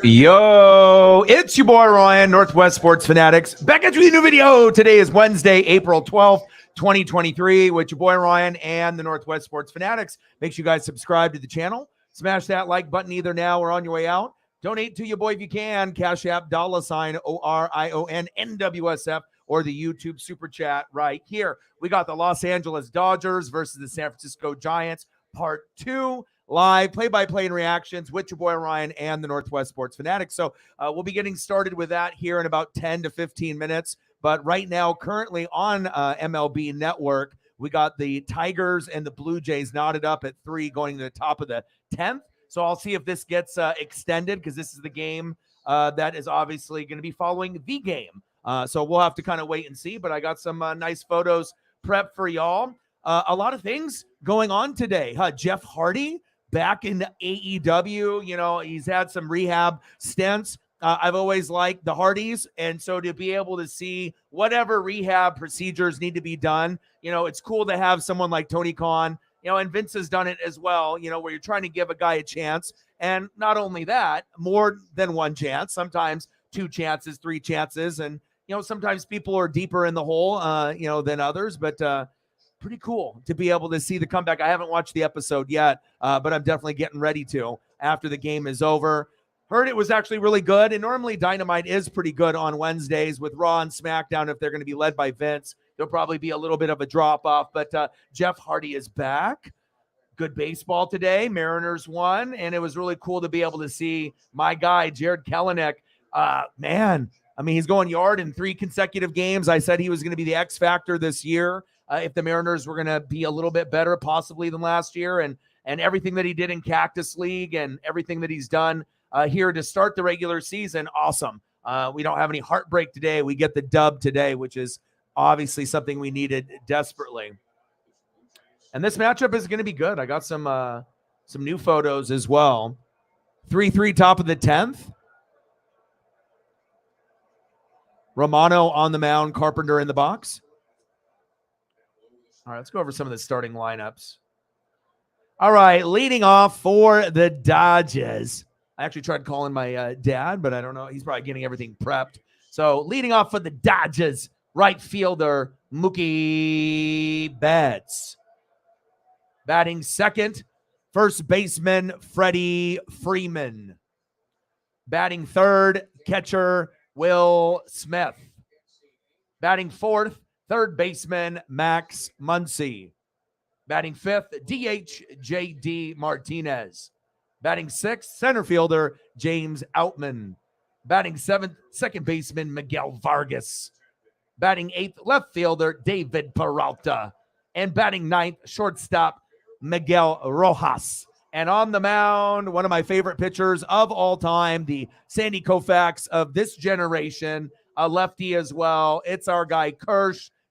Yo, it's your boy Ryan, Northwest Sports Fanatics. Back at you with a new video. Today is Wednesday, April 12th, 2023, with your boy Ryan and the Northwest Sports Fanatics. Make sure you guys subscribe to the channel. Smash that like button either now or on your way out. Donate to your boy if you can. Cash App, $ ORION NWSF, or the YouTube super chat right here. We got the Los Angeles Dodgers versus the San Francisco Giants, part 2. Live play-by-play and reactions with your boy Ryan and the Northwest Sports Fanatics. So we'll be getting started with that here in about 10 to 15 minutes. But right now, currently on MLB Network, we got the Tigers and the Blue Jays knotted up at 3 going to the top of the 10th. So I'll see if this gets extended, because this is the game that is obviously going to be following the game. So we'll have to kind of wait and see. But I got some nice photos prepped for y'all. A lot of things going on today. Jeff Hardy back in AEW. You know, he's had some rehab stints. I've always liked the Hardys, and so to be able to see whatever rehab procedures need to be done, you know, it's cool to have someone like Tony Khan, you know, and Vince has done it as well, you know, where you're trying to give a guy a chance. And not only that, more than one chance, sometimes 2 chances, 3 chances. And, you know, sometimes people are deeper in the hole, you know, than others, but pretty cool to be able to see the comeback. I haven't watched the episode yet, but I'm definitely getting ready to after the game is over. Heard it was actually really good, and normally Dynamite is pretty good on Wednesdays with Raw and SmackDown. If they're going to be led by Vince, there'll probably be a little bit of a drop-off, but Jeff Hardy is back. Good baseball today. Mariners won, and it was really cool to be able to see my guy, Jared Kelenic. Man, I mean, he's going yard in 3 consecutive games. I said he was going to be the X factor this year. If the Mariners were going to be a little bit better possibly than last year, and everything that he did in Cactus League and everything that he's done here to start the regular season, awesome. We don't have any heartbreak today. We get the dub today, which is obviously something we needed desperately. And this matchup is going to be good. I got some new photos as well. 3-3 top of the 10th. Romano on the mound, Carpenter in the box. All right, let's go over some of the starting lineups. All right, leading off for the Dodgers. I actually tried calling my dad, but I don't know. He's probably getting everything prepped. So leading off for the Dodgers, right fielder Mookie Betts. Batting second, first baseman Freddie Freeman. Batting third, catcher Will Smith. Batting fourth, third baseman Max Muncy. Batting fifth, DH JD Martinez. Batting sixth, center fielder James Outman. Batting seventh, second baseman Miguel Vargas. Batting eighth, left fielder David Peralta. And batting ninth, shortstop Miguel Rojas. And on the mound, one of my favorite pitchers of all time, the Sandy Koufax of this generation, a lefty as well. It's our guy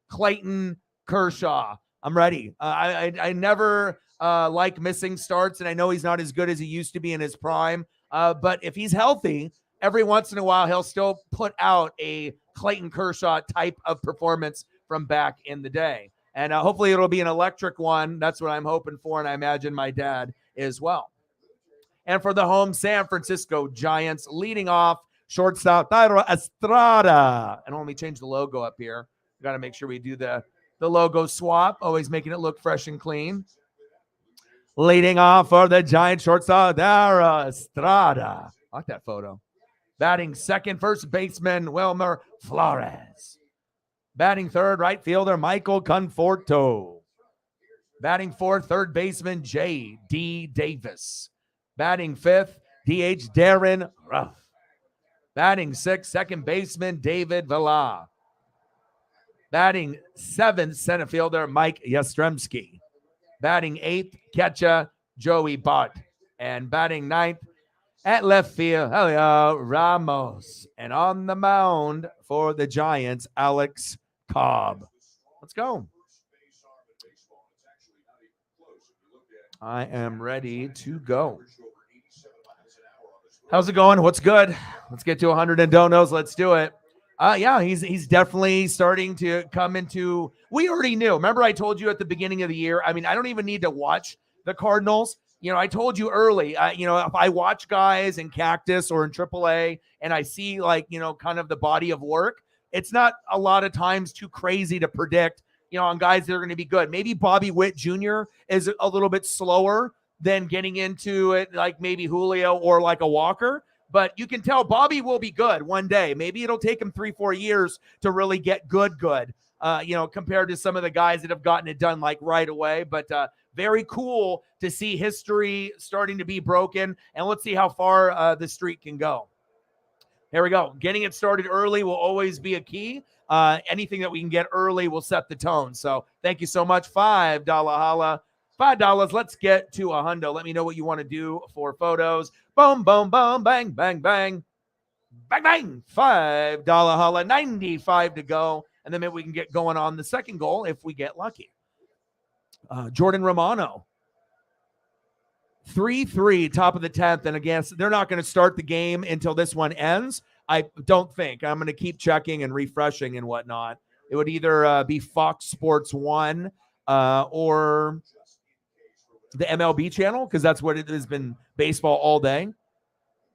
Clayton Kershaw. I'm ready. I never like missing starts, and I know he's not as good as he used to be in his prime. But if he's healthy, every once in a while, he'll still put out a Clayton Kershaw type of performance from back in the day. And hopefully it'll be an electric one. That's what I'm hoping for, and I imagine my dad as well. And for the home San Francisco Giants, leading off, shortstop Thairo Estrada. And let me change the logo up here. We got to make sure we do the logo swap, always making it look fresh and clean. Leading off for the Giants, shortstop Thairo Estrada. I like that photo. Batting second, first baseman Wilmer Flores. Batting third, right fielder Michael Conforto. Batting fourth, third baseman J.D. Davis. Batting fifth, DH Darren Ruff. Batting sixth, second baseman David Villa. Batting seventh, center fielder Mike Yastrzemski. Batting eighth, catcher Joey Bart. And batting ninth, at left field, Julio Ramos. And on the mound for the Giants, Alex Cobb. Let's go. I am ready to go. How's it going? What's good? Let's get to 100 and donos. Let's do it. Yeah, he's definitely starting to come into. We already knew. Remember, I told you at the beginning of the year. I mean, I don't even need to watch the Cardinals. I told you early, if I watch guys in Cactus or in AAA and I see kind of the body of work, it's not a lot of times too crazy to predict, on guys that are going to be good. Maybe Bobby Witt Jr. is a little bit slower than getting into it, like maybe Julio or like a Walker. But you can tell Bobby will be good one day. Maybe it'll take him 3-4 years to really get good, compared to some of the guys that have gotten it done like right away. But very cool to see history starting to be broken. And let's see how far the streak can go. Here we go. Getting it started early will always be a key. Anything that we can get early will set the tone. So thank you so much. $5 holla. $5. Let's get to a hundo. Let me know what you want to do for photos. Boom, boom, boom, bang, bang, bang. Bang, bang. $5 holla. 95 to go. And then maybe we can get going on the second goal if we get lucky. Jordan Romano. 3-3, top of the 10th. And again, they're not going to start the game until this one ends. I don't think. I'm going to keep checking and refreshing and whatnot. It would either be Fox Sports 1 or the MLB channel, because that's what it has been, baseball all day.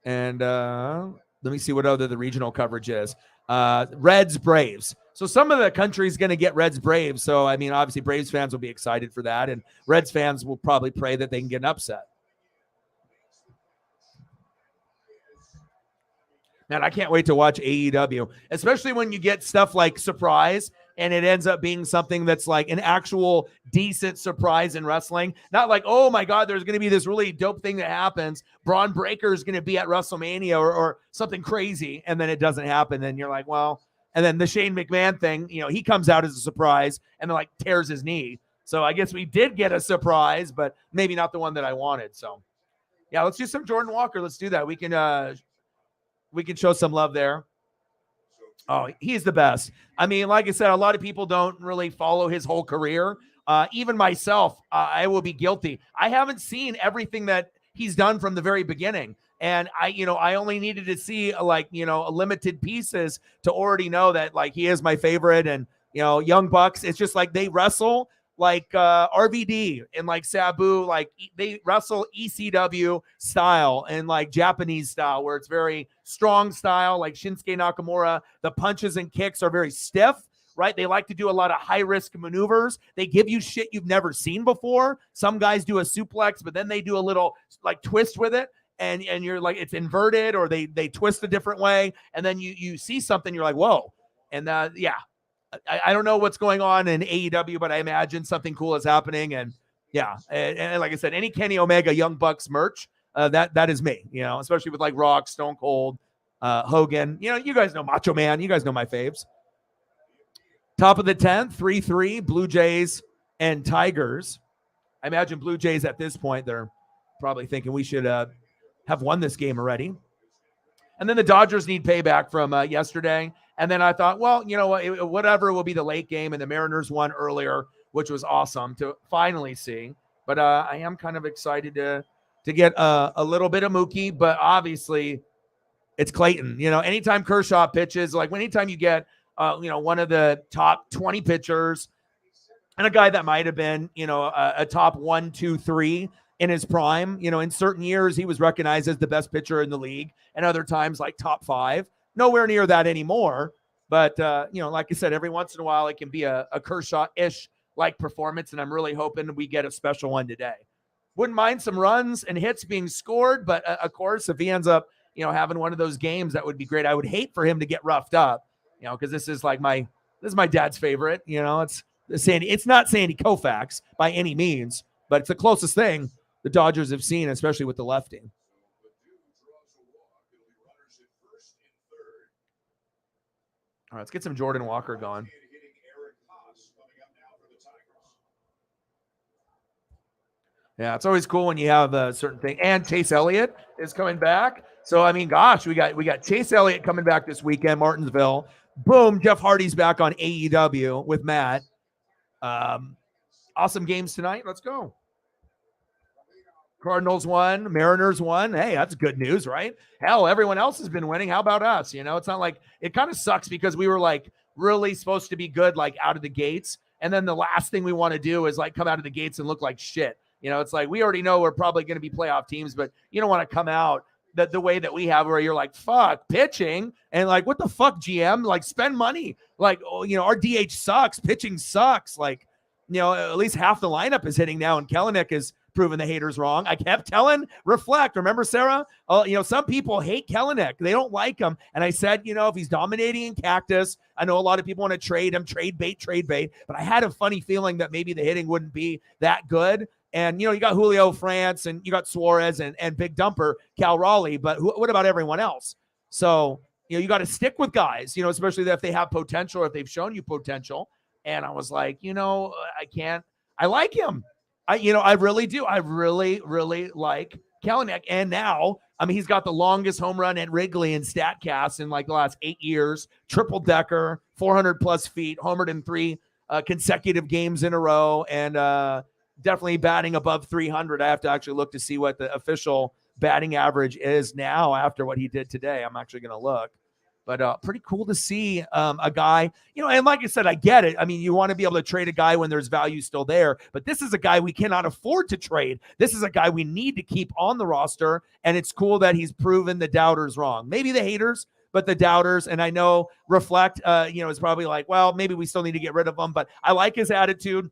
And let me see what other the regional coverage is. Reds, Braves. So some of the country's going to get Reds, Braves. So, I mean, obviously Braves fans will be excited for that. And Reds fans will probably pray that they can get an upset. Man, I can't wait to watch AEW, especially when you get stuff like Surprise and it ends up being something that's like an actual decent surprise in wrestling. Not like, oh my God, there's going to be this really dope thing that happens. Braun Breaker is going to be at WrestleMania or something crazy. And then it doesn't happen. Then you're like, well, and then the Shane McMahon thing, he comes out as a surprise and then like tears his knee. So I guess we did get a surprise, but maybe not the one that I wanted. So yeah, let's do some Jordan Walker. Let's do that. We can show some love there. Oh, he's the best. I mean, like I said, a lot of people don't really follow his whole career. Even myself, I will be guilty. I haven't seen everything that he's done from the very beginning. And I only needed to see limited pieces to already know that like he is my favorite. And, Young Bucks, it's just like they wrestle like RVD and like Sabu, like they wrestle ECW style and like Japanese style, where it's very strong style, like Shinsuke Nakamura. The punches and kicks are very stiff, right? They like to do a lot of high risk maneuvers. They give you shit you've never seen before. Some guys do a suplex, but then they do a little like twist with it. And you're like, it's inverted, or they twist a different way. And then you see something, you're like, whoa. And yeah. I don't know what's going on in AEW, but I imagine something cool is happening. And yeah, and like I said, any Kenny Omega Young Bucks merch, that is me, especially with like Rock, Stone Cold, Hogan. You guys know Macho Man. You guys know my faves. Top of the 10th, 3-3, Blue Jays and Tigers. I imagine Blue Jays at this point, they're probably thinking we should have won this game already. And then the Dodgers need payback from yesterday. And then I thought, well, you know what, whatever will be the late game. And the Mariners won earlier, which was awesome to finally see. But I am kind of excited to get a little bit of Mookie. But obviously, it's Clayton. Anytime Kershaw pitches, like anytime you get, one of the top 20 pitchers and a guy that might have been, a top 1, 2, 3 in his prime. In certain years, he was recognized as the best pitcher in the league, and other times like top 5. Nowhere near that anymore. But, like I said, every once in a while, it can be a Kershaw-ish like performance. And I'm really hoping we get a special one today. Wouldn't mind some runs and hits being scored. But of course, if he ends up, having one of those games, that would be great. I would hate for him to get roughed up, because this is my dad's favorite. It's not Sandy Koufax by any means, but it's the closest thing the Dodgers have seen, especially with the lefty. All right, let's get some Jordan Walker going. Yeah, it's always cool when you have a certain thing. And Chase Elliott is coming back. So, I mean, gosh, we got Chase Elliott coming back this weekend, Martinsville. Boom, Jeff Hardy's back on AEW with Matt. Awesome games tonight. Let's go. Cardinals won, Mariners won. Hey, that's good news, right? Hell, everyone else has been winning. How about us? It's not like it kind of sucks because we were like really supposed to be good, like out of the gates. And then the last thing we want to do is like come out of the gates and look like shit. You know, it's like we already know we're probably going to be playoff teams, but you don't want to come out the way that we have where you're like, fuck, pitching. And like, what the fuck, GM? Like, spend money. Like, oh, you know, our DH sucks. Pitching sucks. Like, you know, at least half the lineup is hitting now, and Kelenic is proving the haters wrong. I kept telling Reflect. Remember, Sarah? You know, some people hate Kelenic. They don't like him. And I said, you know, if he's dominating in Cactus, I know a lot of people want to trade him, trade bait. But I had a funny feeling that maybe the hitting wouldn't be that good. And, you know, you got Julio France and you got Suarez and Big Dumper, Cal Raleigh. But what about everyone else? So, you know, you got to stick with guys, you know, especially if they have potential or if they've shown you potential. And I was like, you know, I like him. I really do. I really, really like Kelenic. And now, I mean, he's got the longest home run at Wrigley in StatCast in like the last 8 years, triple decker, 400 plus feet, homered in 3 consecutive games in a row. And, definitely batting above 300. I have to actually look to see what the official batting average is now after what he did today. I'm actually going to look. But pretty cool to see a guy, you know, and like I said, I get it. I mean, you want to be able to trade a guy when there's value still there. But this is a guy we cannot afford to trade. This is a guy we need to keep on the roster. And it's cool that he's proven the doubters wrong. Maybe the haters, but the doubters. And I know Reflect, you know, is probably like, well, maybe we still need to get rid of him. But I like his attitude.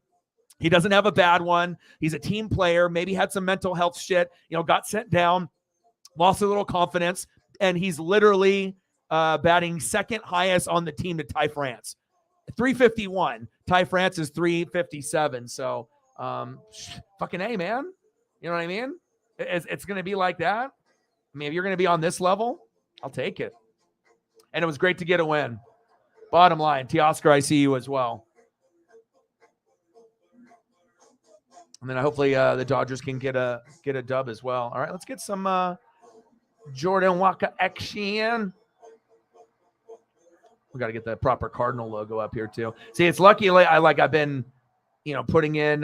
He doesn't have a bad one. He's a team player, maybe had some mental health shit, you know, got sent down, lost a little confidence, and he's literally batting second highest on the team to Ty France. 351. Ty France is 357. So, fucking A, man. You know what I mean? It's going to be like that. I mean, if you're going to be on this level, I'll take it. And it was great to get a win. Bottom line, Teoscar, I see you as well. And then hopefully the Dodgers can get a dub as well. All right, let's get some Jordan Walker action. We got to get the proper Cardinal logo up here too. See, it's lucky I've been, you know, putting in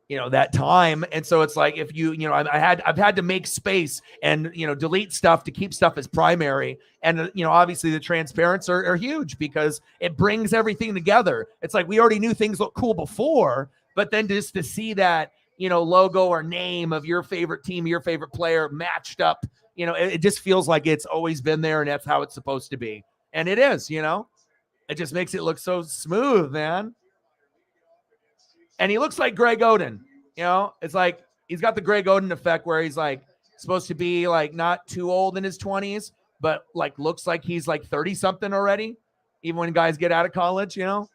you know, that time, and so it's like if you know, I've had to make space and, you know, delete stuff to keep stuff as primary, and you know, obviously the transparents are huge because it brings everything together. It's like we already knew things looked cool before. But then just to see that, you know, logo or name of your favorite team, your favorite player matched up, you know, it just feels like it's always been there and that's how it's supposed to be. And it is, you know, it just makes it look so smooth, man. And he looks like Greg Oden, you know, it's like he's got the Greg Oden effect where he's like supposed to be like not too old in his 20s, but like looks like he's like 30 something already, even when guys get out of college, you know.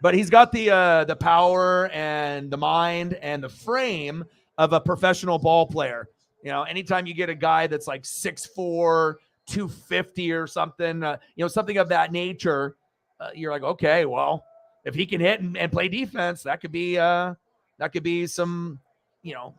But he's got the power and the mind and the frame of a professional ball player. You know, anytime you get a guy that's like 6'4", 250 or something, you know, something of that nature, you're like, okay, well, if he can hit and play defense, that could be some, you know,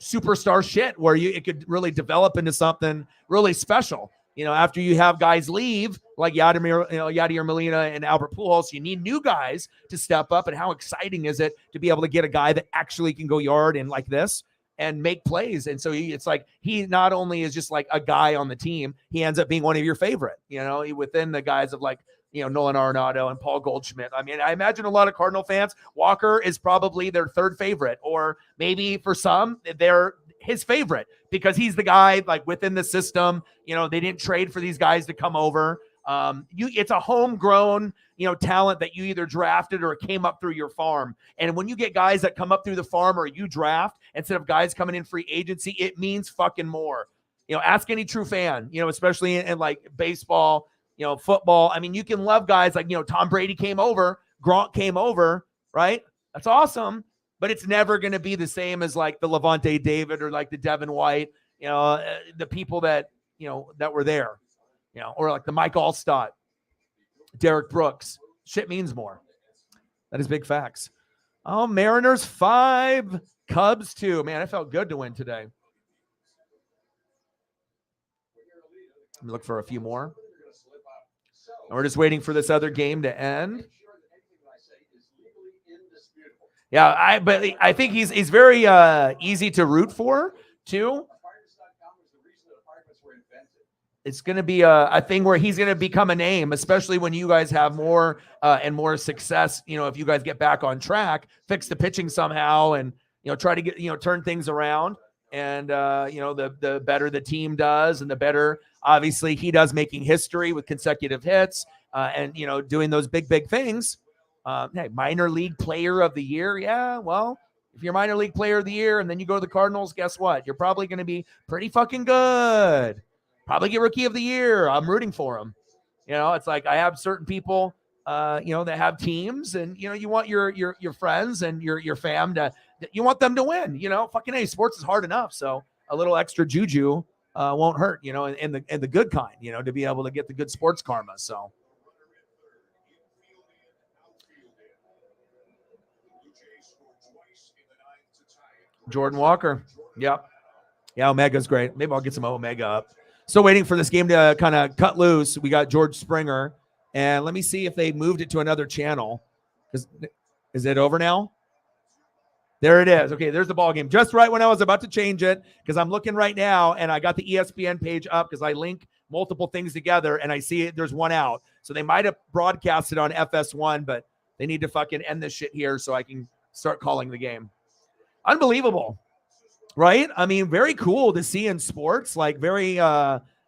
superstar shit where it could really develop into something really special. You know, after you have guys leave, like Yadier Molina and Albert Pujols, you need new guys to step up. And how exciting is it to be able to get a guy that actually can go yard and like this and make plays? And so it's like he not only is just like a guy on the team, he ends up being one of your favorite, you know, within the guys of like, you know, Nolan Arenado and Paul Goldschmidt. I mean, I imagine a lot of Cardinal fans, Walker is probably their third favorite, or maybe for some, they're his favorite because he's the guy like within the system. You know, they didn't trade for these guys to come over. It's a homegrown, you know, talent that you either drafted or came up through your farm. And when you get guys that come up through the farm or you draft instead of guys coming in free agency, it means fucking more. You know, ask any true fan, you know, especially in like baseball, you know, football. I mean, you can love guys like, you know, Tom Brady came over, Gronk came over, right? That's awesome. But it's never going to be the same as like the Levante David or like the Devin White, you know, the people that, you know, that were there, you know, or like the Mike Allstott, Derek Brooks. Shit means more. That is big facts. Oh, Mariners 5, Cubs 2. Man, it felt good to win today. Let me look for a few more. And we're just waiting for this other game to end. Yeah, but I think he's very easy to root for too. it's going to be a thing where he's going to become a name, especially when you guys have more and more success. If you guys get back on track, fix the pitching somehow, and try to get turn things around. And the better the team does, and the better obviously he does, making history with consecutive hits and doing those big things. Hey, minor league player of the year, yeah. Well, if you're minor league player of the year and then you go to the Cardinals, guess what? You're probably going to be pretty fucking good. Probably get rookie of the year. I'm rooting for him. It's like I have certain people, that have teams, and you want your friends and your fam you want them to win. Fucking A, sports is hard enough, so a little extra juju won't hurt. In the good kind. To be able to get the good sports karma. So. Jordan Walker. Yep. Yeah, Omega's great. Maybe I'll get some Omega up. Still waiting for this game to kind of cut loose. We got George Springer. And let me see if they moved it to another channel. Is it over now? There it is. Okay, there's the ball game. Just right when I was about to change it, because I'm looking right now, and I got the ESPN page up because I link multiple things together, and I see it. There's one out. So they might have broadcasted on FS1, but they need to fucking end this shit here so I can start calling the game. Unbelievable, right? I mean, very cool to see in sports, like very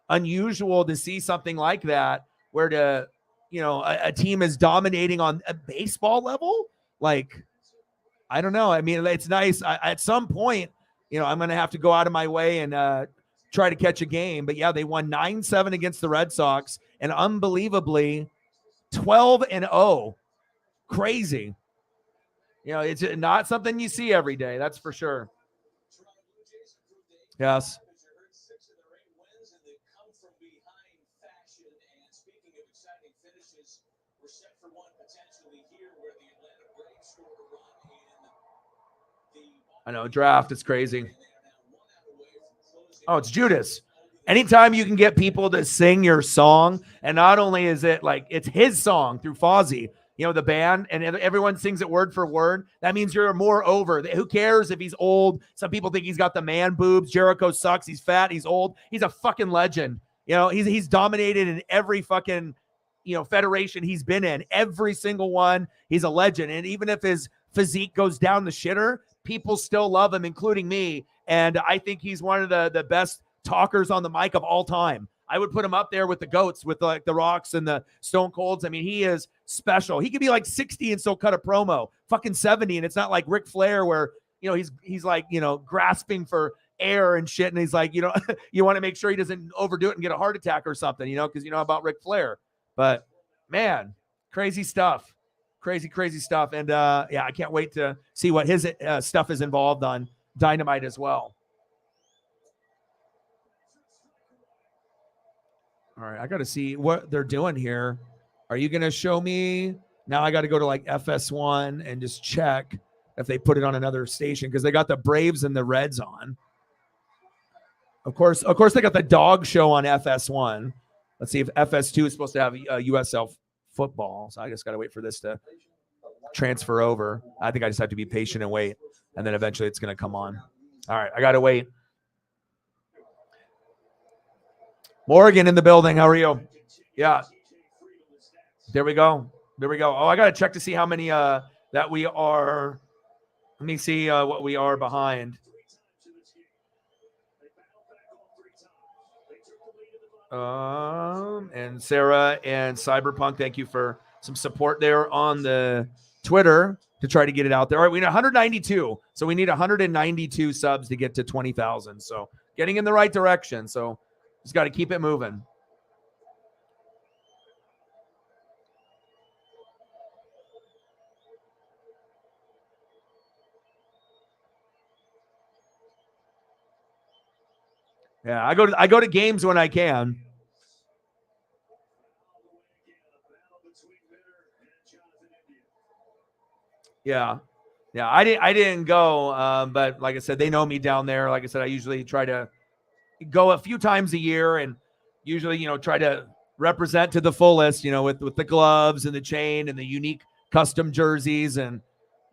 unusual to see something like that where a team is dominating on a baseball level. Like, I don't know. I mean, it's nice. At some point, I'm going to have to go out of my way and try to catch a game. But yeah, they won 9-7 against the Red Sox and unbelievably 12-0. Crazy. It's not something you see every day. That's for sure. Yes. I know, draft is crazy. Oh, it's Judas. Anytime you can get people to sing your song, and not only is it like it's his song through Fozzy, the band, and everyone sings it word for word, that means you're more over. Who cares if he's old? Some people think he's got the man boobs. Jericho sucks. He's fat. He's old. He's a fucking legend. He's dominated in every fucking, federation he's been in. Every single one. He's a legend. And even if his physique goes down the shitter, people still love him, including me. And I think he's one of the best talkers on the mic of all time. I would put him up there with the GOATs, with like the Rocks and the Stone Colds. I mean, he is special. He could be like 60 and still cut a promo, fucking 70. And it's not like Ric Flair where, he's like, grasping for air and shit. And he's like, you want to make sure he doesn't overdo it and get a heart attack or something, because about Ric Flair. But man, crazy stuff. Crazy stuff. And yeah, I can't wait to see what his stuff is involved on Dynamite as well. All right, I got to see what they're doing here. Are you going to show me? Now I got to go to like FS1 and just check if they put it on another station, because they got the Braves and the Reds on. Of course, they got the dog show on FS1. Let's see if FS2 is supposed to have USL football. So I just got to wait for this to transfer over. I think I just have to be patient and wait, and then eventually it's going to come on. All right, I got to wait. Morgan in the building. How are you? Yeah. There we go. Oh, I got to check to see how many that we are. Let me see what we are behind. And Sarah and Cyberpunk, thank you for some support there on the Twitter to try to get it out there. All right, we need 192. So we need 192 subs to get to 20,000. So getting in the right direction. So just got to keep it moving. Yeah, I go to games when I can. Yeah. I didn't go, but like I said, they know me down there. Like I said, I usually try to go a few times a year, and usually, try to represent to the fullest, with the gloves and the chain and the unique custom jerseys, and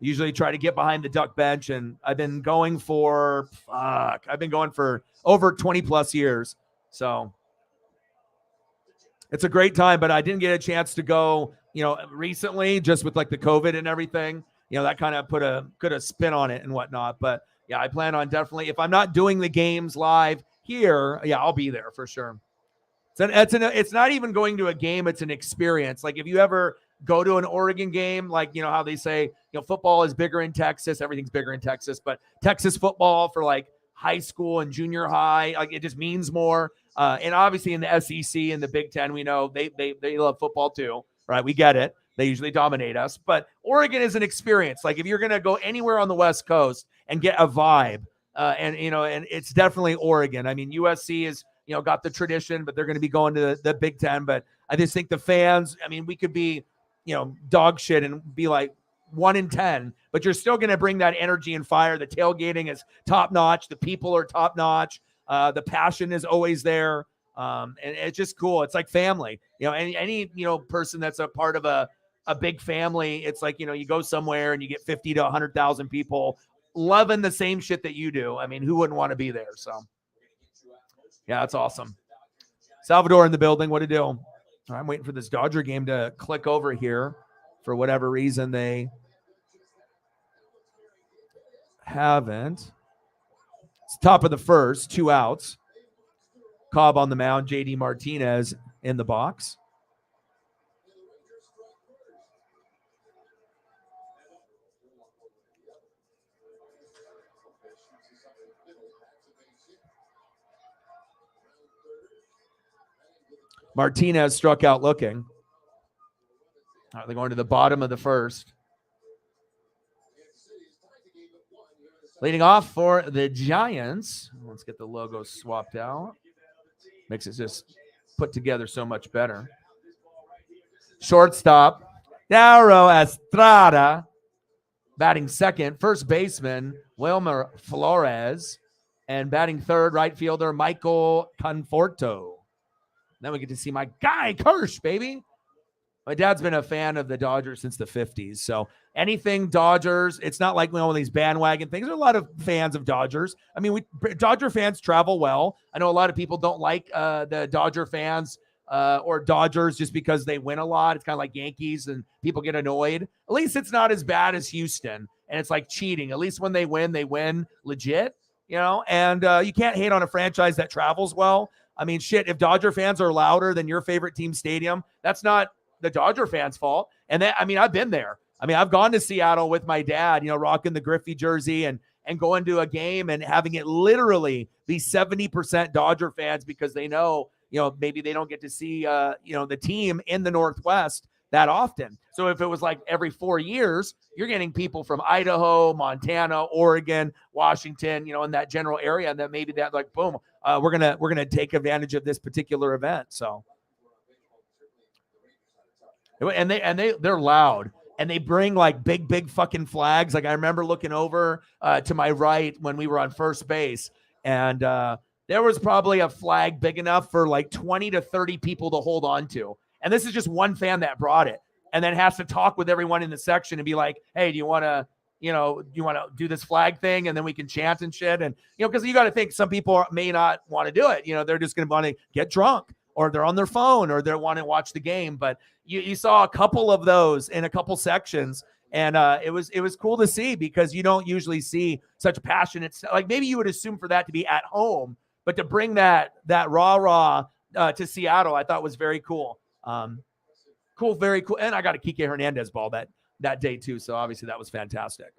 usually try to get behind the duck bench. And I've been going for over 20 plus years. So It's a great time, but I didn't get a chance to go, recently, just with like the COVID and everything. That kind of put a spin on it and whatnot. But yeah, I plan on definitely, if I'm not doing the games live here, yeah, I'll be there for sure. It's not even going to a game, it's an experience. Like if you ever go to an Oregon game, like, how they say, football is bigger in Texas, everything's bigger in Texas, but Texas football for like high school and junior high, like it just means more. And obviously in the SEC and the Big Ten, we know they love football too, right? We get it. They usually dominate us, but Oregon is an experience. Like if you're going to go anywhere on the West Coast and get a vibe, and it's definitely Oregon. I mean, USC is, got the tradition, but they're going to be going to the Big Ten. But I just think the fans, I mean, we could be, dog shit and be like 1 in 10, but you're still going to bring that energy and fire. The tailgating is top notch. The people are top notch. The passion is always there. And it's just cool. It's like family, any person that's a part of a big family. It's like, you go somewhere and you get 50 to 100,000 people loving the same shit that you do. I mean, who wouldn't want to be there? So yeah, that's awesome. Salvador in the building. What to do? I'm waiting for this Dodger game to click over here. For whatever reason, they haven't. It's top of the first, 2 outs. Cobb on the mound, JD Martinez in the box. Martinez struck out looking. All right, they're going to the bottom of the first. Leading off for the Giants. Let's get the logo swapped out. Makes it just put together so much better. Shortstop, Dauro Estrada. Batting second, first baseman, Wilmer Flores. And batting third, right fielder, Michael Conforto. Then we get to see my guy, Kirsch, baby. My dad's been a fan of the Dodgers since the 50s. So anything Dodgers, it's not like one of these bandwagon things. There are a lot of fans of Dodgers. I mean, Dodger fans travel well. I know a lot of people don't like the Dodger fans or Dodgers just because they win a lot. It's kind of like Yankees and people get annoyed. At least it's not as bad as Houston. And it's like cheating. At least when they win legit, and you can't hate on a franchise that travels well. I mean, shit, if Dodger fans are louder than your favorite team stadium, that's not the Dodger fans' fault. And I've been there. I mean, I've gone to Seattle with my dad, rocking the Griffey jersey and going to a game and having it literally be 70% Dodger fans because they know, maybe they don't get to see, the team in the Northwest that often. So if it was like every 4 years, you're getting people from Idaho, Montana, Oregon, Washington, in that general area, and that maybe that like, boom, we're gonna take advantage of this particular event. So, and they're loud, and they bring like big fucking flags. Like I remember looking over to my right when we were on first base, and there was probably a flag big enough for like 20 to 30 people to hold on to. And this is just one fan that brought it, and then has to talk with everyone in the section and be like, hey, do you want to do this flag thing? And then we can chant and shit. And, because you got to think some people may not want to do it. They're just going to want to get drunk, or they're on their phone, or they want to watch the game. But you saw a couple of those in a couple sections. And it was cool to see, because you don't usually see such passionate, like maybe you would assume for that to be at home, but to bring that rah to Seattle, I thought was very cool. Cool, very cool. And I got a Kike Hernandez ball that day too. So obviously that was fantastic.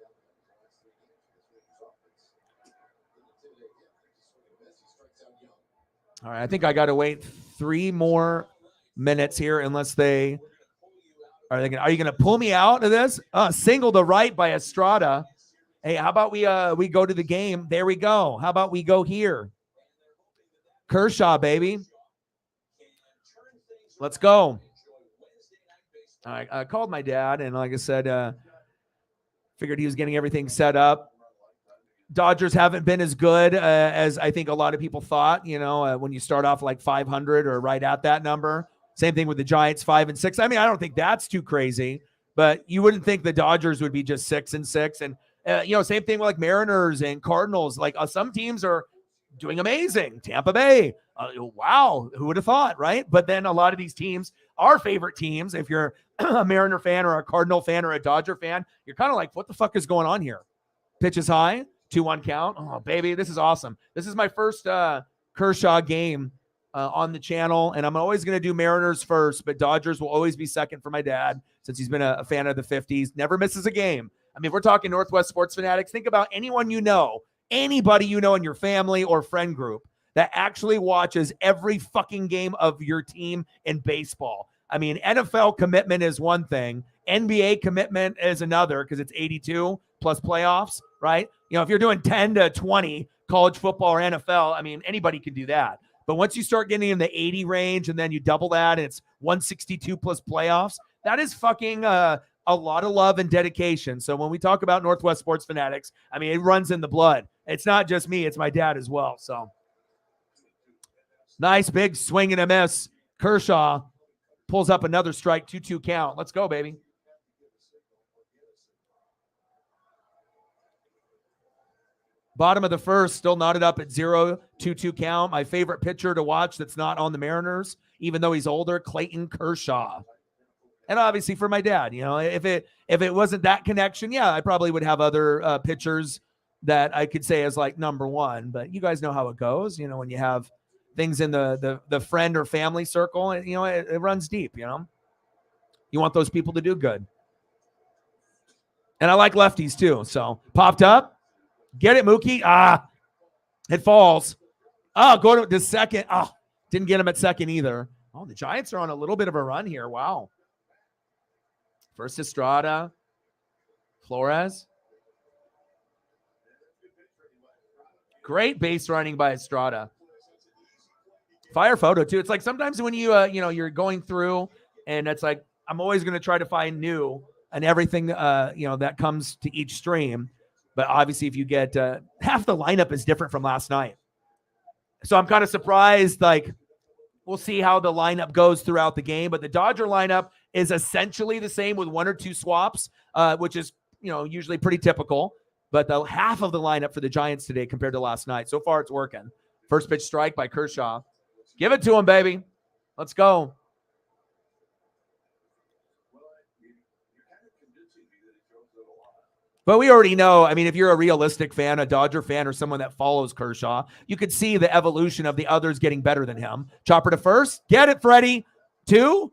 All right, I think I got to wait 3 more minutes here, unless are you going to pull me out of this? Single to right by Estrada. Hey, how about we go to the game? There we go. How about we go here? Kershaw, baby. Let's go. All right, I called my dad, and like I said, figured he was getting everything set up. Dodgers haven't been as good as I think a lot of people thought, when you start off like 500 or right at that number. Same thing with the Giants, 5-6. I mean, I don't think that's too crazy, but you wouldn't think the Dodgers would be just 6-6. And, same thing with like Mariners and Cardinals. Like some teams are doing amazing. Tampa Bay, wow, who would have thought, right? But then a lot of these teams, our favorite teams, if you're a Mariner fan or a Cardinal fan or a Dodger fan, you're kind of like, what the fuck is going on here? Pitch is high, 2-1 count. Oh, baby, this is awesome. This is my first Kershaw game on the channel, and I'm always going to do Mariners first, but Dodgers will always be second for my dad since he's been a fan of the 50s. Never misses a game. I mean, if we're talking Northwest Sports Fanatics, think about anyone you know, anybody you know in your family or friend group that actually watches every fucking game of your team in baseball. I mean, NFL commitment is one thing. NBA commitment is another because it's 82 plus playoffs, right? You know, if you're doing 10 to 20 college football or NFL, I mean, anybody can do that. But once you start getting in the 80 range and then you double that and it's 162 plus playoffs, that is fucking a lot of love and dedication. So when we talk about Northwest Sports Fanatics, I mean, it runs in the blood. It's not just me, it's my dad as well. So nice big swing and a miss. Kershaw pulls up another strike, 2-2 count. Let's go, baby. Bottom of the first, still knotted up at 0-2-2 count. My favorite pitcher to watch that's not on the Mariners, even though he's older, Clayton Kershaw. And obviously for my dad, you know, if it wasn't that connection, yeah, I probably would have other pitchers that I could say as like number one. But you guys know how it goes, you know, when you have things in the friend or family circle, and you know, it runs deep, you know. You want those people to do good. And I like lefties too. So popped up. Get it, Mookie. It falls. Go to second. Didn't get him at second either. Oh, the Giants are on a little bit of a run here. Wow. First Estrada. Flores. Great base running by Estrada. Fire photo too. It's like sometimes when you you're going through and it's like, I'm always going to try to find new and everything, that comes to each stream. But obviously, if you get half the lineup is different from last night. So I'm kind of surprised. Like, we'll see how the lineup goes throughout the game. But the Dodger lineup is essentially the same with one or two swaps, which is, usually pretty typical. But the half of the lineup for the Giants today compared to last night. So far, it's working. First pitch strike by Kershaw. Give it to him, baby. Let's go. But we already know, I mean, if you're a realistic fan, a Dodger fan, or someone that follows Kershaw, you could see the evolution of the others getting better than him. Chopper to first. Get it, Freddie. 2.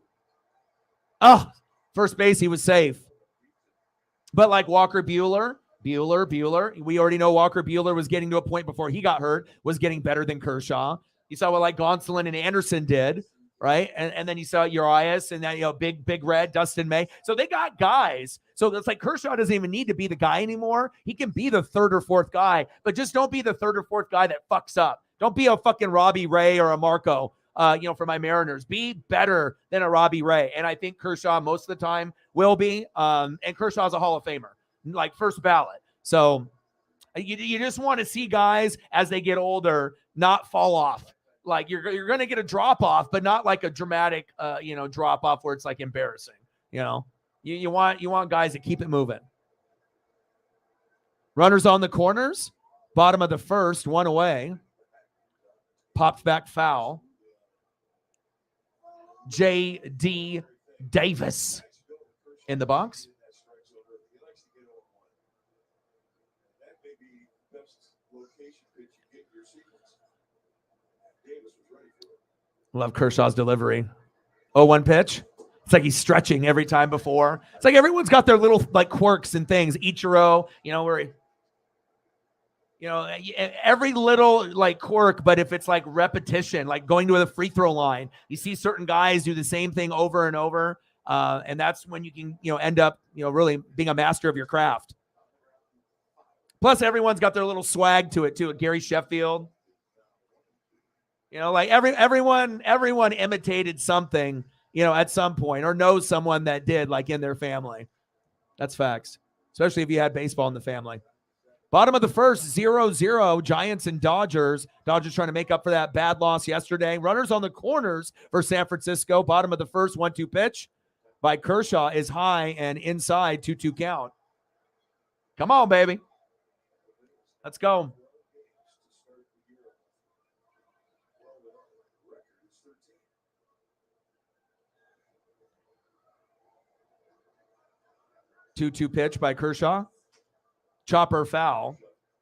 First base, he was safe. But like Walker Buehler, we already know Walker Buehler was getting to a point before he got hurt, was getting better than Kershaw. You saw what like Gonsolin and Anderson did, right? And then you saw Urias and then, Big Red, Dustin May. So they got guys. So it's like Kershaw doesn't even need to be the guy anymore. He can be the third or fourth guy, but just don't be the third or fourth guy that fucks up. Don't be a fucking Robbie Ray or a Marco, for my Mariners. Be better than a Robbie Ray. And I think Kershaw most of the time will be. And Kershaw's a Hall of Famer, like first ballot. So you just want to see guys as they get older not fall off. Like you're going to get a drop off, but not like a dramatic, drop off where it's like embarrassing. You want guys that keep it moving. Runners on the corners. Bottom of the first, one away. Popped back foul. J.D. Davis in the box. Love Kershaw's delivery. 0-1 pitch. It's like he's stretching every time before. It's like everyone's got their little like quirks and things. Ichiro, where, every little like quirk, but if it's like repetition, like going to the free throw line, you see certain guys do the same thing over and over. And that's when you can, end up, really being a master of your craft. Plus everyone's got their little swag to it too. Gary Sheffield. Like everyone imitated something, at some point or knows someone that did, like in their family. That's facts, especially if you had baseball in the family. Bottom of the first, 0-0, Giants and Dodgers. Dodgers trying to make up for that bad loss yesterday. Runners on the corners for San Francisco. Bottom of the first, 1-2 pitch by Kershaw is high and inside, 2-2 count. Come on, baby. Let's go. 2-2 pitch by Kershaw. Chopper foul.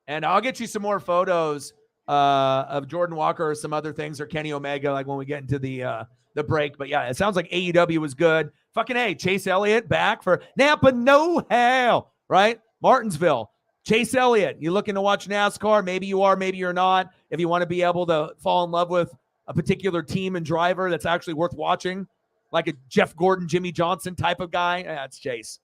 And I'll get you some more photos of Jordan Walker or some other things, or Kenny Omega, like when we get into the break. But yeah, it sounds like AEW was good. Fucking A, Chase Elliott back for Napa know-how, right? Martinsville. Chase Elliott, you looking to watch NASCAR? Maybe you are, maybe you're not. If you want to be able to fall in love with a particular team and driver that's actually worth watching, like a Jeff Gordon, Jimmy Johnson type of guy, that's Chase.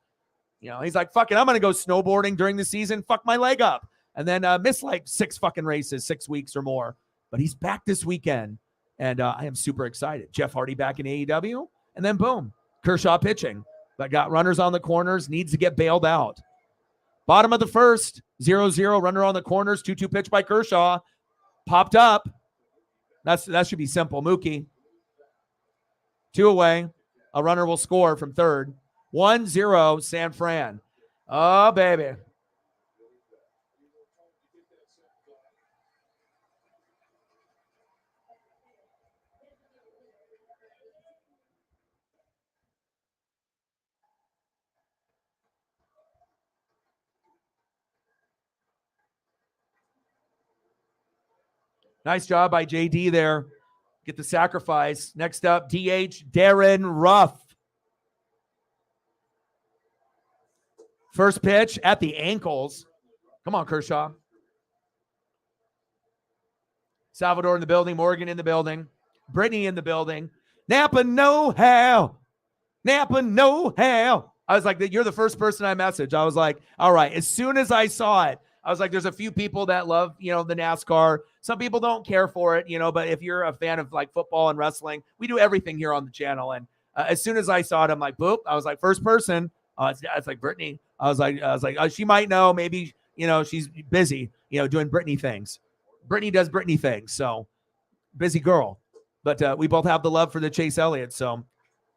You know, he's like, fuck it, I'm going to go snowboarding during the season, fuck my leg up, and then miss like 6 fucking races, 6 weeks or more. But he's back this weekend, and I am super excited. Jeff Hardy back in AEW, and then boom, Kershaw pitching. But got runners on the corners, needs to get bailed out. Bottom of the first, 0-0, runner on the corners, 2-2 pitch by Kershaw. Popped up. That should be simple. Mookie. 2 away. A runner will score from third. 1-0 San Fran. Oh, baby. Nice job by JD there. Get the sacrifice. Next up, DH Darren Ruff. First pitch at the ankles. Come on, Kershaw. Salvador in the building. Morgan in the building. Brittany in the building. Napa know-how. Napa know-how. I was like, you're the first person I messaged. I was like, all right. As soon as I saw it, I was like, there's a few people that love, the NASCAR. Some people don't care for it, but if you're a fan of like football and wrestling, we do everything here on the channel. And as soon as I saw it, I'm like, boop. I was like, first person. It's like Brittany. I was like, she might know. Maybe, she's busy, doing Brittany things. Brittany does Brittany things. So busy girl. But we both have the love for the Chase Elliott. So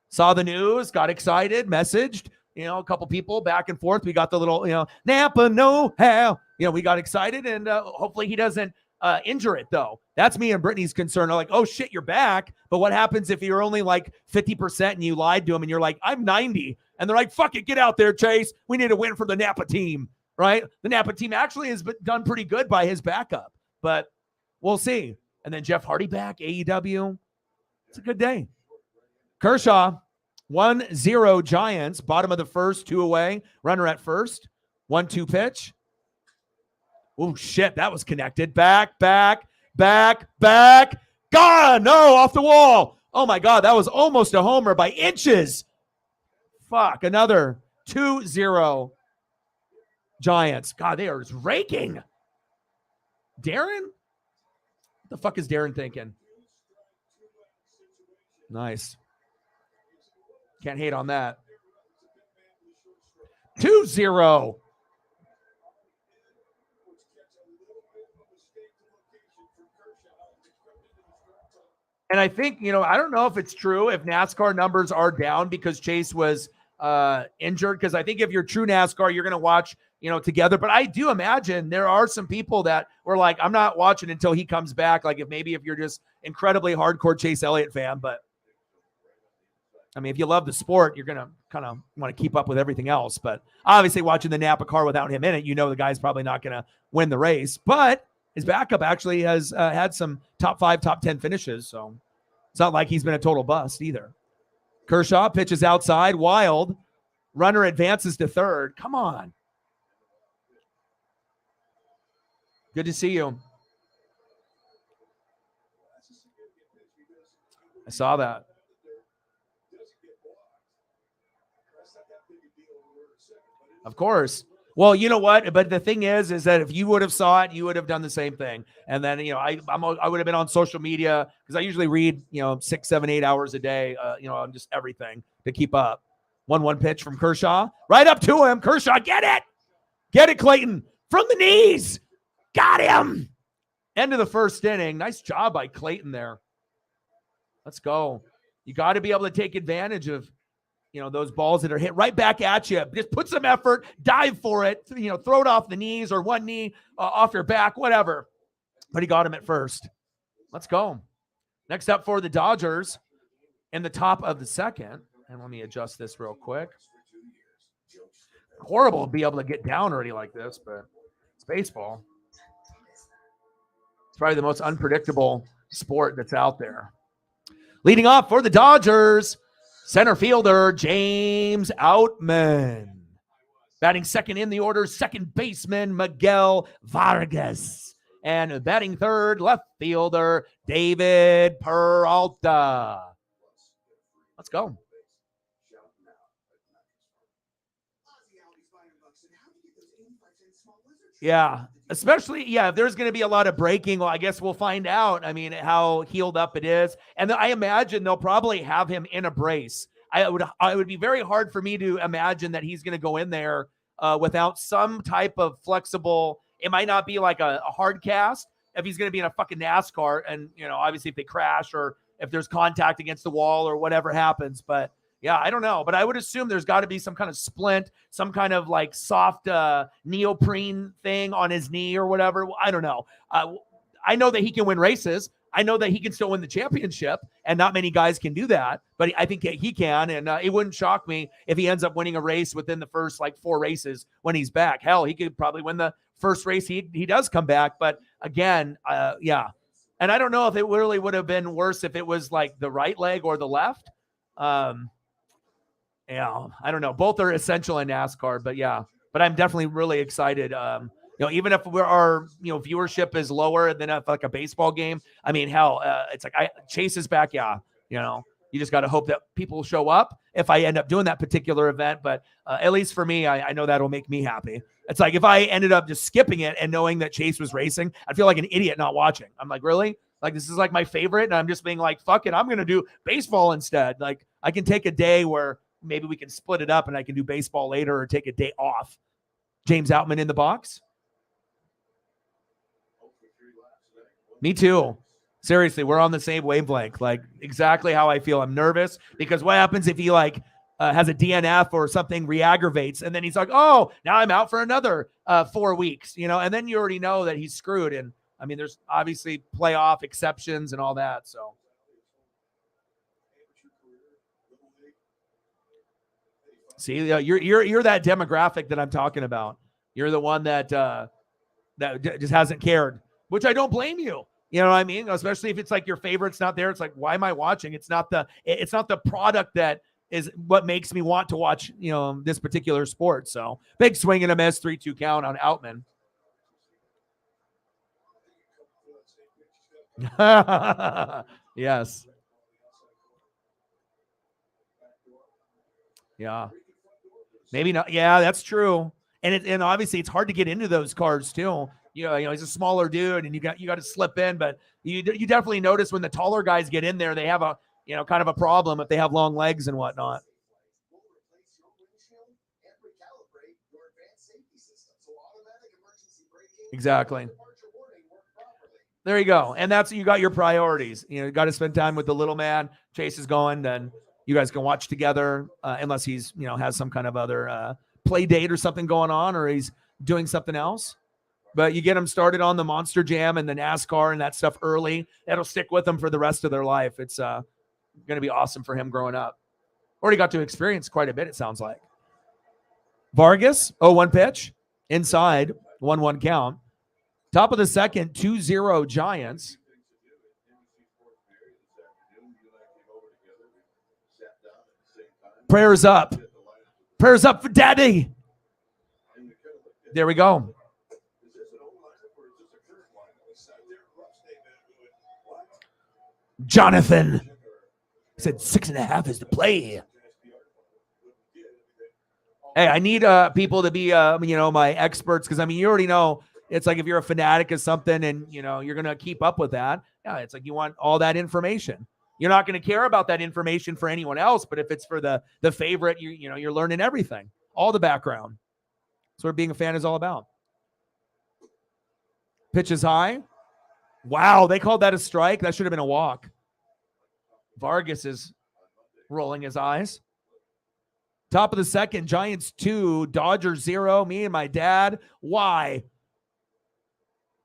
saw the news, got excited, messaged, a couple people back and forth. We got the little, Napa know-how. We got excited, and hopefully he doesn't injure it, though. That's me and Brittany's concern. I'm like, oh, shit, you're back. But what happens if you're only like 50% and you lied to him and you're like, I'm 90. And they're like, fuck it, get out there, Chase. We need a win for the Napa team, right? The Napa team actually has been done pretty good by his backup, but we'll see. And then Jeff Hardy back, AEW. It's a good day. Kershaw, 1-0 Giants. Bottom of the first, 2 away. Runner at first. 1-2 pitch. Oh, shit, that was connected. Back. God, no, off the wall. Oh, my God, that was almost a homer by inches. Fuck, another 2-0 Giants. God, they are just raking. Darren? What the fuck is Darren thinking? Nice. Can't hate on that. 2-0. And I think, I don't know if it's true if NASCAR numbers are down because Chase was injured. Because I think if you're true NASCAR, you're going to watch, together. But I do imagine there are some people that were like, I'm not watching until he comes back. Like if you're just incredibly hardcore Chase Elliott fan. But I mean, if you love the sport, you're going to kind of want to keep up with everything else. But obviously watching the Napa car without him in it, the guy's probably not going to win the race. But his backup actually has had some top 5, top 10 finishes. So it's not like he's been a total bust either. Kershaw pitches outside, wild. Runner advances to third. Come on. Good to see you. I saw that. Of course. Well, you know what? But the thing is that if you would have saw it, you would have done the same thing. And then, I would have been on social media because I usually read, 6, 7, 8 hours a day, on just everything to keep up. 1-1 pitch from Kershaw. Right up to him. Kershaw, get it. Get it, Clayton. From the knees. Got him. End of the first inning. Nice job by Clayton there. Let's go. You got to be able to take advantage of, those balls that are hit right back at you. Just put some effort, dive for it, throw it off the knees or one knee off your back, whatever. But he got him at first. Let's go. Next up for the Dodgers in the top of the second. And let me adjust this real quick. Horrible to be able to get down already like this, but it's baseball. It's probably the most unpredictable sport that's out there. Leading off for the Dodgers, center fielder James Outman. Batting second in the order, second baseman Miguel Vargas. And batting third, left fielder David Peralta. Let's go. Yeah, especially, if there's going to be a lot of breaking, well, I guess we'll find out. I mean, how healed up it is. And I imagine they'll probably have him in a brace. It would be very hard for me to imagine that he's going to go in there without some type of flexible, it might not be like a hard cast if he's going to be in a fucking NASCAR and, obviously if they crash or if there's contact against the wall or whatever happens. But yeah, I don't know. But I would assume there's got to be some kind of splint, some kind of like soft neoprene thing on his knee or whatever. I don't know. I know that he can win races. I know that he can still win the championship, and not many guys can do that. But I think he can, and it wouldn't shock me if he ends up winning a race within the first, 4 races when he's back. Hell, he could probably win the first race he does come back. But again, yeah. And I don't know if it really would have been worse if it was like the right leg or the left. Yeah, I don't know. Both are essential in NASCAR, but yeah. But I'm definitely really excited. Even if our viewership is lower than like a baseball game, I mean, hell, it's like Chase is back. Yeah, you just got to hope that people show up if I end up doing that particular event. But at least for me, I know that'll make me happy. It's like if I ended up just skipping it and knowing that Chase was racing, I'd feel like an idiot not watching. I'm like, really? Like, this is like my favorite, and I'm just being like, fuck it, I'm gonna do baseball instead. Like, I can take a day where maybe we can split it up and I can do baseball later or take a day off. James Outman in the box. Me too. Seriously, we're on the same wavelength. Like, exactly how I feel. I'm nervous because what happens if he has a DNF or something re-aggravates and then he's like, oh, now I'm out for another 4 weeks, and then you already know that he's screwed. And I mean, there's obviously playoff exceptions and all that. So see, you're that demographic that I'm talking about. You're the one that just hasn't cared, which I don't blame you. You know what I mean? Especially if it's like your favorite's not there. It's like, why am I watching? It's not the product that is what makes me want to watch, this particular sport. So big swing and a miss, 3-2 count on Outman. Yes. Yeah. Maybe not. Yeah, that's true. And obviously it's hard to get into those cars too. He's a smaller dude and you got to slip in, but you definitely notice when the taller guys get in there, they have a, kind of a problem if they have long legs and whatnot. Exactly. There you go. And you got your priorities. You got to spend time with the little man. Chase is going, then you guys can watch together, unless he's, has some kind of other play date or something going on, or he's doing something else. But you get them started on the Monster Jam and the NASCAR and that stuff early. That'll stick with them for the rest of their life. It's going to be awesome for him growing up. Already got to experience quite a bit, it sounds like. Vargas, 0-1 pitch. Inside, 1-1 count. Top of the second, 2-0 Giants. Prayers up. Prayers up for Daddy. There we go. Jonathan said 6.5 is the play. Hey, I need people to be, my experts, because, you already know it's like if you're a fanatic of something and, you're going to keep up with that. Yeah, it's like you want all that information. You're not going to care about that information for anyone else, but if it's for the favorite, you're learning everything, all the background. That's what being a fan is all about. Pitch is high. Wow, they called that a strike. That should have been a walk. Vargas is rolling his eyes. Top of the second, Giants 2, Dodgers 0. Me and my dad. Why?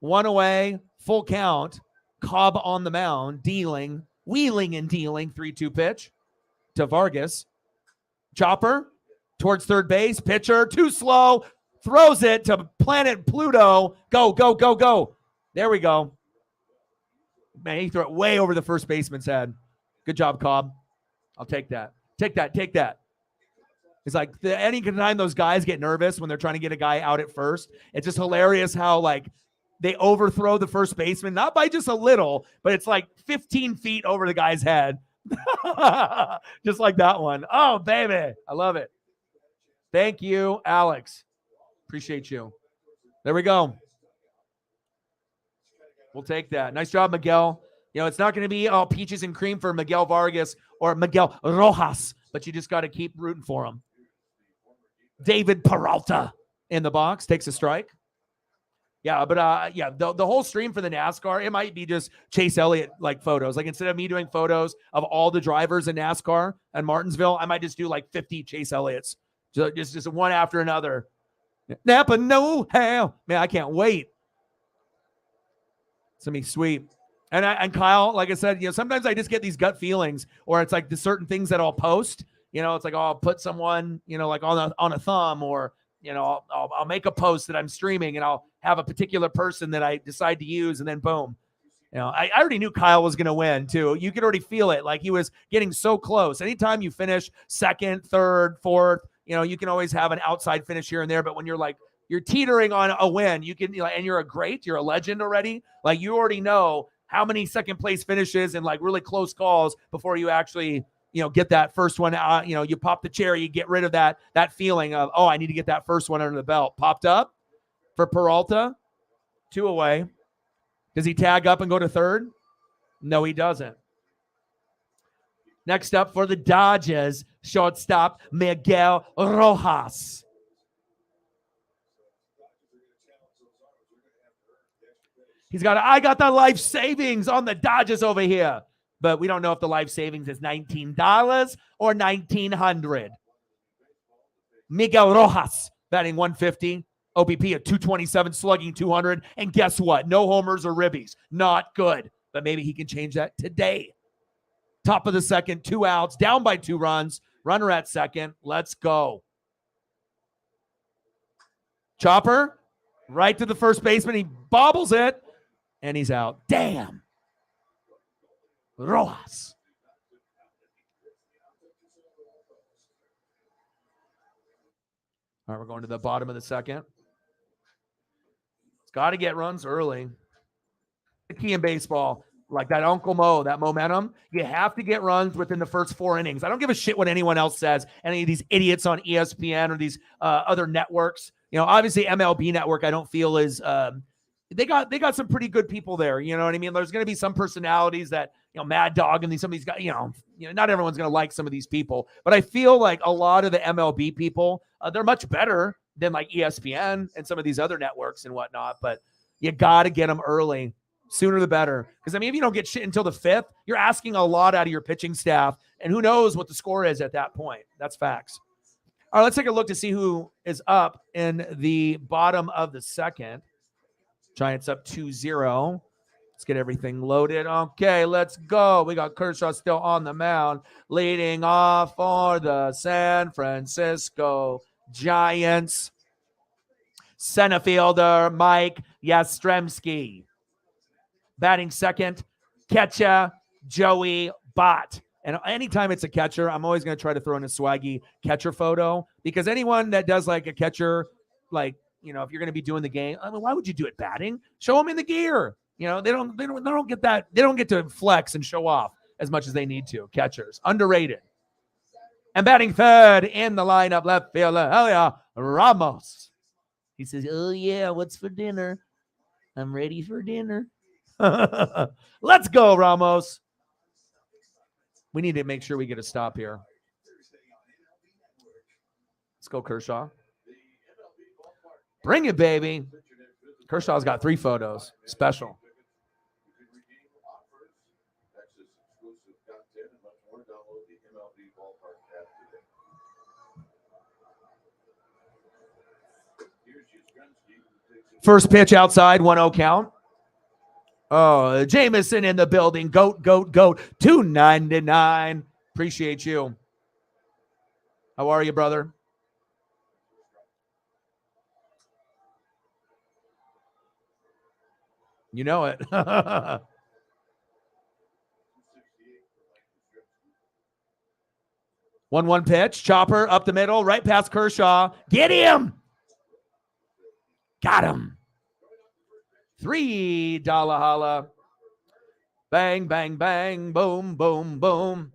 1 away, full count. Cobb on the mound, wheeling and dealing. 3-2 pitch to Vargas. Chopper towards third base. Pitcher too slow. Throws it to Planet Pluto. Go, go, go, go. There we go. Man, he threw it way over the first baseman's head. Good job, Cobb. I'll take that. Take that. It's like any time those guys get nervous when they're trying to get a guy out at first, it's just hilarious how like they overthrow the first baseman, not by just a little, but it's like 15 feet over the guy's head. Just like that one. Oh, baby. I love it. Thank you, Alex. Appreciate you. There we go. We'll take that. Nice job, Miguel. You know, it's not going to be all peaches and cream for Miguel Vargas or Miguel Rojas, but you just got to keep rooting for him. David Peralta in the box takes a strike. Yeah, but the whole stream for the NASCAR, it might be just Chase Elliott like photos. Like instead of me doing photos of all the drivers in NASCAR and Martinsville, I might just do like 50 Chase Elliott's, just one after another. Napa, no hell, man, I can't wait. It's gonna be sweet. And Kyle, like I said, you know, sometimes I just get these gut feelings, or it's like the certain things that I'll post. You know, it's like, oh, I'll put someone, you know, like on a thumb, or you know, I'll make a post that I'm streaming, and I'll have a particular person that I decide to use, and then boom. You know, I already knew Kyle was going to win too. You could already feel it. Like he was getting so close. Anytime you finish second, third, fourth, you know, you can always have an outside finish here and there. But when you're like, you're teetering on a win, you can, and you're a legend already. Like you already know how many second place finishes and like really close calls before you actually, you know, get that first one out. You know, you pop the cherry, you get rid of that feeling of, oh, I need to get that first one under the belt. Popped up for Peralta, 2 away. Does he tag up and go to third? No, he doesn't. Next up for the Dodgers, shortstop Miguel Rojas. I got the life savings on the Dodgers over here. But we don't know if the life savings is $19 or $1,900. Miguel Rojas batting 150, OBP at 227, slugging 200. And guess what? No homers or ribbies. Not good. But maybe he can change that today. Top of the second, 2 outs, down by 2 runs. Runner at second. Let's go. Chopper, right to the first baseman. He bobbles it, and he's out. Damn. Rojas. All right, we're going to the bottom of the second. It's got to get runs early. The key in baseball, like that Uncle Mo, that momentum, you have to get runs within the first 4 innings. I don't give a shit what anyone else says, any of these idiots on ESPN or these other networks. You know, obviously MLB Network, I don't feel is they got some pretty good people there. You know what I mean? There's going to be some personalities that, you know, Mad Dog and some of these guys, you know, not everyone's going to like some of these people, but I feel like a lot of the MLB people, they're much better than like ESPN and some of these other networks and whatnot, but you got to get them early. Sooner the better. Because, I mean, if you don't get shit until the 5th, you're asking a lot out of your pitching staff, and who knows what the score is at that point. That's facts. All right, let's take a look to see who is up in the bottom of the second. Giants up 2-0. Let's get everything loaded. Okay, let's go. We got Kershaw still on the mound, leading off for the San Francisco Giants. Center fielder Mike Yastrzemski. Batting second, catcher Joey Bott. And anytime it's a catcher, I'm always going to try to throw in a swaggy catcher photo, because anyone that does like a catcher, like, you know, if you're going to be doing the game, I mean, why would you do it batting? Show them in the gear. You know, they don't get that. They don't get to flex and show off as much as they need to. Catchers, underrated. And batting third in the lineup, left fielder, hell yeah, Ramos. He says, oh yeah, what's for dinner? I'm ready for dinner. Let's go, Ramos. We need to make sure we get a stop here. Let's go, Kershaw. Bring it, baby. Kershaw's got 3 photos. Special. First pitch outside, 1-0 count. Oh, Jameson in the building. Goat. $2.99. Appreciate you. How are you, brother? You know it. 1-1 pitch. Chopper up the middle, right past Kershaw. Get him. Got him. $3 holla. Bang, bang, bang. Boom, boom, boom.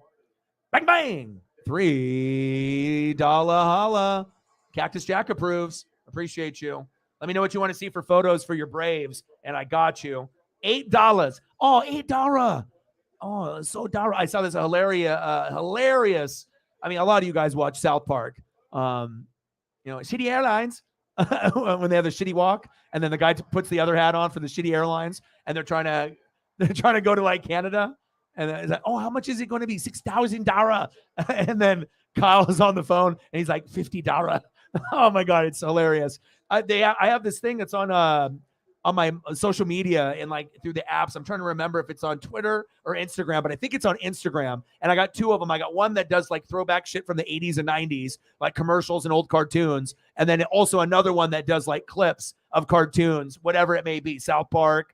Bang, bang. $3 holla. Cactus Jack approves. Appreciate you. Let me know what you want to see for photos for your Braves, and I got you. $8. Oh, $8. Oh, so Dara. I saw this hilarious. I mean, a lot of you guys watch South Park. Shitty Airlines when they have the shitty walk, and then the guy puts the other hat on for the shitty airlines, and they're trying to go to like Canada, and it's like, oh, how much is it going to be? $6,000. And then Kyle is on the phone, and he's like $50. Oh my god, it's hilarious. I have this thing that's on my social media and like through the apps. I'm trying to remember if it's on Twitter or Instagram, but I think it's on Instagram. And I got two of them. I got one that does like throwback shit from the 80s and 90s, like commercials and old cartoons. And then also another one that does like clips of cartoons, whatever it may be, South Park,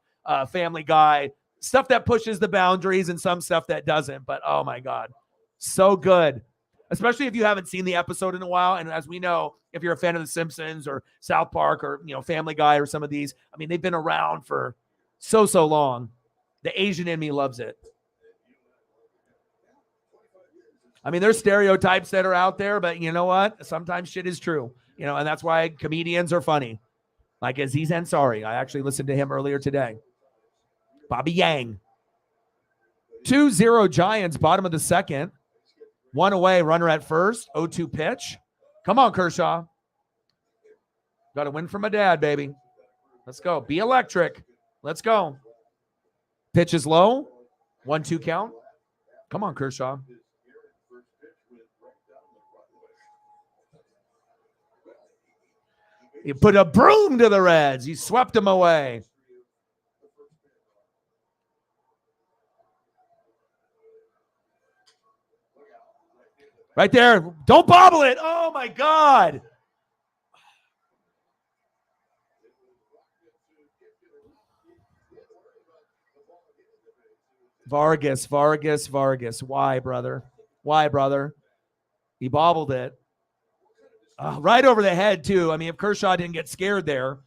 Family Guy, stuff that pushes the boundaries and some stuff that doesn't. But oh my God, so good. Especially if you haven't seen the episode in a while. And as we know, if you're a fan of The Simpsons or South Park or, Family Guy or some of these, I mean, they've been around for so long. The Asian in me loves it. I mean, there's stereotypes that are out there, but you know what? Sometimes shit is true, and that's why comedians are funny. Like Aziz Ansari. I actually listened to him earlier today. Bobby Yang. 2-0 Giants, bottom of the second. One away, runner at first. 0-2 pitch. Come on, Kershaw. Got to win for my dad, baby. Let's go. Be electric. Let's go. Pitch is low. 1-2 count. Come on, Kershaw. He put a broom to the Reds. He swept them away. Right there. Don't bobble it. Oh, my God. Vargas. Why, brother? He bobbled it. Right over the head, too. I mean, if Kershaw didn't get scared there.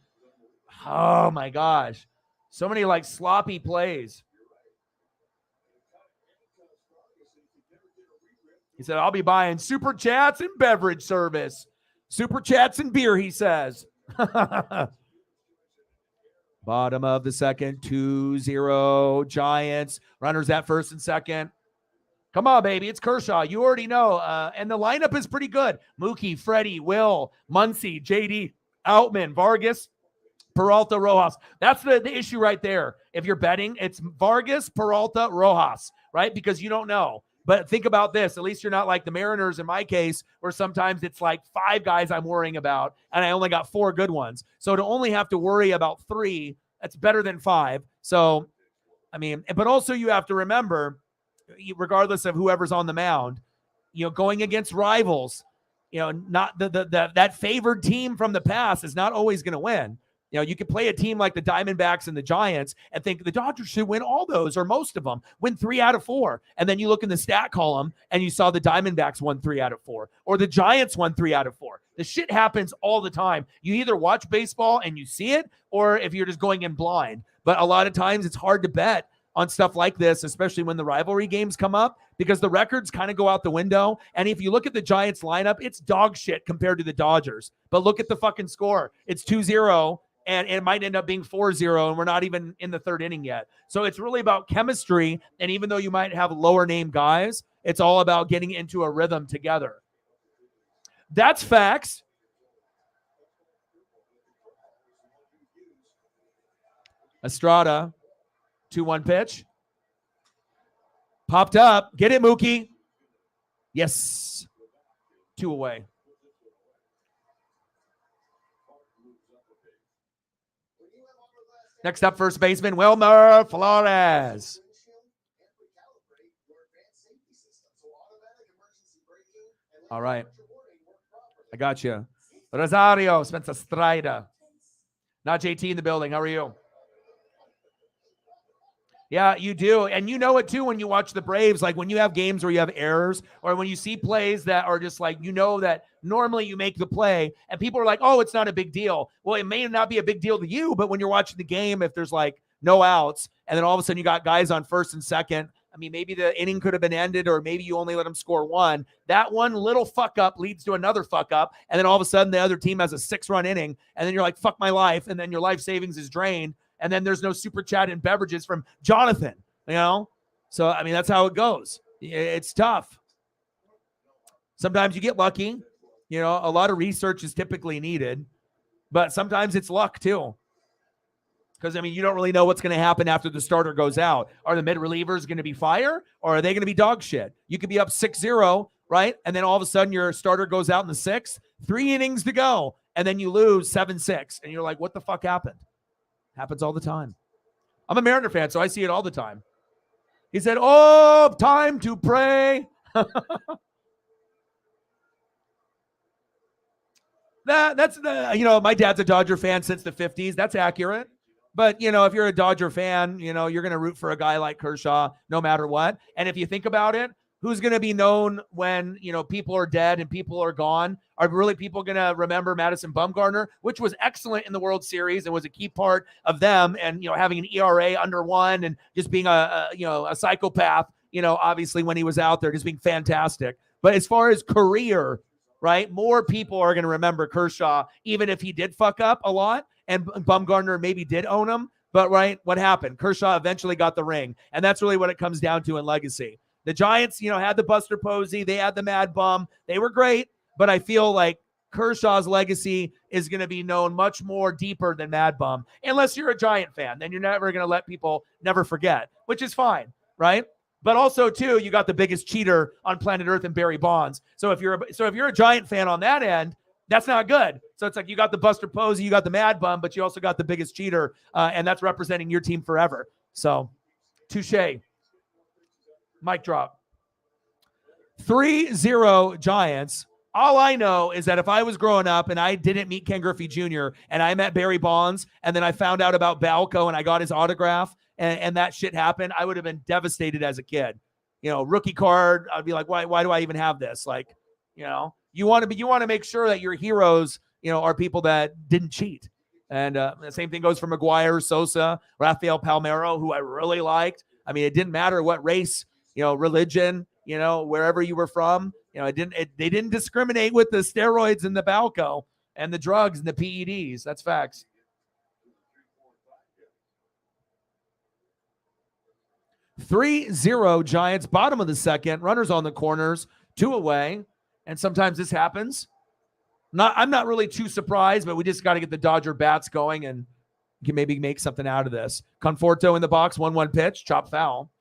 Oh, my gosh. So many, like, sloppy plays. He said, I'll be buying super chats and beverage service. Super chats and beer, he says. Bottom of the second, 2-0 Giants. Runners at first and second. Come on, baby. It's Kershaw. You already know. And the lineup is pretty good. Mookie, Freddie, Will, Muncy, JD, Outman, Vargas, Peralta, Rojas. That's the issue right there. If you're betting, it's Vargas, Peralta, Rojas, right? Because you don't know. But think about this. At least you're not like the Mariners in my case, where sometimes it's like 5 guys I'm worrying about, and I only got 4 good ones. So to only have to worry about 3, that's better than 5. So, I mean, but also you have to remember, regardless of whoever's on the mound, going against rivals, not that favored team from the past is not always going to win. You could play a team like the Diamondbacks and the Giants and think the Dodgers should win all those or most of them, win 3 out of 4. And then you look in the stat column and you saw the Diamondbacks won 3 out of 4 or the Giants won 3 out of 4. The shit happens all the time. You either watch baseball and you see it, or if you're just going in blind. But a lot of times it's hard to bet on stuff like this, especially when the rivalry games come up, because the records kind of go out the window. And if you look at the Giants lineup, it's dog shit compared to the Dodgers. But look at the fucking score. It's 2-0. And it might end up being 4-0, and we're not even in the 3rd inning yet. So it's really about chemistry, and even though you might have lower name guys, it's all about getting into a rhythm together. That's facts. Estrada, 2-1 pitch. Popped up. Get it, Mookie. Yes. 2 away. Next up, first baseman Wilmer Flores. All right. I got you. Rosario Spencer Strider. Not JT in the building. How are you? Yeah, you do. And you know it too when you watch the Braves. Like when you have games where you have errors or when you see plays that are just like, you know, that normally you make the play and people are like, oh, it's not a big deal. Well, it may not be a big deal to you, but when you're watching the game, if there's like no outs and then all of a sudden you got guys on first and second, I mean, maybe the inning could have been ended or maybe you only let them score one. That one little fuck up leads to another fuck up. And then all of a sudden the other team has a 6-run inning and then you're like, fuck my life. And then your life savings is drained. And then there's no super chat and beverages from Jonathan, you know? So, I mean, that's how it goes. It's tough. Sometimes you get lucky. You know, a lot of research is typically needed, but sometimes it's luck too. Because, I mean, you don't really know what's going to happen after the starter goes out. Are the mid-relievers going to be fire or are they going to be dog shit? You could be up 6-0, right? And then all of a sudden your starter goes out in the 6th, 3 innings to go, and then you lose 7-6. And you're like, what the fuck happened? Happens all the time. I'm a Mariner fan, so I see it all the time. He said, oh, time to pray. That's the, you know, my dad's a Dodger fan since the 50s. That's accurate. But, you know, if you're a Dodger fan, you know, you're going to root for a guy like Kershaw no matter what. And if you think about it, who's going to be known when, you know, people are dead and people are gone? Are really people going to remember Madison Bumgarner, which was excellent in the World Series and was a key part of them and, you know, having an ERA under 1 and just being a psychopath, you know, obviously when he was out there just being fantastic. But as far as career, right, more people are going to remember Kershaw, even if he did fuck up a lot and Bumgarner maybe did own him. But, right, what happened? Kershaw eventually got the ring. And that's really what it comes down to in legacy. The Giants, you know, had the Buster Posey. They had the Mad Bum. They were great. But I feel like Kershaw's legacy is going to be known much more deeper than Mad Bum. Unless you're a Giant fan. Then you're never going to let people never forget, which is fine, right? But also, too, you got the biggest cheater on planet Earth in Barry Bonds. So if you're a Giant fan on that end, that's not good. So it's like you got the Buster Posey, you got the Mad Bum, but you also got the biggest cheater, and that's representing your team forever. So, touche. Mic drop. 3-0 Giants. All I know is that if I was growing up and I didn't meet Ken Griffey Jr. and I met Barry Bonds and then I found out about Balco and I got his autograph and that shit happened, I would have been devastated as a kid. You know, rookie card, I'd be like, why do I even have this? Like, you know, you want to make sure that your heroes, you know, are people that didn't cheat. And the same thing goes for McGuire, Sosa, Rafael Palmeiro, who I really liked. I mean, it didn't matter what race, you know, religion, you know, wherever you were from, you know, they didn't discriminate with the steroids and the Balco and the drugs and the PEDs. That's facts. 3-0 Giants, bottom of the second, runners on the corners, 2 away. And sometimes this happens. I'm not really too surprised, but we just got to get the Dodger bats going and you can maybe make something out of this. Conforto in the box, 1-1 pitch, chop foul.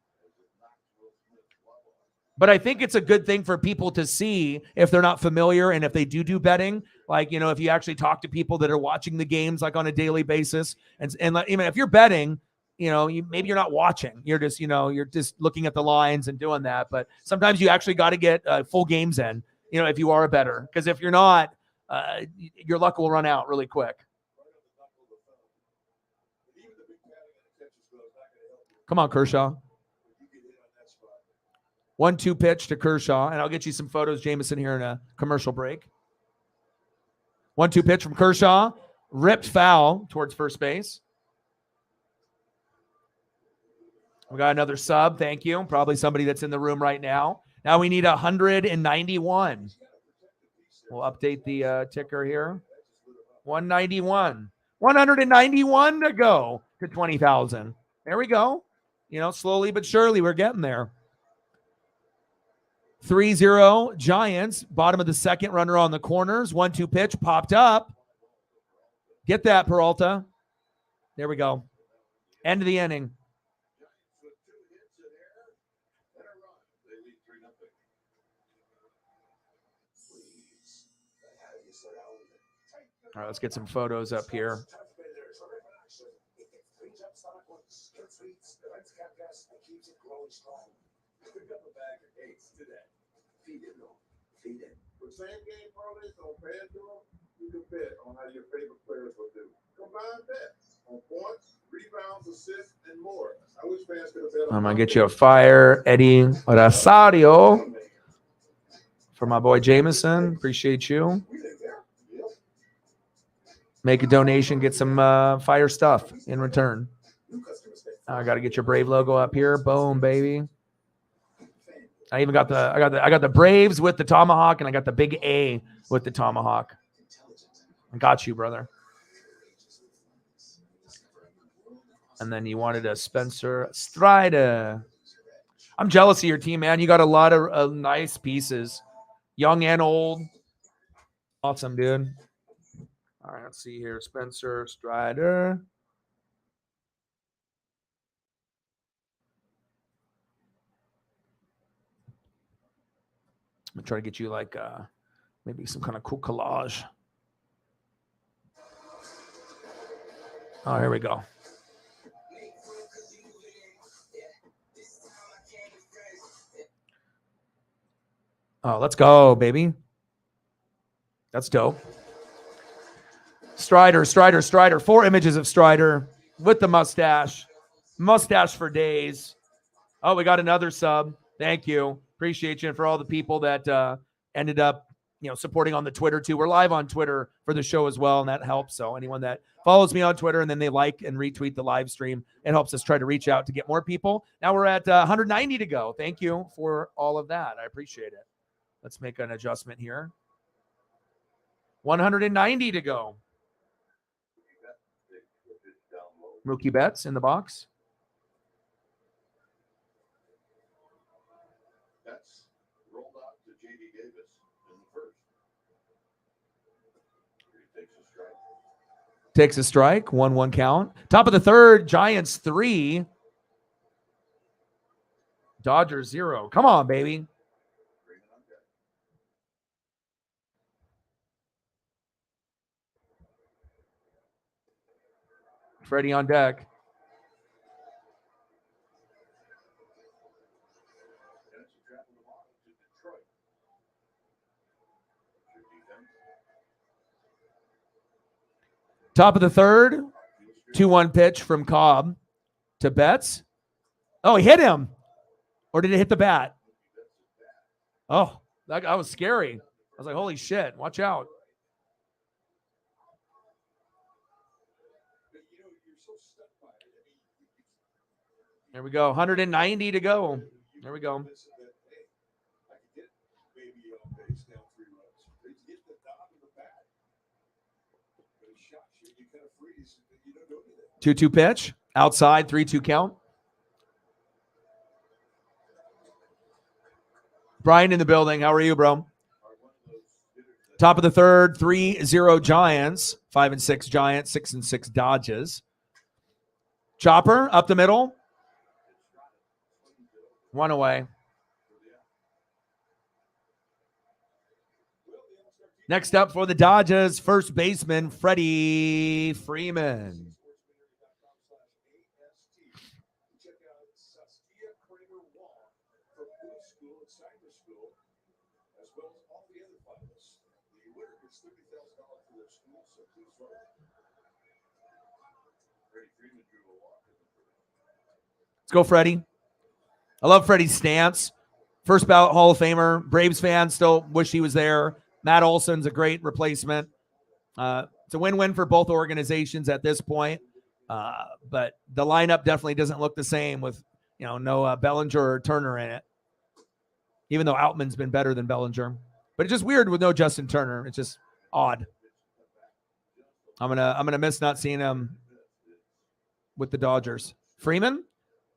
But I think it's a good thing for people to see if they're not familiar and if they do betting, like, you know, if you actually talk to people that are watching the games like on a daily basis and like, even if you're betting, you know, maybe you're not watching, you're just, you know, you're just looking at the lines and doing that. But sometimes you actually got to get full games in, you know, if you are a bettor, because if you're not, your luck will run out really quick. Come on, Kershaw. 1-2 pitch to Kershaw, and I'll get you some photos, Jameson, here in a commercial break. 1-2 pitch from Kershaw, ripped foul towards first base. We got another sub, thank you. Probably somebody that's in the room right now. Now we need 191. We'll update the ticker here. 191. 191 to go to 20,000. There we go. You know, slowly but surely we're getting there. 3-0 Giants, bottom of the second, runner on the corners. 1-2 pitch, popped up. Get that, Peralta. There we go. End of the inning. All right, let's get some photos up here. Same game parlays on FanDuel, you can bet on how your favorite players will do. Combine bets on points, rebounds, assists, and more. I wish fans could have bet on. I'm gonna get you a fire Eddie Rosario for my boy Jameson. Appreciate you. Make a donation, get some fire stuff in return. I got to get your Brave logo up here. Boom, baby. I even got the Braves with the tomahawk, and I got the big A with the tomahawk. I got you, brother. And then you wanted a Spencer Strider. I'm jealous of your team, man. You got a lot of nice pieces, young and old. Awesome, dude. All right, let's see here. Spencer Strider. I'm gonna try to get you like maybe some kind of cool collage. Oh, here we go. Oh, let's go, baby. That's dope. Strider. 4 images of Strider with the mustache. Mustache for days. Oh, we got another sub. Thank you. Appreciate you. And for all the people that ended up, supporting on the Twitter too. We're live on Twitter for the show as well, and that helps. So anyone that follows me on Twitter and then they like and retweet the live stream, it helps us try to reach out to get more people. Now we're at 190 to go. Thank you for all of that. I appreciate it. Let's make an adjustment here. 190 to go. Mookie Betts in the box. That's rolled out to J.D. Davis in the first. He takes a strike. Takes a strike. 1-1 count. Top of the third, Giants 3. Dodgers 0. Come on, baby. Freddie on deck. Top of the third, 2-1 pitch from Cobb to Betts. Oh, he hit him. Or did it hit the bat? Oh, that was scary. I was like, holy shit, watch out. There we go. 190 to go. There we go. Two-two pitch. Outside, 3-2 count. Brian in the building. How are you, bro? Top of the third, 3-0 Giants. 5-6 Giants, 6-6 Dodgers. Chopper up the middle. 1 away. Next up for the Dodgers, first baseman Freddie Freeman. Let's go, Freddie. I love Freddie's stance. First ballot Hall of Famer. Braves fans still wish he was there. Matt Olson's a great replacement. It's a win-win for both organizations at this point. But the lineup definitely doesn't look the same with, no Bellinger or Turner in it. Even though Outman's been better than Bellinger. But it's just weird with no Justin Turner. It's just odd. I'm gonna miss not seeing him with the Dodgers. Freeman,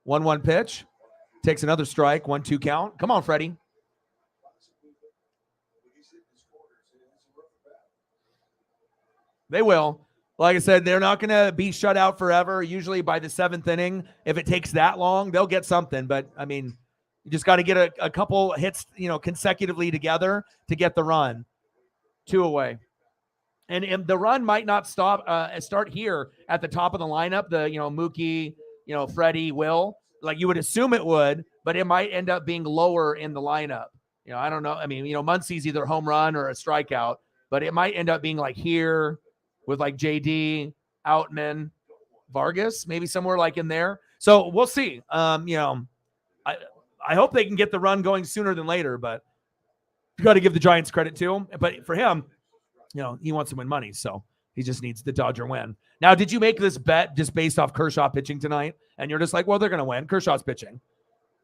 1-1 pitch. Takes another strike, 1-2 count. Come on, Freddie. They will. Like I said, they're not going to be shut out forever. Usually by the 7th inning, if it takes that long, they'll get something. But, I mean, you just got to get a couple hits, consecutively together to get the run. 2 away. And the run might not start here at the top of the lineup. The, Mookie, Freddie, Will. Like you would assume it would, but it might end up being lower in the lineup. I don't know. I mean, Muncy's either a home run or a strikeout, but it might end up being like here with like JD, Outman, Vargas, maybe somewhere like in there. So we'll see. I hope they can get the run going sooner than later, but you got to give the Giants credit too. But for him, he wants to win money, so he just needs the Dodger win. Now, did you make this bet just based off Kershaw pitching tonight? And you're just like, well, they're going to win. Kershaw's pitching.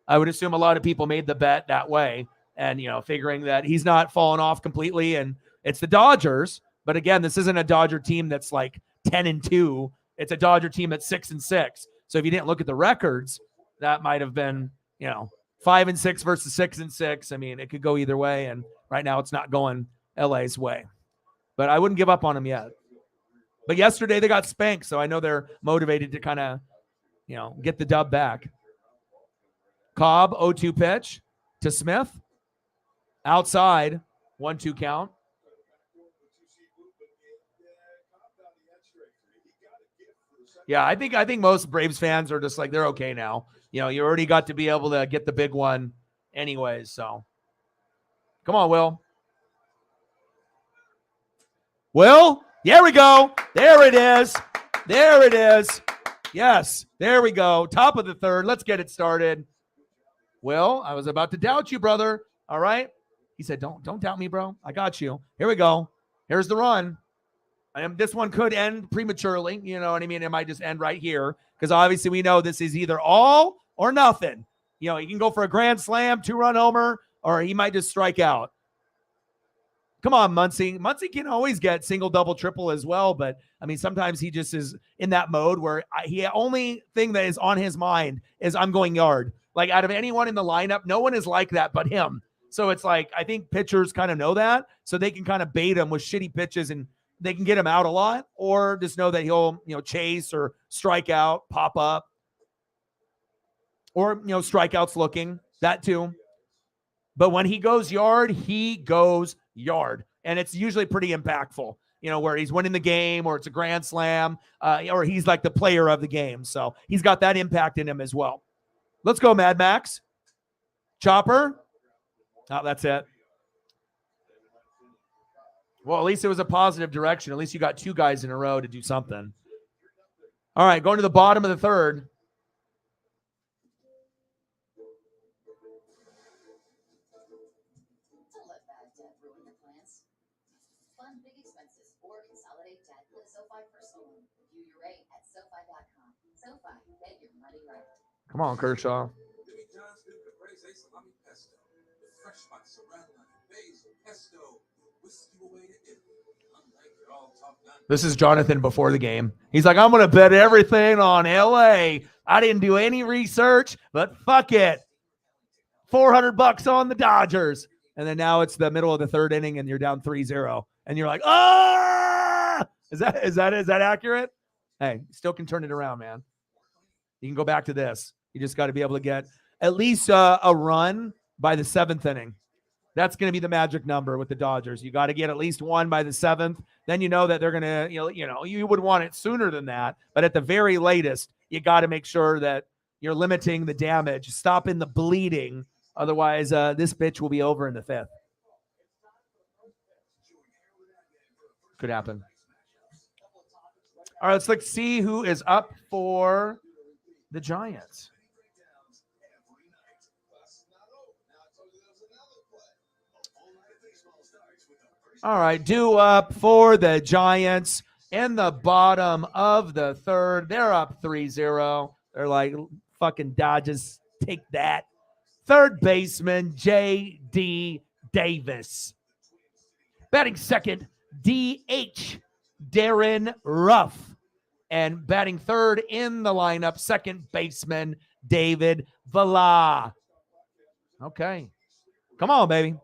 I would assume a lot of people made the bet that way and, figuring that he's not falling off completely and it's the Dodgers. But again, this isn't a Dodger team that's like 10-2. It's a Dodger team that's 6-6. So if you didn't look at the records, that might have been, 5-6 versus 6-6. I mean, it could go either way. And right now it's not going LA's way. But I wouldn't give up on them yet. But yesterday they got spanked, so I know they're motivated to kind of, get the dub back. Cobb, 0-2 pitch to Smith. Outside, 1-2 count. Yeah, I think most Braves fans are just like, they're okay now. You already got to be able to get the big one anyways, so. Come on, Will. Will, there we go. There it is. There it is. Yes, there we go. Top of the third. Let's get it started. Will, I was about to doubt you, brother. All right. He said, don't doubt me, bro. I got you. Here we go. Here's the run. This one could end prematurely. You know what I mean? It might just end right here because obviously we know this is either all or nothing. He can go for a grand slam, 2-run homer, or he might just strike out. Come on, Muncy. Muncy can always get single, double, triple as well. But, I mean, sometimes he just is in that mode where the only thing that is on his mind is I'm going yard. Like, out of anyone in the lineup, no one is like that but him. So it's like I think pitchers kind of know that. So they can kind of bait him with shitty pitches and they can get him out a lot. Or just know that he'll, chase or strike out, pop up. Or, strikeouts looking. That too. But when he goes yard, he goes yard. And it's usually pretty impactful, where he's winning the game or it's a grand slam or he's like the player of the game. So he's got that impact in him as well. Let's go, Mad Max. Chopper. Oh, that's it. Well, at least it was a positive direction. At least you got two guys in a row to do something. All right, going to the bottom of the third. Come on, Kershaw. This is Jonathan before the game. He's like, I'm going to bet everything on LA. I didn't do any research, but fuck it. $400 on the Dodgers. And then now it's the middle of the third inning and you're down 3-0. And you're like, ah! Is that accurate? Hey, still can turn it around, man. You can go back to this. You just got to be able to get at least a run by the seventh inning. That's going to be the magic number with the Dodgers. You got to get at least one by the seventh. Then you know that they're going to, you would want it sooner than that. But at the very latest, you got to make sure that you're limiting the damage, stopping the bleeding. Otherwise, this bitch will be over in the fifth. Could happen. All right, let's see who is up for the Giants. All right, due up for the Giants in the bottom of the third. They're up 3-0. They're like, fucking Dodgers, take that. Third baseman, J.D. Davis. Batting second, D.H. Darren Ruff. And batting third in the lineup, second baseman, David Villa. Okay. Come on, baby.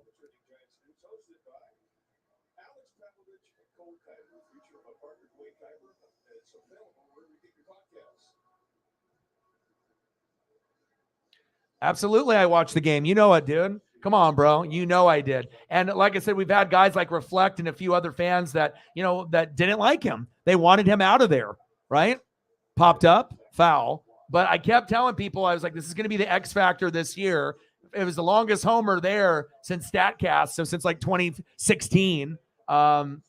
Absolutely, I watched the game. You know it, dude. Come on, bro. You know I did. And like I said, we've had guys like Reflect and a few other fans that, that didn't like him. They wanted him out of there, right? Popped up, foul. But I kept telling people, I was like, this is going to be the X factor this year. It was the longest homer there since StatCast, so since like 2016, and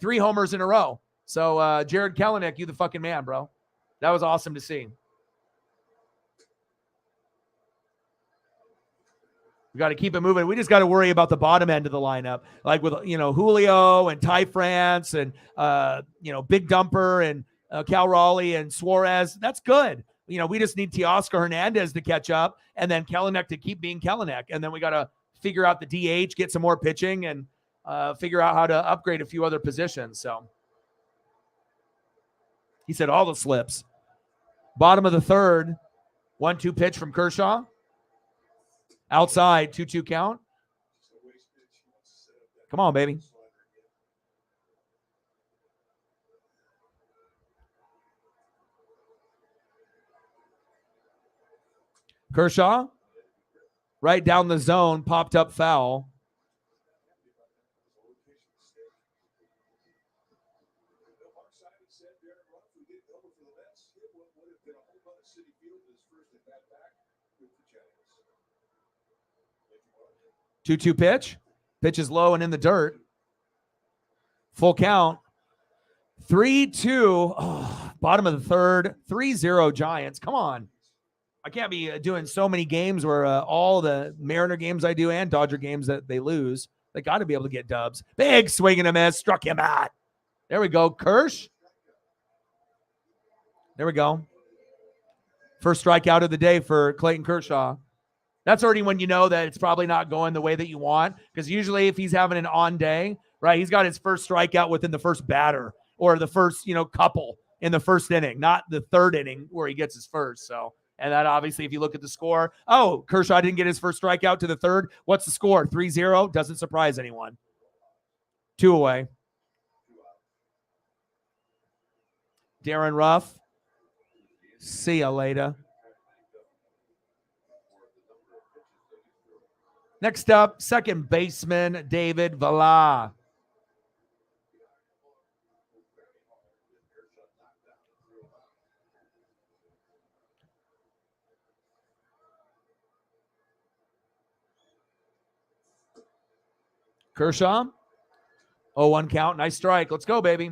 3 homers in a row. So Jared Kelenic, you the fucking man, bro. That was awesome to see. We got to keep it moving. We just got to worry about the bottom end of the lineup, like with Julio and Ty France and Big Dumper and Cal Raleigh and Suarez. That's good. We just need Teoscar Hernandez to catch up, and then Kelenic to keep being Kelenic, and then we got to figure out the DH, get some more pitching, and figure out how to upgrade a few other positions. So he said all the slips. Bottom of the third, 1-2 pitch from Kershaw. Outside, 2-2 count. Come on, baby. Kershaw, right down the zone, popped up foul. Two-two pitch. Pitch is low and in the dirt. Full count. 3-2. Oh, bottom of the third. 3-0 Giants. Come on. I can't be doing so many games where all the Mariner games I do and Dodger games that they lose. They got to be able to get dubs. Big swing and a miss. Struck him out. There we go. Kirsch. There we go. First strikeout of the day for Clayton Kershaw. That's already when you know that it's probably not going the way that you want, because usually if he's having an on day, right, he's got his first strikeout within the first batter or the first, couple in the first inning, not the third inning where he gets his first. So, and that obviously, if you look at the score, Kershaw didn't get his first strikeout to the third. What's the score? 3-0. Doesn't surprise anyone. 2 away. Darren Ruff. See ya later. Next up, second baseman, David Villa. Kershaw. 0-1 count. Nice strike. Let's go, baby.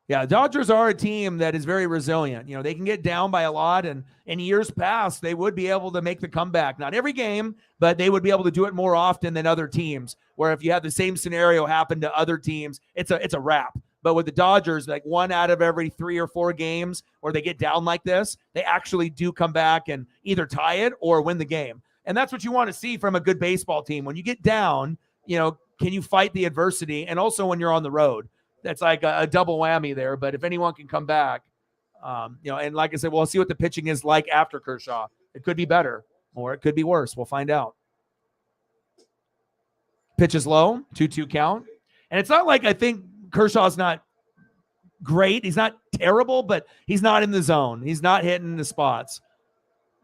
Yeah, Dodgers are a team that is very resilient. They can get down by a lot, and in years past, they would be able to make the comeback. Not every game, but they would be able to do it more often than other teams, where if you have the same scenario happen to other teams, it's a wrap. But with the Dodgers, like 1 out of every 3 or 4 games where they get down like this, they actually do come back and either tie it or win the game. And that's what you want to see from a good baseball team. When you get down, can you fight the adversity? And also when you're on the road. That's like a double whammy there. But if anyone can come back, and like I said, we'll see what the pitching is like after Kershaw. It could be better or it could be worse. We'll find out. Pitch is low, 2-2 count. And it's not like I think Kershaw's not great. He's not terrible, but he's not in the zone. He's not hitting the spots.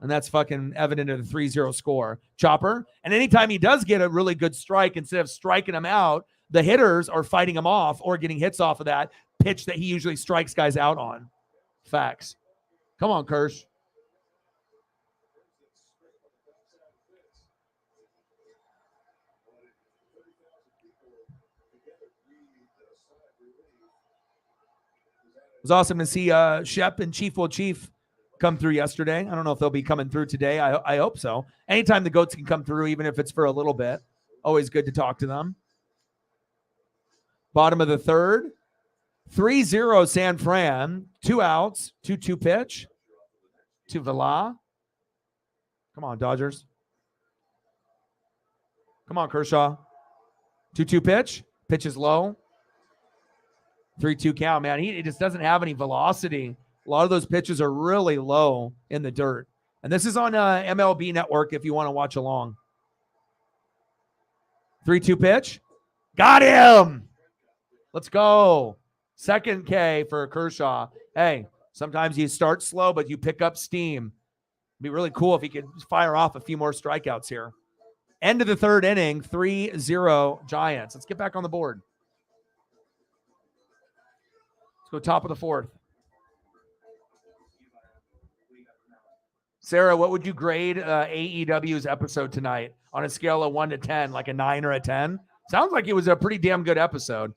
And that's fucking evident in the 3-0 score. Chopper. And anytime he does get a really good strike, instead of striking him out, the hitters are fighting him off or getting hits off of that pitch that he usually strikes guys out on. Facts. Come on, Kirsch. It was awesome to see Shep and Chief Will Chief come through yesterday. I don't know if they'll be coming through today. I hope so. Anytime the goats can come through, even if it's for a little bit, always good to talk to them. Bottom of the third, 3-0 San Fran, 2 outs, 2-2 pitch to Villa. Come on, Dodgers. Come on, Kershaw. 2-2 pitch. Pitch is low. 3-2 count, man. He just doesn't have any velocity. A lot of those pitches are really low in the dirt. And this is on MLB Network if you want to watch along. 3-2 pitch. Got him. Let's go. Second K for Kershaw. Hey, sometimes you start slow, but you pick up steam. It'd be really cool if he could fire off a few more strikeouts here. End of the third inning, 3-0 Giants. Let's get back on the board. Let's go top of the fourth. Sarah, what would you grade AEW's episode tonight on a scale of 1 to 10, like a 9 or a 10? Sounds like it was a pretty damn good episode.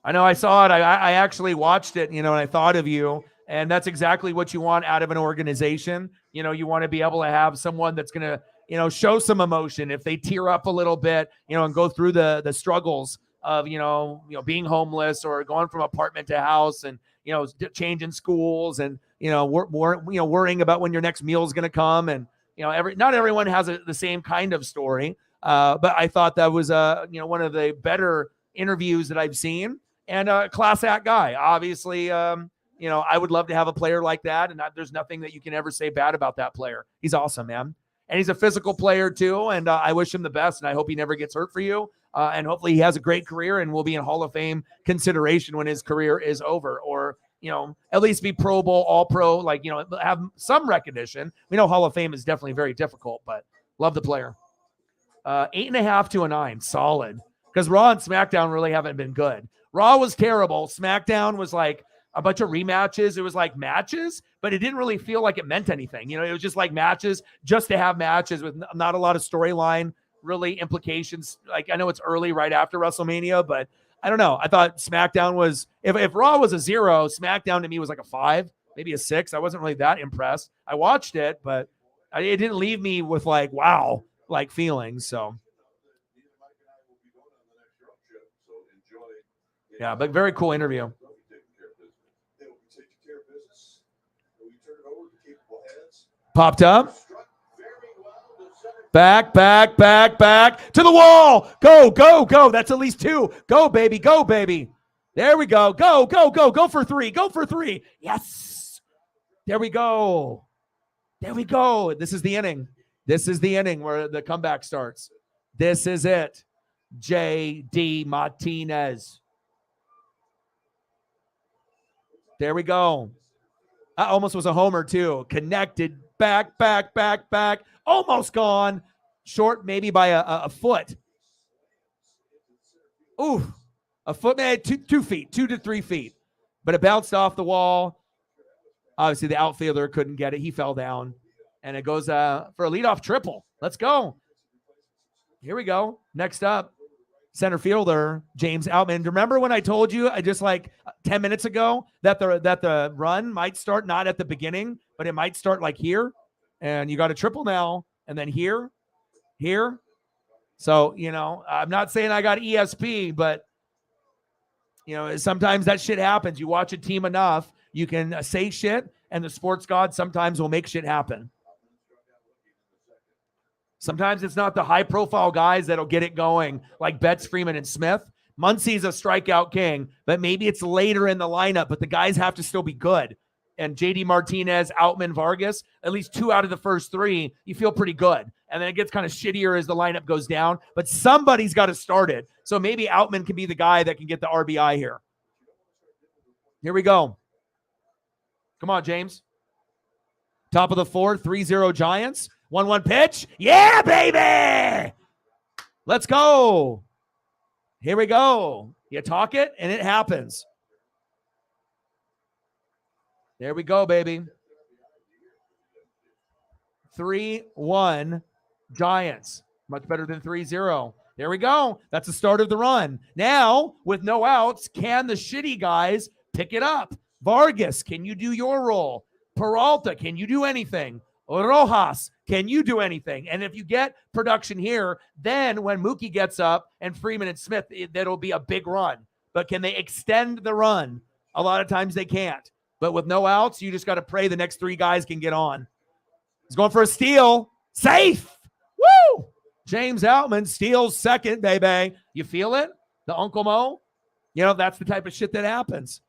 I know I saw it. I actually watched it, and I thought of you. And that's exactly what you want out of an organization. You want to be able to have someone that's going to, show some emotion if they tear up a little bit, and go through the struggles of, being homeless or going from apartment to house and, changing schools and, worrying about when your next meal is going to come. And, not everyone has the same kind of story. But I thought that was, one of the better interviews that I've seen, and a class act guy. Obviously, I would love to have a player like that. And there's nothing that you can ever say bad about that player. He's awesome, man. And he's a physical player too. And I wish him the best. And I hope he never gets hurt for you. And hopefully he has a great career and will be in Hall of Fame consideration when his career is over, or, at least be Pro Bowl, all pro, like, have some recognition. We know Hall of Fame is definitely very difficult, but love the player. 8.5 to a 9. Solid. Because Raw and SmackDown really haven't been good. Raw was terrible. SmackDown was like a bunch of rematches. It was like matches, but it didn't really feel like it meant anything. It was just like matches just to have matches with not a lot of storyline, really implications. Like, I know it's early right after WrestleMania, but I don't know. I thought SmackDown was, if Raw was a 0, SmackDown to me was like a 5, maybe a 6. I wasn't really that impressed. I watched it, but it didn't leave me with like, wow, like feelings. So yeah, but very cool interview. Popped up. Back to the wall. Go. That's at least 2. Go, baby. There we go. Go for 3. Go for 3. Yes. There we go. This is the inning. This is the inning where the comeback starts. This is it. J.D. Martinez. There we go. I almost was a homer too. Connected. Back. Almost gone. Short maybe by a foot. Ooh. A foot, man, 2 feet. 2 to 3 feet. But it bounced off the wall. Obviously, the outfielder couldn't get it. He fell down. And it goes for a leadoff triple. Let's go. Here we go. Next up, center fielder, James Outman. Remember when I told you just like 10 minutes ago that the run might start not at the beginning, but it might start like here? And you got a triple now, and then here. So, I'm not saying I got ESP, but, sometimes that shit happens. You watch a team enough, you can say shit, and the sports god sometimes will make shit happen. Sometimes it's not the high-profile guys that'll get it going, like Betts, Freeman, and Smith. Muncy's a strikeout king, but maybe it's later in the lineup, but the guys have to still be good. And J.D. Martinez, Outman, Vargas, at least 2 out of the first 3, you feel pretty good. And then it gets kind of shittier as the lineup goes down, but somebody's got to start it. So maybe Outman can be the guy that can get the RBI here. Here we go. Come on, James. Top of the 4th, 3-0 Giants. 1-1 pitch. Yeah, baby. Let's go. Here we go. You talk it, and it happens. There we go, baby. 3-1 Giants. Much better than 3-0. There we go. That's the start of the run. Now, with no outs, can the shitty guys pick it up? Vargas, can you do your role? Peralta, can you do anything? Rojas, can you do anything? And if you get production here, then when Mookie gets up and Freeman and Smith, that'll be a big run. But can they extend the run? A lot of times they can't. But with no outs, you just got to pray the next 3 guys can get on. He's going for a steal. Safe. Woo! James Outman steals second, baby. You feel it? The Uncle Mo? That's the type of shit that happens.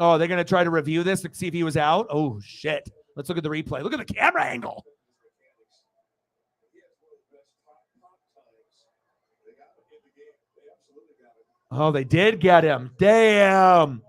Oh, they're going to try to review this to see if he was out? Oh, shit. Let's look at the replay. Look at the camera angle. Oh, they did get him. Damn.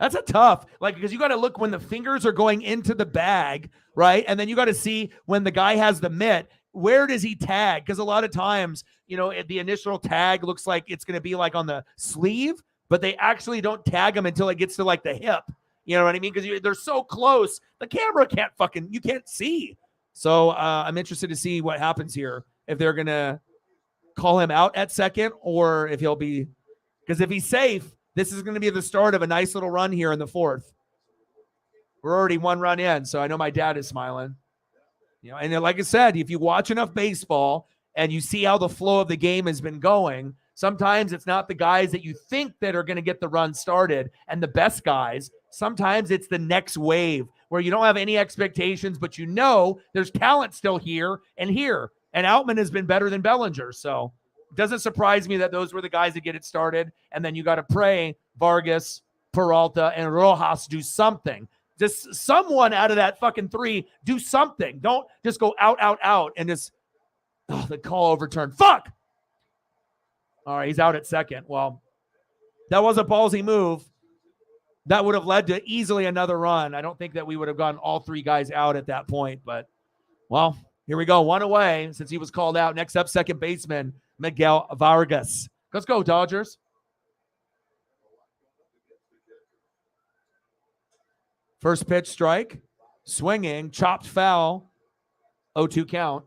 That's a tough, because you got to look when the fingers are going into the bag, right? And then you got to see when the guy has the mitt, where does he tag? Because a lot of times, the initial tag looks like it's going to be like on the sleeve, but they actually don't tag him until it gets to like the hip. You know what I mean? Because they're so close, the camera you can't see. So I'm interested to see what happens here. If they're going to call him out at second or if he'll be, because if he's safe, this is going to be the start of a nice little run here in the fourth. We're already one run in, so I know my dad is smiling. And like I said, if you watch enough baseball and you see how the flow of the game has been going, sometimes it's not the guys that you think that are going to get the run started and the best guys. Sometimes it's the next wave where you don't have any expectations, but there's talent still here. And Outman has been better than Bellinger. So it doesn't surprise me that those were the guys that get it started. And then you got to pray Vargas, Peralta, and Rojas do something. Just someone out of that fucking three, do something. Don't just go out, and just, the call overturned. Fuck! All right, he's out at second. Well, that was a ballsy move. That would have led to easily another run. I don't think that we would have gotten all three guys out at that point. But, well, here we go. One away since he was called out. Next up, second baseman, Miguel Vargas. Let's go, Dodgers. First pitch, strike. Swinging, chopped foul. 0-2 count.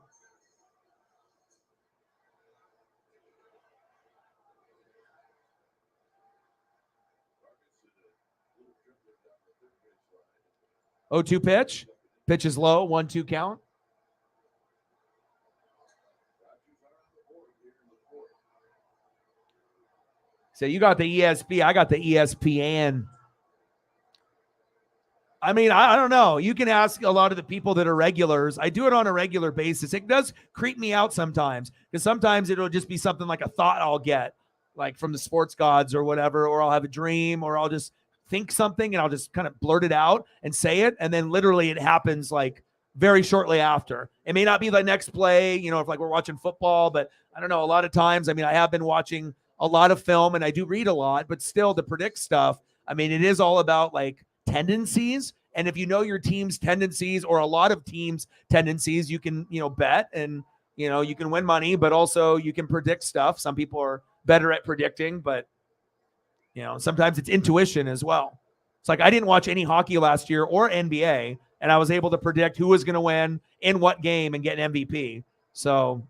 Pitch. Pitch is low. 1-2 count. So you got the ESP. I got the ESPN. I mean, I don't know. You can ask a lot of the people that are regulars. I do it on a regular basis. It does creep me out sometimes because sometimes it'll just be something like a thought I'll get, like from the sports gods or whatever, or I'll have a dream, or I'll just think something and I'll just kind of blurt it out and say it. And then literally it happens like very shortly after. It may not be the next play, if like we're watching football, but I don't know. A lot of times, I mean, I have been watching a lot of film and I do read a lot, but still to predict stuff, I mean, it is all about like tendencies. And if you know your team's tendencies or a lot of teams' tendencies, you can, bet and, you can win money, but also you can predict stuff. Some people are better at predicting, but, sometimes it's intuition as well. It's like I didn't watch any hockey last year or NBA, and I was able to predict who was going to win in what game and get an MVP. So,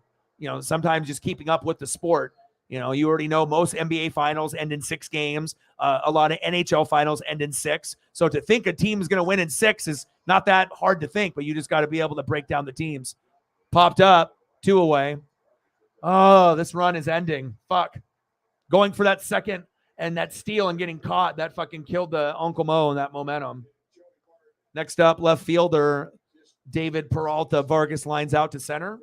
sometimes just keeping up with the sport. You already know most NBA finals end in 6 games. A lot of NHL finals end in 6. So to think a team is going to win in 6 is not that hard to think, but you just got to be able to break down the teams. Popped up, 2 away. Oh, this run is ending. Fuck. Going for that second and that steal and getting caught, that fucking killed the Uncle Mo and that momentum. Next up, left fielder David Peralta. Vargas lines out to center.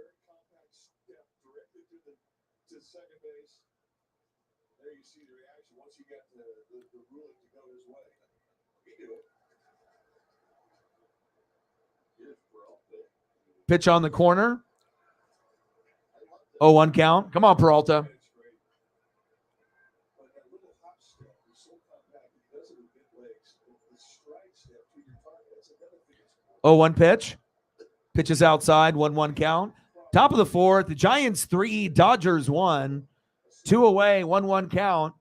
Pitch on the corner. 0-1 count. Come on, Peralta. 0-1 pitch. Pitch is outside. 1-1 count. Top of the fourth. The Giants 3, Dodgers 1. 2 away. 1-1 count.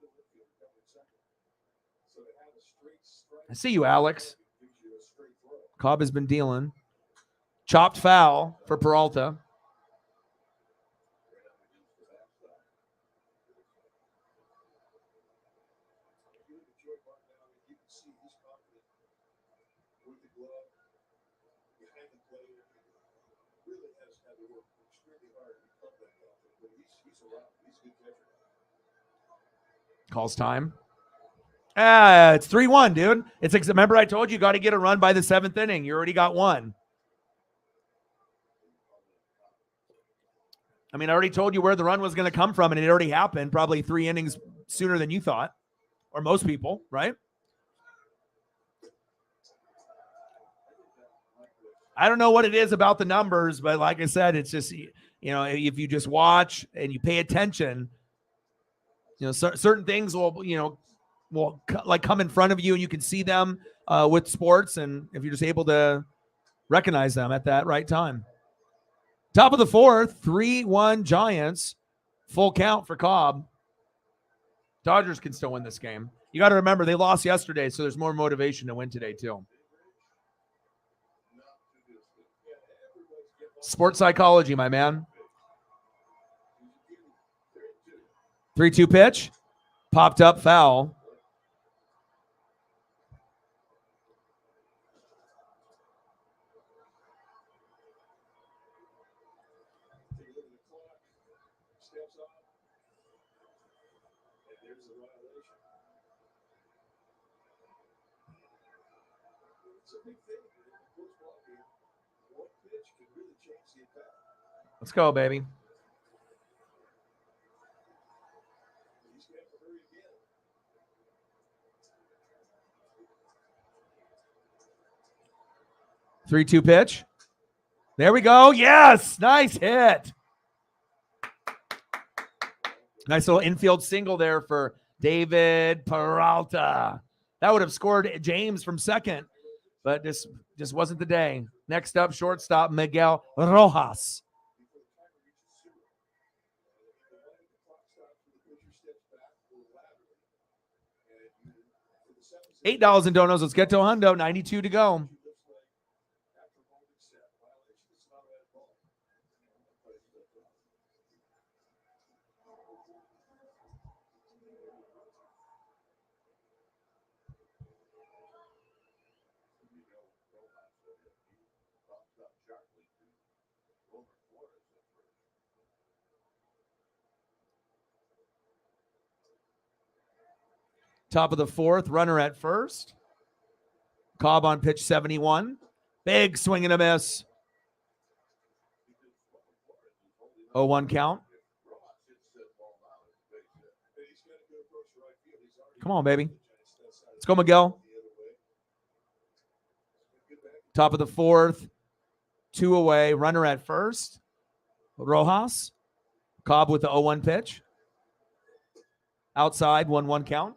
I see you, Alex. Cobb has been dealing. Chopped foul for Peralta. Calls time. It's 3-1, dude. Remember I told you got to get a run by the 7th inning. You already got one. I mean, I already told you where the run was going to come from, and it already happened probably 3 innings sooner than you thought, or most people, right? I don't know what it is about the numbers, but like I said, it's just, if you just watch and you pay attention, certain things will like come in front of you and you can see them with sports. And if you're just able to recognize them at that right time. Top of the fourth, 3-1 Giants. Full count for Cobb. Dodgers can still win this game. You got to remember, they lost yesterday, so there's more motivation to win today, too. Sports psychology, my man. 3-2 pitch. Popped up, foul. Let's go, baby. Three-two pitch. There we go. Yes, nice hit. Nice little infield single there for David Peralta. That would have scored James from second, but just wasn't the day. Next up, shortstop Miguel Rojas. $8 in donos. Let's get to a hundo. 92 to go. Top of the fourth, runner at first. Cobb on pitch 71. Big swing and a miss. 0-1 count. Come on, baby. Let's go, Miguel. Top of the fourth, 2 away, runner at first. Rojas. Cobb with the 0-1 pitch. Outside, 1-1 count.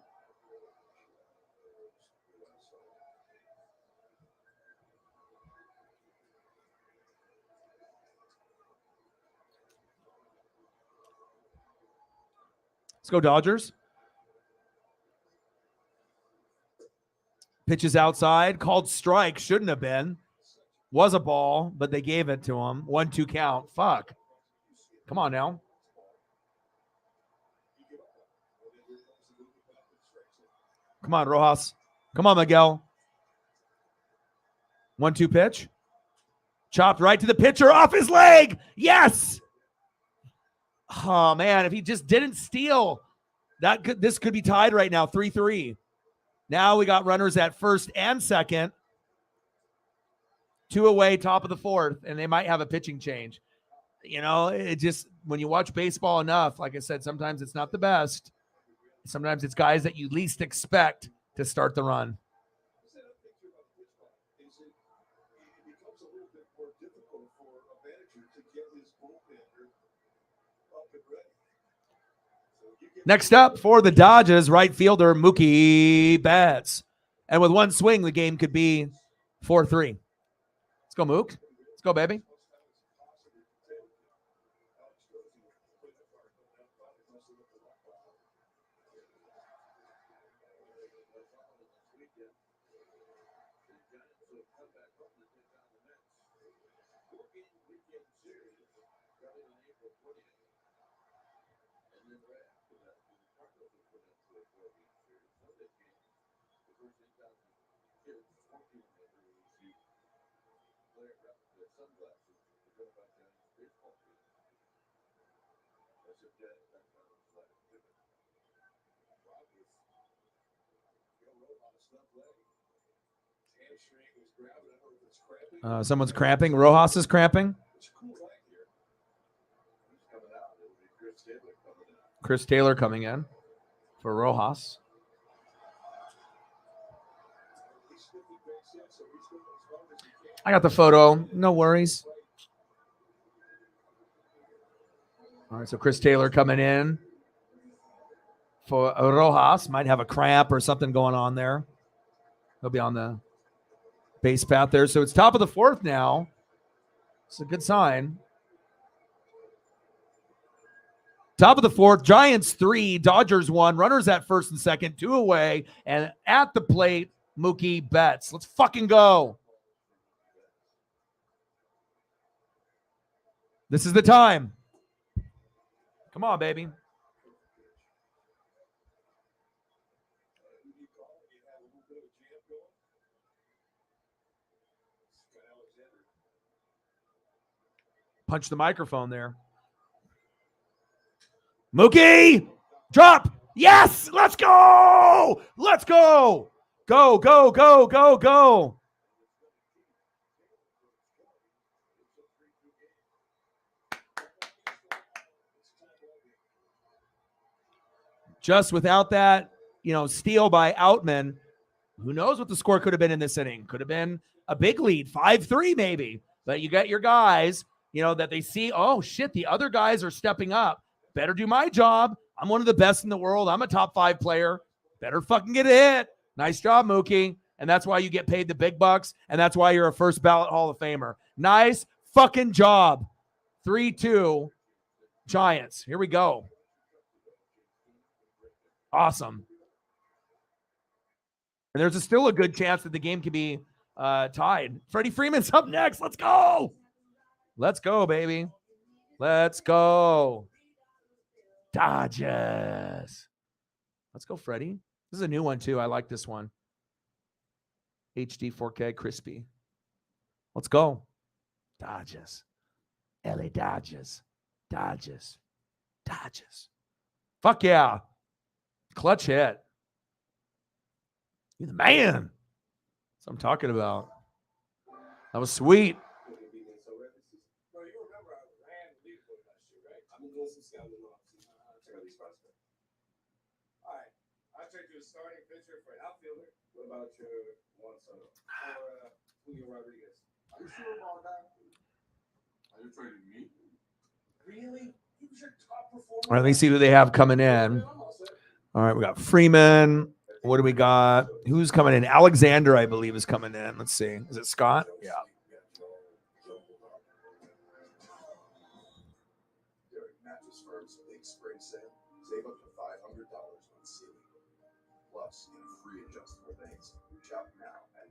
Let's go, Dodgers. Pitches outside, called strike, shouldn't have been. Was a ball, but they gave it to him. 1-2 count. Fuck. Come on now. Come on, Rojas. Come on, Miguel. 1-2 pitch. Chopped right to the pitcher, off his leg. Yes. Oh, man, if he just didn't steal, this could be tied right now, 3-3. Now we got runners at first and second. 2 away, top of the fourth, and they might have a pitching change. You know, it just, when you watch baseball enough, like I said, sometimes it's not the best. Sometimes it's guys that you least expect to start the run. Next up for the Dodgers, right fielder Mookie Betts. And with one swing, the game could be 4-3. Let's go, Mook. Let's go, baby. Someone's cramping. Rojas is cramping. Chris Taylor coming in for Rojas. I got the photo. No worries. All right, so Chris Taylor coming in for Rojas. Might have a cramp or something going on there. He'll be on the base path there. So it's top of the fourth now. It's a good sign. Top of the fourth, Giants 3, Dodgers 1, runners at first and second, 2 away, and at the plate, Mookie Betts. Let's fucking go. This is the time. Come on, baby. Punch the microphone there. Mookie, drop. Yes, let's go. Let's go. Go, go, go, go, go. Just without that, steal by Outman, who knows what the score could have been in this inning? Could have been a big lead, 5-3 maybe. But you got your guys, that they see, oh, shit, the other guys are stepping up. Better do my job. I'm one of the best in the world. I'm a top 5 player. Better fucking get a hit. Nice job, Mookie. And that's why you get paid the big bucks, and that's why you're a first ballot Hall of Famer. Nice fucking job. 3-2 Giants. Here we go. Awesome. And there's still a good chance that the game could be tied. Freddie Freeman's up next. Let's go. Let's go, baby. Let's go. Dodgers. Let's go, Freddie. This is a new one, too. I like this one. HD 4K crispy. Let's go. Dodgers. LA Dodgers. Dodgers. Dodgers. Fuck yeah. Clutch hit. You're the man. That's what I'm talking about. That was sweet. Starting pitcher for an outfielder. What about your one son or Julio Rodriguez? Are you sure about that? Are you trading me? Really? He was your top performer. All right, let me see who they have coming in. All right, we got Freeman. What do we got? Who's coming in? Alexander, I believe, is coming in. Let's see. Is it Scott? Yeah. During Mattress Firm's big spring sale, save up to $500 on ceiling. Plus, in free adjustable bays. Shop now and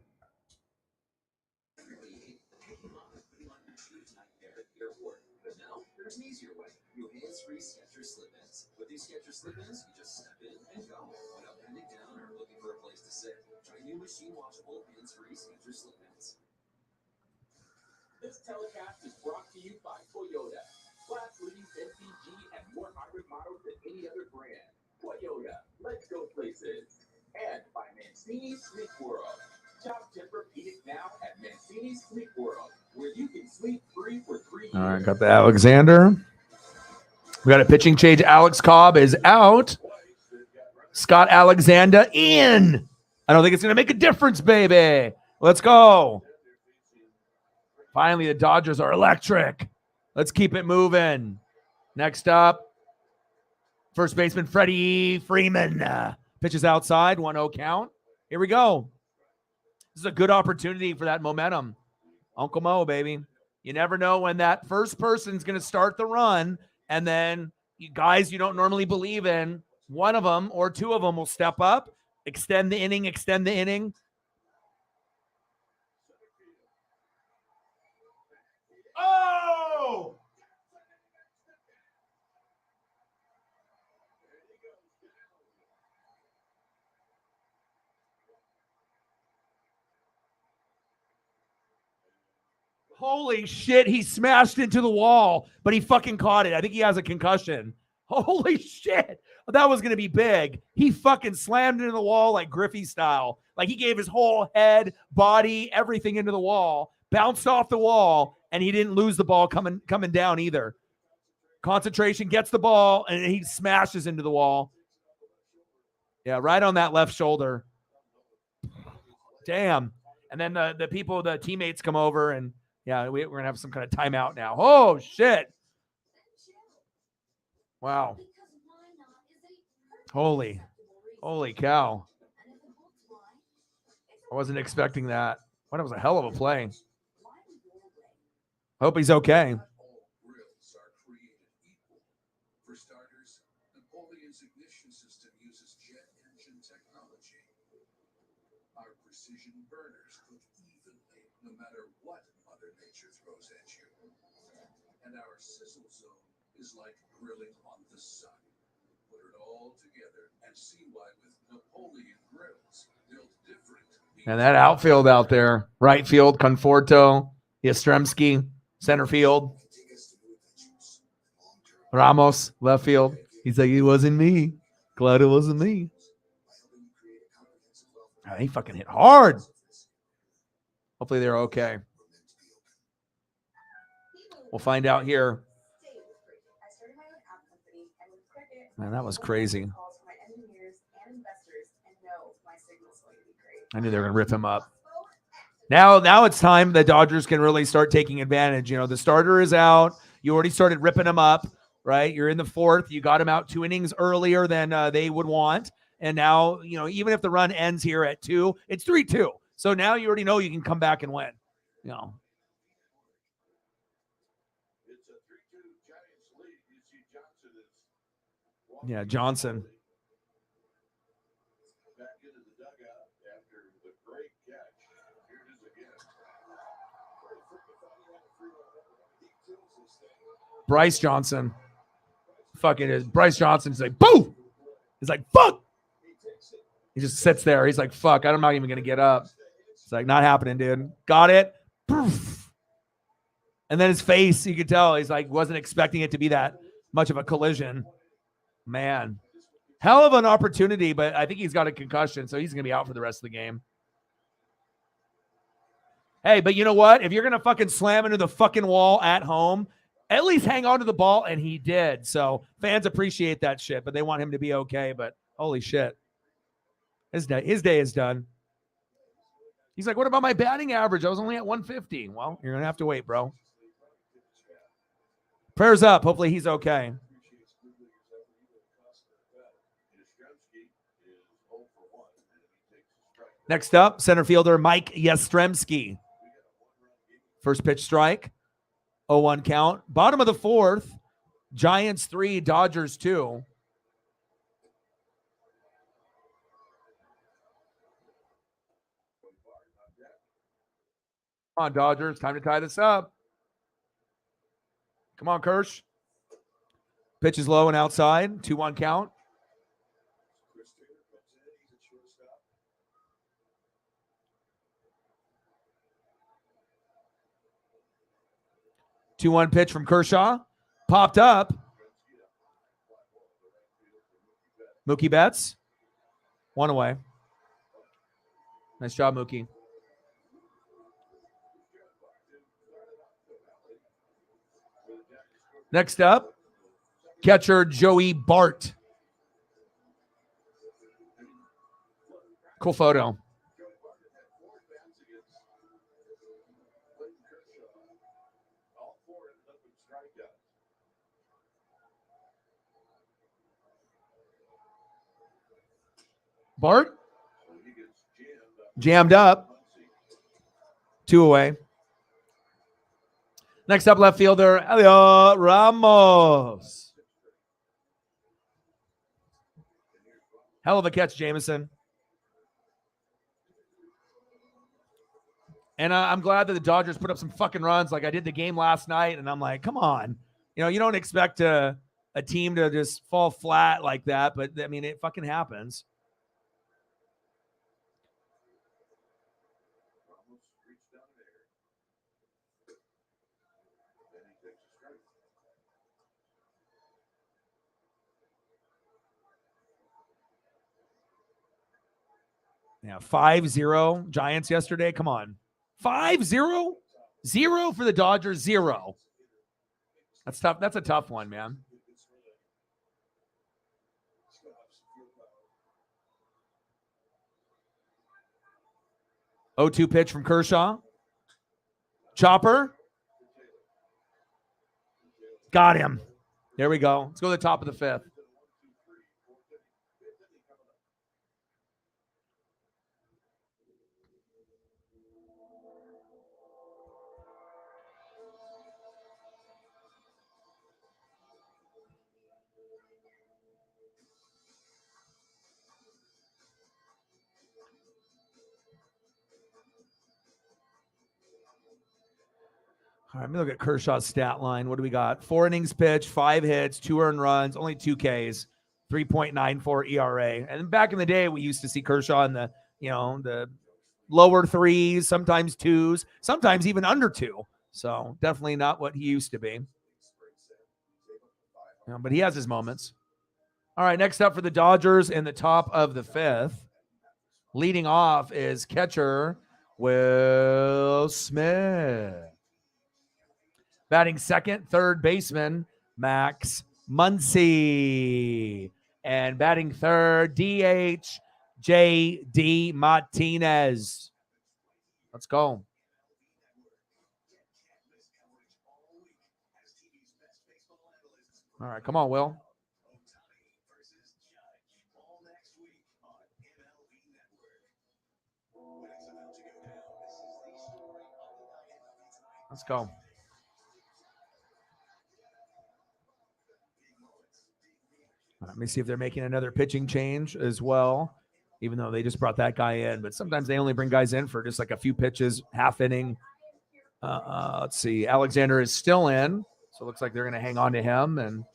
now there's an easier way. New hands-free Skechers Slip-ins. With these Skechers Slip-ins, you just step in and go without bending down or looking for a place to sit. Try new machine-washable hands-free Skechers Slip-ins. This telecast is brought to you by Toyota. Class-leading MPG and more hybrid models than any other brand. Toyota, let's go places. And by Mancini Sleep World. Shop Tempur-Pedic now at Mancini Sleep World, where you can sleep free for 3 years. All right, got the Alexander. We got a pitching change. Alex Cobb is out. Scott Alexander in. I don't think it's going to make a difference, baby. Let's go. Finally, the Dodgers are electric. Let's keep it moving. Next up, first baseman Freddie Freeman pitches outside, 1-0 count. Here we go. This is a good opportunity for that momentum. Uncle Mo, baby. You never know when that first person's going to start the run, and then guys you don't normally believe in, one of them or two of them will step up, extend the inning. Oh! Holy shit, he smashed into the wall, but he fucking caught it. I think he has a concussion. Holy shit. That was going to be big. He fucking slammed into the wall like Griffey style. Like he gave his whole head, body, everything into the wall, bounced off the wall, and he didn't lose the ball coming down either. Concentration, gets the ball, and he smashes into the wall. Yeah, right on that left shoulder. Damn. And then the teammates come over, and yeah, we're going to have some kind of timeout now. Oh, shit. Wow. Holy cow. I wasn't expecting that. Well, that was a hell of a play. Hope he's okay. For starters, Our precision burners cook evenly, no matter what Mother Nature throws at you. And our sizzle zone is like grilling on the sun. Put it all together and see why with Napoleon grills, built different. And that outfield out there, right field, Conforto, Yastrzemski, center field, Ramos, left field. He's like, it wasn't me. Glad it wasn't me. Oh, he fucking hit hard. Hopefully they're okay. We'll find out here. Man, that was crazy. I knew they were going to rip him up. Now it's time the Dodgers can really start taking advantage. You know, the starter is out. You already started ripping him up, right? You're in the fourth. You got him out 2 innings earlier than they would want. And now, you know, even if the run ends here at 2, it's 3-2. So now you already know you can come back and win. You know. It's a 3-2 Giants lead. You see Johnson is Yeah, Johnson. back into the dugout after the great catch. Here it is again. He kills this thing. Bryce Johnson. Fucking is. Bryce Johnson's like, boo! He's like, fuck! He just sits there. He's like, fuck, I'm not even going to get up. It's like, not happening, dude. Got it. Poof. And then his face, you could tell, he's like, wasn't expecting it to be that much of a collision. Man. Hell of an opportunity, but I think he's got a concussion, so he's going to be out for the rest of the game. Hey, but you know what? If you're going to fucking slam into the fucking wall at home, at least hang on to the ball, and he did. So fans appreciate that shit, but they want him to be okay, but holy shit. His day is done. He's like, what about my batting average? I was only at 150. Well, you're going to have to wait, bro. Prayers up. Hopefully he's okay. Next up, center fielder Mike Yastrzemski. First pitch strike. 0-1 count. Bottom of the fourth. Giants 3, Dodgers 2. Come on, Dodgers. Time to tie this up. Come on, Kirsch. Pitch is low and outside. 2-1 count. Two-one pitch from Kershaw. Popped up. Mookie Betts. 1 away. Nice job, Mookie. Next up, catcher Joey Bart. Cool photo. Bart jammed up. 2 away. Next up, left fielder Elio Ramos. Hell of a catch, Jameson. And I'm glad that the Dodgers put up some fucking runs like I did the game last night. And I'm like, come on. You know, you don't expect a team to just fall flat like that. But, I mean, it fucking happens. Yeah, 5-0 Giants yesterday. Come on. 5-0? 0 for the Dodgers, 0. That's tough. That's a tough one, man. Oh, 2 pitch from Kershaw. Chopper. Got him. There we go. Let's go to the top of the 5th. All right, let me look at Kershaw's stat line. What do we got? 4 innings pitched, 5 hits, 2 earned runs, only 2 Ks, 3.94 ERA. And back in the day, we used to see Kershaw in the lower 3s, sometimes 2s, sometimes even under 2. So definitely not what he used to be. But he has his moments. All right, next up for the Dodgers in the top of the 5th. Leading off is catcher Will Smith. Batting second, third baseman Max Muncy. And batting third, DH J.D. Martinez. Let's go. All right, come on, Will. Let's go. Let me see if they're making another pitching change as well, even though they just brought that guy in. But sometimes they only bring guys in for just like a few pitches, half inning. Let's see. Alexander is still in, so it looks like they're going to hang on to him. And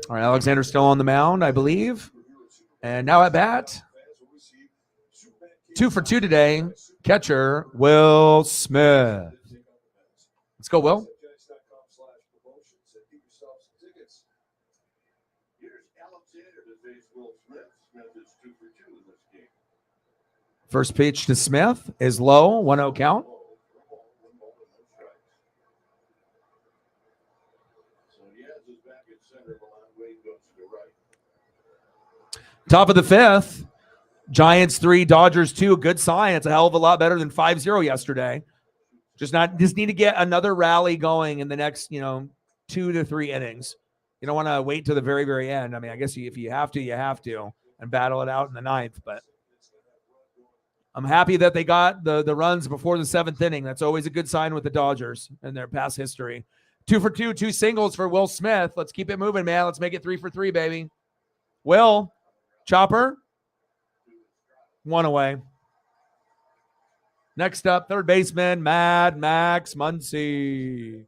all right, Alexander's still on the mound, I believe. And now at bat, 2 for 2 today, catcher Will Smith. Let's go, Will. First pitch to Smith is low, 1-0 count. Top of the 5th, Giants 3, Dodgers 2. Good sign. It's a hell of a lot better than 5-0 yesterday. Just need to get another rally going in the next, 2 to 3 innings. You don't want to wait to the very, very end. I mean, I guess if you have to, you have to, and battle it out in the 9th. But I'm happy that they got the runs before the 7th inning. That's always a good sign with the Dodgers and their past history. 2 for 2, 2 singles for Will Smith. Let's keep it moving, man. Let's make it 3 for 3, baby. Will, chopper, 1 away. Next up, third baseman, Mad Max Muncy.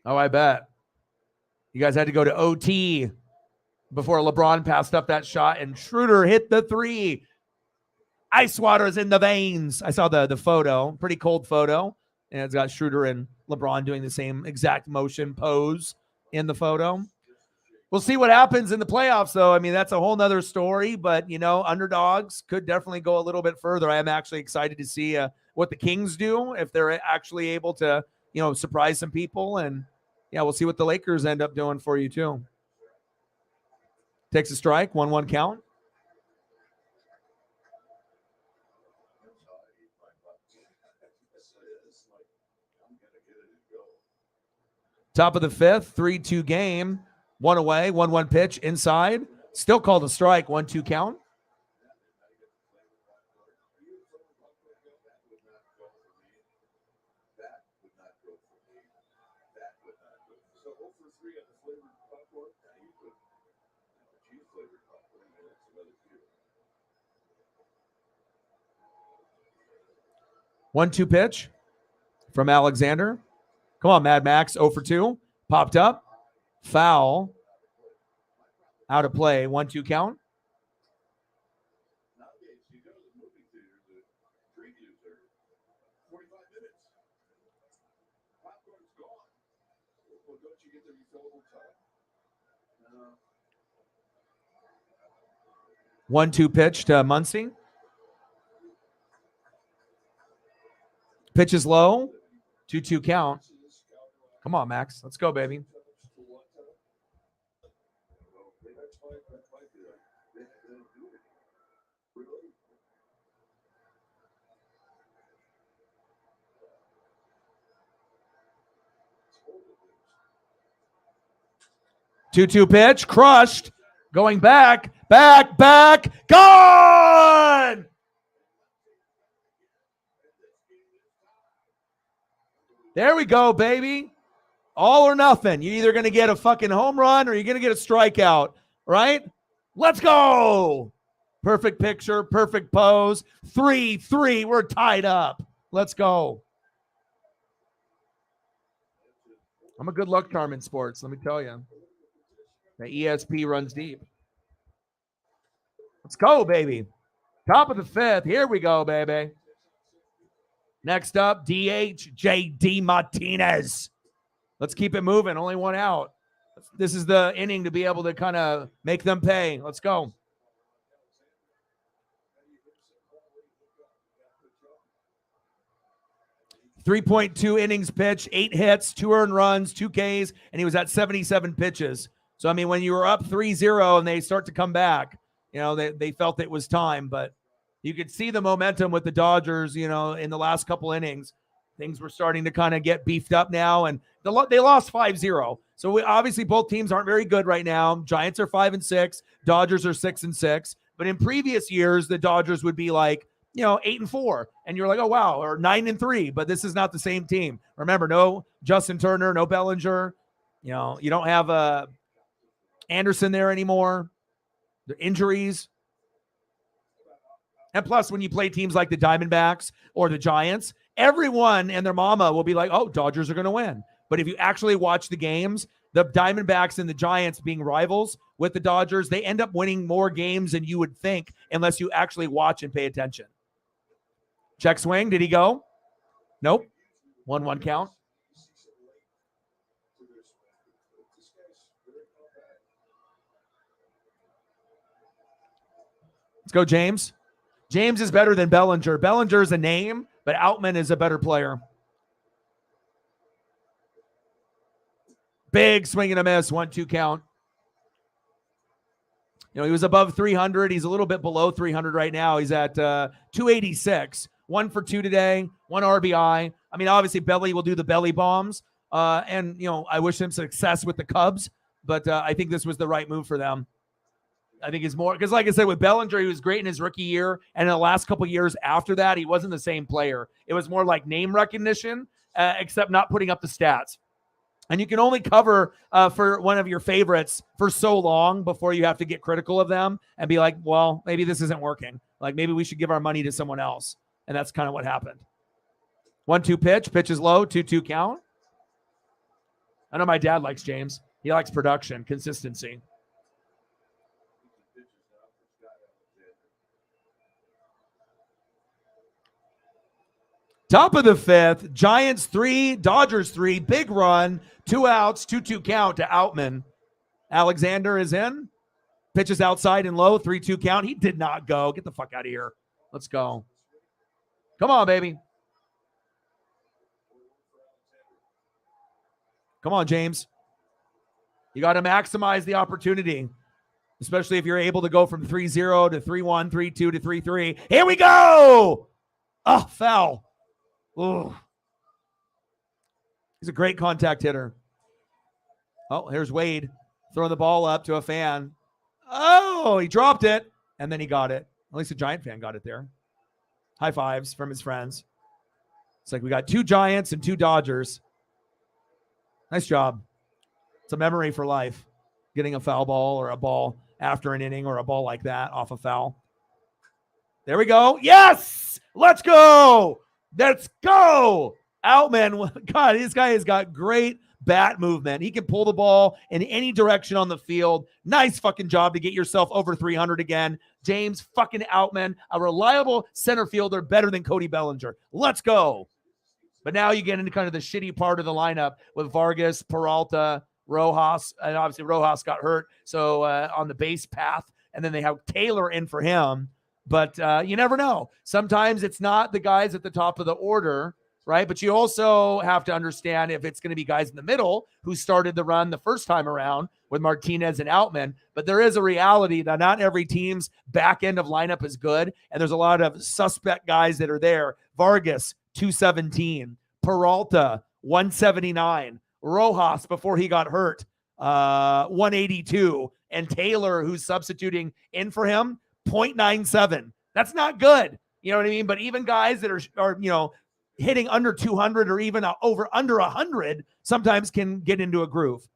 Oh, I bet. You guys had to go to OT before LeBron passed up that shot, and Schroeder hit the 3. Ice water's in the veins. I saw the photo, pretty cold photo, and it's got Schroeder and LeBron doing the same exact motion pose in the photo. We'll see what happens in the playoffs, though. I mean, that's a whole nother story, but, underdogs could definitely go a little bit further. I am actually excited to see what the Kings do, if they're actually able to, surprise some people. And, yeah, we'll see what the Lakers end up doing for you, too. Takes a strike, 1-1 count. Top of the 5th, 3-2 game. 1 away, 1-1 pitch inside. Still called a strike, 1-2 count. One-two pitch from Alexander. Come on, Mad Max, 0 for 2. Popped up. Foul. Out of play. 1-2 count. One-two pitch to Muncy. Pitch is low. 2-2 count. Come on, Max. Let's go, baby. Two pitch, crushed, going back, gone! There we go, baby. All or nothing. You're either going to get a fucking home run or you're going to get a strikeout, right? Let's go. Perfect picture, perfect pose. 3-3. We're tied up. Let's go. I'm a good luck charm in sports, let me tell you. The ESP runs deep. Let's go, baby. Top of the fifth. Here we go, baby. Next up, DH JD Martinez. Let's keep it moving. Only one out. This is the inning to be able to kind of make them pay. Let's go. .2 innings pitched, 8 hits, 2 earned runs, 2 Ks, and he was at 77 pitches. So, I mean, when you were up 3-0 and they start to come back, you know, they felt it was time. But you could see the momentum with the Dodgers, you know, in the last couple innings. Things were starting to kind of get beefed up now, and they lost 5-0. So obviously both teams aren't very good right now. Giants are 5-6, Dodgers are 6-6. But in previous years, the Dodgers would be like, you know, 8-4, and you're like, oh wow, or 9-3. But this is not the same team. Remember, no Justin Turner, no Bellinger. You know, you don't have Anderson there anymore. The injuries. And plus, when you play teams like the Diamondbacks or the Giants, everyone and their mama will be like, oh, Dodgers are going to win. But if you actually watch the games, the Diamondbacks and the Giants being rivals with the Dodgers, they end up winning more games than you would think unless you actually watch and pay attention. Check swing. Did he go? Nope. 1-1 count. Let's go, James. James is better than Bellinger. Bellinger is a name, but Outman is a better player. Big swing and a miss, 1-2 count. You know, he was above 300. He's a little bit below 300 right now. He's at 286. 1 for 2 today, 1 RBI. I mean, obviously, Belly will do the belly bombs. And, you know, I wish him success with the Cubs, but I think this was the right move for them. I think it's more because, like I said, with Bellinger, he was great in his rookie year. And in the last couple of years after that, he wasn't the same player. It was more like name recognition, except not putting up the stats. And you can only cover for one of your favorites for so long before you have to get critical of them and be like, well, maybe this isn't working. Like maybe we should give our money to someone else. And that's kind of what happened. 1-2 pitch. Pitch is low. 2-2 count. I know my dad likes James. He likes production, consistency. Top of the fifth, Giants 3, Dodgers 3, big run, 2 outs, 2-2 count to Outman. Alexander is in. Pitches outside and low, 3-2 count. He did not go. Get the fuck out of here. Let's go. Come on, baby. Come on, James. You got to maximize the opportunity, especially if you're able to go from 3-0 to 3-1, 3-2 to 3-3. Here we go. Oh, foul. Ooh. He's a great contact hitter. Oh, here's Wade throwing the ball up to a fan. Oh, he dropped it, and then he got it. At least a Giant fan got it there. High fives from his friends. It's like we got 2 Giants and 2 Dodgers. Nice job. It's a memory for life, getting a foul ball or a ball after an inning or a ball like that off a foul. There we go. Yes! Let's go! Let's go! Outman, God, this guy has got great bat movement. He can pull the ball in any direction on the field. Nice fucking job to get yourself over 300 again. James fucking Outman, a reliable center fielder, better than Cody Bellinger. Let's go. But now you get into kind of the shitty part of the lineup with Vargas, Peralta, Rojas, and obviously Rojas got hurt, so on the base path, and then they have Taylor in for him. But you never know. Sometimes it's not the guys at the top of the order, right? But you also have to understand if it's going to be guys in the middle who started the run the first time around with Martinez and Outman. But there is a reality that not every team's back end of lineup is good, and there's a lot of suspect guys that are there. Vargas, 217. Peralta, 179. Rojas, before he got hurt, 182. And Taylor, who's substituting in for him, 0.97. That's not good. You know what I mean? But even guys that are you know, hitting under 200 or even under 100 sometimes can get into a groove.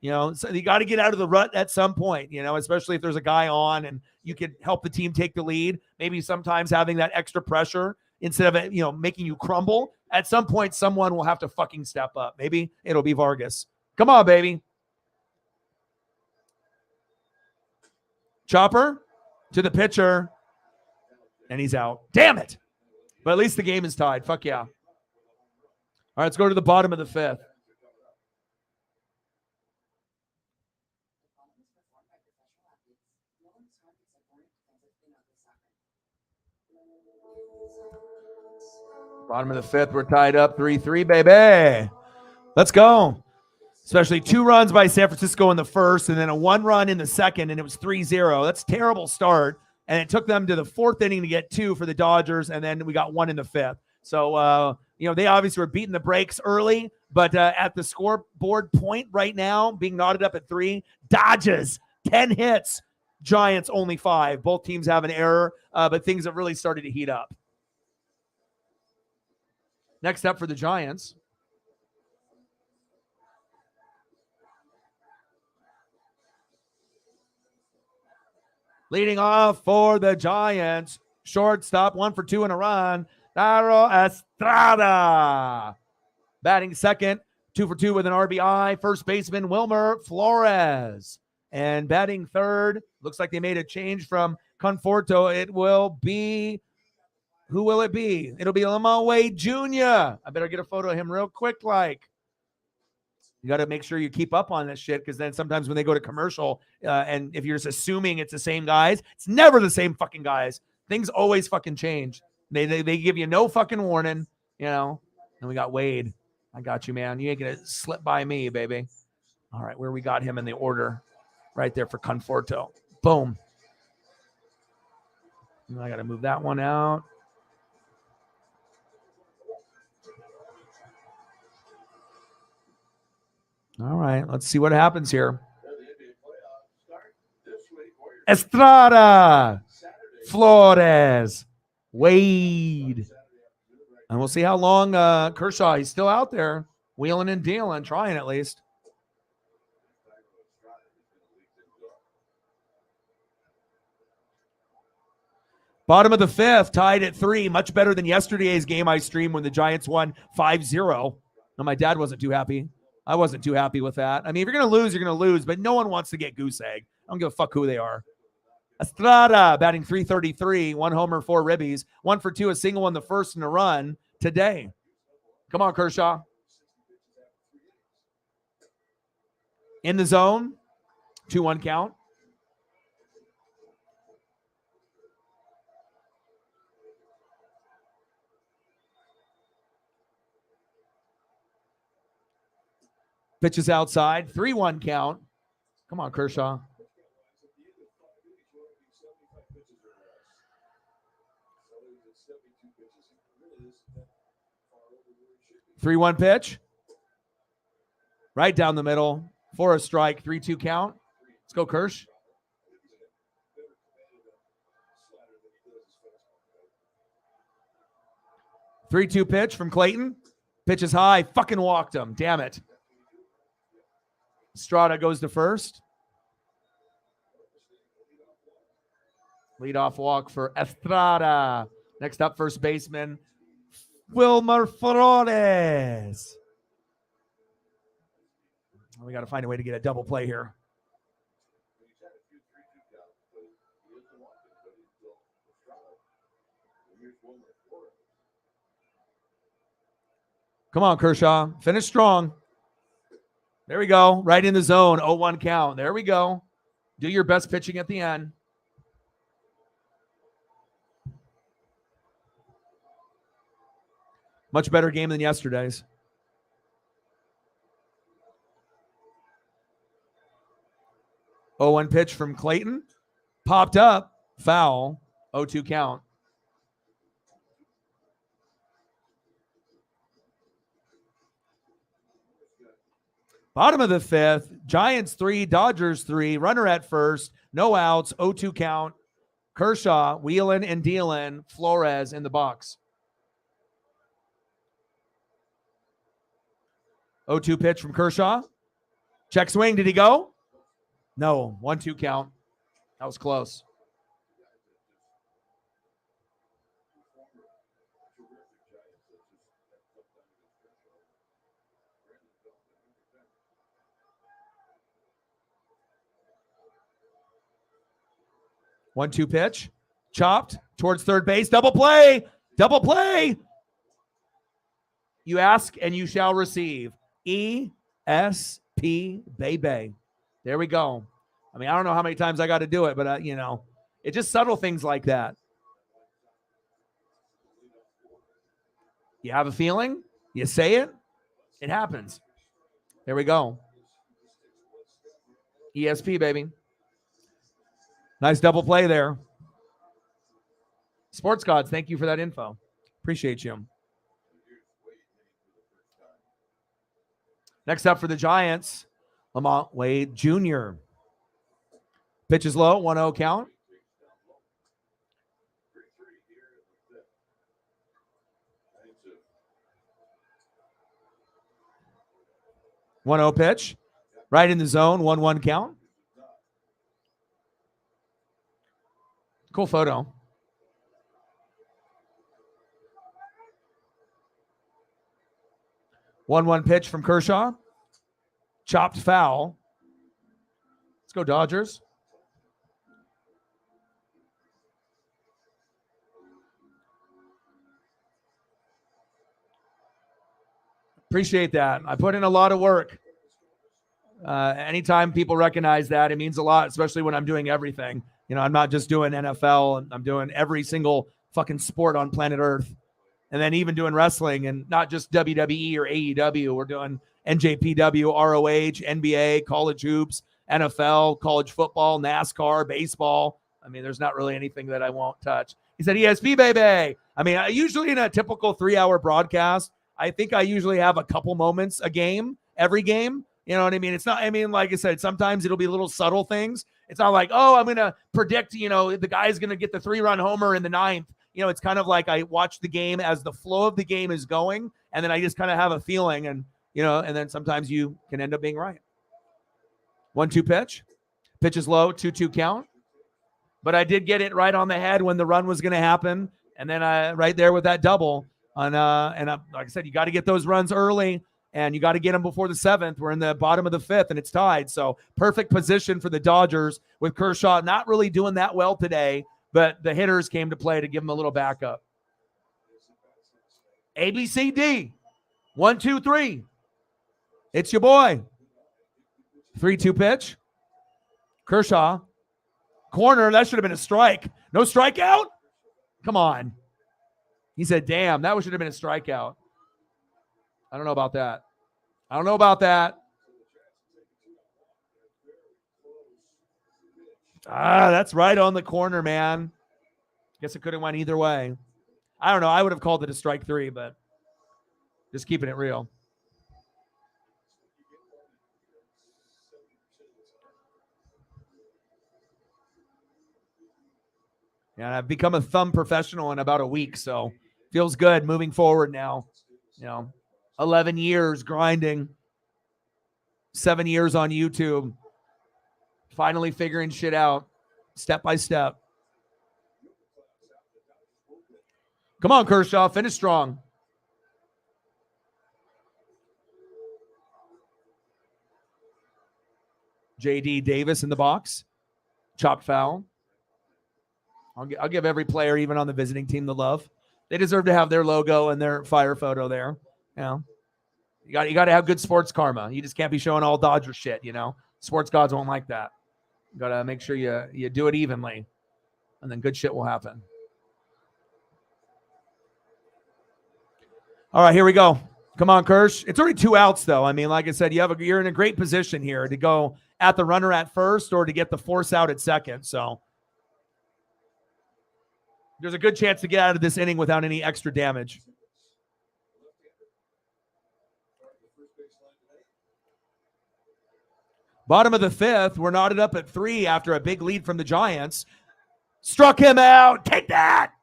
So you got to get out of the rut at some point, especially if there's a guy on and you could help the team take the lead. Maybe sometimes having that extra pressure instead of, making you crumble. At some point, someone will have to fucking step up. Maybe it'll be Vargas. Come on, baby. Chopper to the pitcher. And he's out. Damn it. But at least the game is tied. Fuck yeah. All right, let's go to the bottom of the fifth. Bottom of the fifth, we're tied up 3-3, baby. Let's go. Especially 2 runs by San Francisco in the first and then a 1 run in the second, and it was 3-0. That's a terrible start. And it took them to the 4th inning to get 2 for the Dodgers, and then we got 1 in the 5th. So, they obviously were beating the brakes early, but at the scoreboard point right now, being knotted up at 3, Dodgers, 10 hits, Giants only 5. Both teams have an error, but things have really started to heat up. Next up for the Giants. Leading off for the Giants, shortstop, 1 for 2 in a run, Thairo Estrada. Batting second, 2 for 2 with an RBI, first baseman Wilmer Flores. And batting third, looks like they made a change from Conforto. It will be, who will it be? It'll be Lamar Wade Jr. I better get a photo of him real quick. You got to make sure you keep up on this shit, because then sometimes when they go to commercial and if you're just assuming it's the same guys, it's never the same fucking guys. Things always fucking change. They give you no fucking warning, And we got Wade. I got you, man. You ain't going to slip by me, baby. All right, where we got him in the order right there for Conforto. Boom. And I got to move that one out. All right, let's see what happens here. Estrada, Flores, Wade. And we'll see how long Kershaw, he's still out there, wheeling and dealing, trying at least. Bottom of the fifth, tied at 3, much better than yesterday's game I streamed when the Giants won 5-0. No, my dad wasn't too happy. I wasn't too happy with that. I mean, if you're going to lose, you're going to lose, but no one wants to get goose egg. I don't give a fuck who they are. Estrada batting .333, 1 homer, 4 ribbies, 1 for 2, a single in the first and a run today. Come on, Kershaw. In the zone, 2-1 count. Pitches outside, 3-1 count. Come on, Kershaw. 3-1 pitch. Right down the middle for a strike, 3-2 count. Let's go, Kersh. Three-two pitch from Clayton. Pitch is high. Fucking walked him. Damn it. Estrada goes to first. Leadoff walk for Estrada. Next up, first baseman Wilmer Flores. We got to find a way to get a double play here. Come on, Kershaw. Finish strong. There we go. Right in the zone. 0-1 count. There we go. Do your best pitching at the end. Much better game than yesterday's. Oh, 1 pitch from Clayton. Popped up. Foul. 0-2 count. Bottom of the fifth. Giants 3, Dodgers 3. Runner at first. No outs. 0-2 count. Kershaw wheeling and dealing. Flores in the box. 0-2 pitch from Kershaw. Check swing. Did he go? No. 1-2 count. That was close. One-two pitch. Chopped towards third base. Double play. Double play. You ask and you shall receive. ESP, baby. There we go. I mean, I don't know how many times I got to do it, but, it's just subtle things like that. You have a feeling, you say it, it happens. There we go. ESP, baby. Nice double play there. Sports Gods, thank you for that info. Appreciate you. Next up for the Giants, Lamont Wade Jr. Pitch is low, 1-0 count. One 0 pitch, right in the zone, 1-1 count. Cool photo. One pitch from Kershaw. Chopped foul. Let's go Dodgers. Appreciate that. I put in a lot of work. Anytime people recognize that, it means a lot, especially when I'm doing everything. I'm not just doing NFL. I'm doing every single fucking sport on planet Earth. And then even doing wrestling and not just WWE or AEW. We're doing NJPW, ROH, NBA, college hoops, NFL, college football, NASCAR, baseball. I mean, there's not really anything that I won't touch. He said, ESP, baby. I mean, usually in a typical 3-hour broadcast, I think I usually have a couple moments a game, every game. You know what I mean? It's not, like I said, sometimes it'll be little subtle things. It's not like, I'm going to predict, the guy's going to get the 3-run homer in the 9th. It's kind of like I watch the game as the flow of the game is going, and then I just kind of have a feeling, and and then sometimes you can end up being right. 1-2 pitch. Pitch is low, 2-2 count. But I did get it right on the head when the run was going to happen, and then right there with that double. Like I said, you got to get those runs early, and you got to get them before the 7th. We're in the bottom of the 5th, and it's tied. So perfect position for the Dodgers with Kershaw not really doing that well today. But the hitters came to play to give him a little backup. ABCD. 1, 2, 3. It's your boy. 3-2 pitch. Kershaw. Corner. That should have been a strike. No strikeout? Come on. He said, damn, that should have been a strikeout. I don't know about that. That's right on the corner, man. Guess it could have went either way. I don't know. I would have called it a strike 3, but just keeping it real. And I've become a thumb professional in about a week, so feels good moving forward now. 11 years grinding, 7 years on YouTube. Finally figuring shit out step by step. Come on, Kershaw. Finish strong. J.D. Davis in the box. Chopped foul. I'll give every player, even on the visiting team, the love. They deserve to have their logo and their fire photo there. You got to have good sports karma. You just can't be showing all Dodger shit, Sports gods won't like that. You got to make sure you do it evenly, and then good shit will happen. All right, here we go. Come on, Kirsch. It's already 2 outs, though. Like I said, you're in a great position here to go at the runner at first or to get the force out at second. So there's a good chance to get out of this inning without any extra damage. Bottom of the 5th, we're knotted up at 3 after a big lead from the Giants. Struck him out. Take that.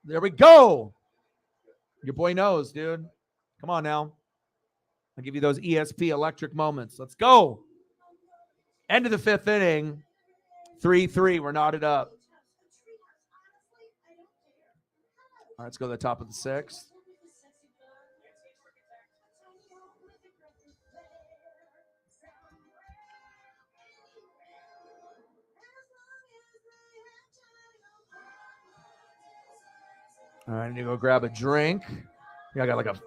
There we go. Your boy knows, dude. Come on now. I'll give you those ESP electric moments. Let's go. End of the 5th inning. 3-3. We're knotted up. All right, let's go to the top of the 6th. All right, I need to go grab a drink. I got like a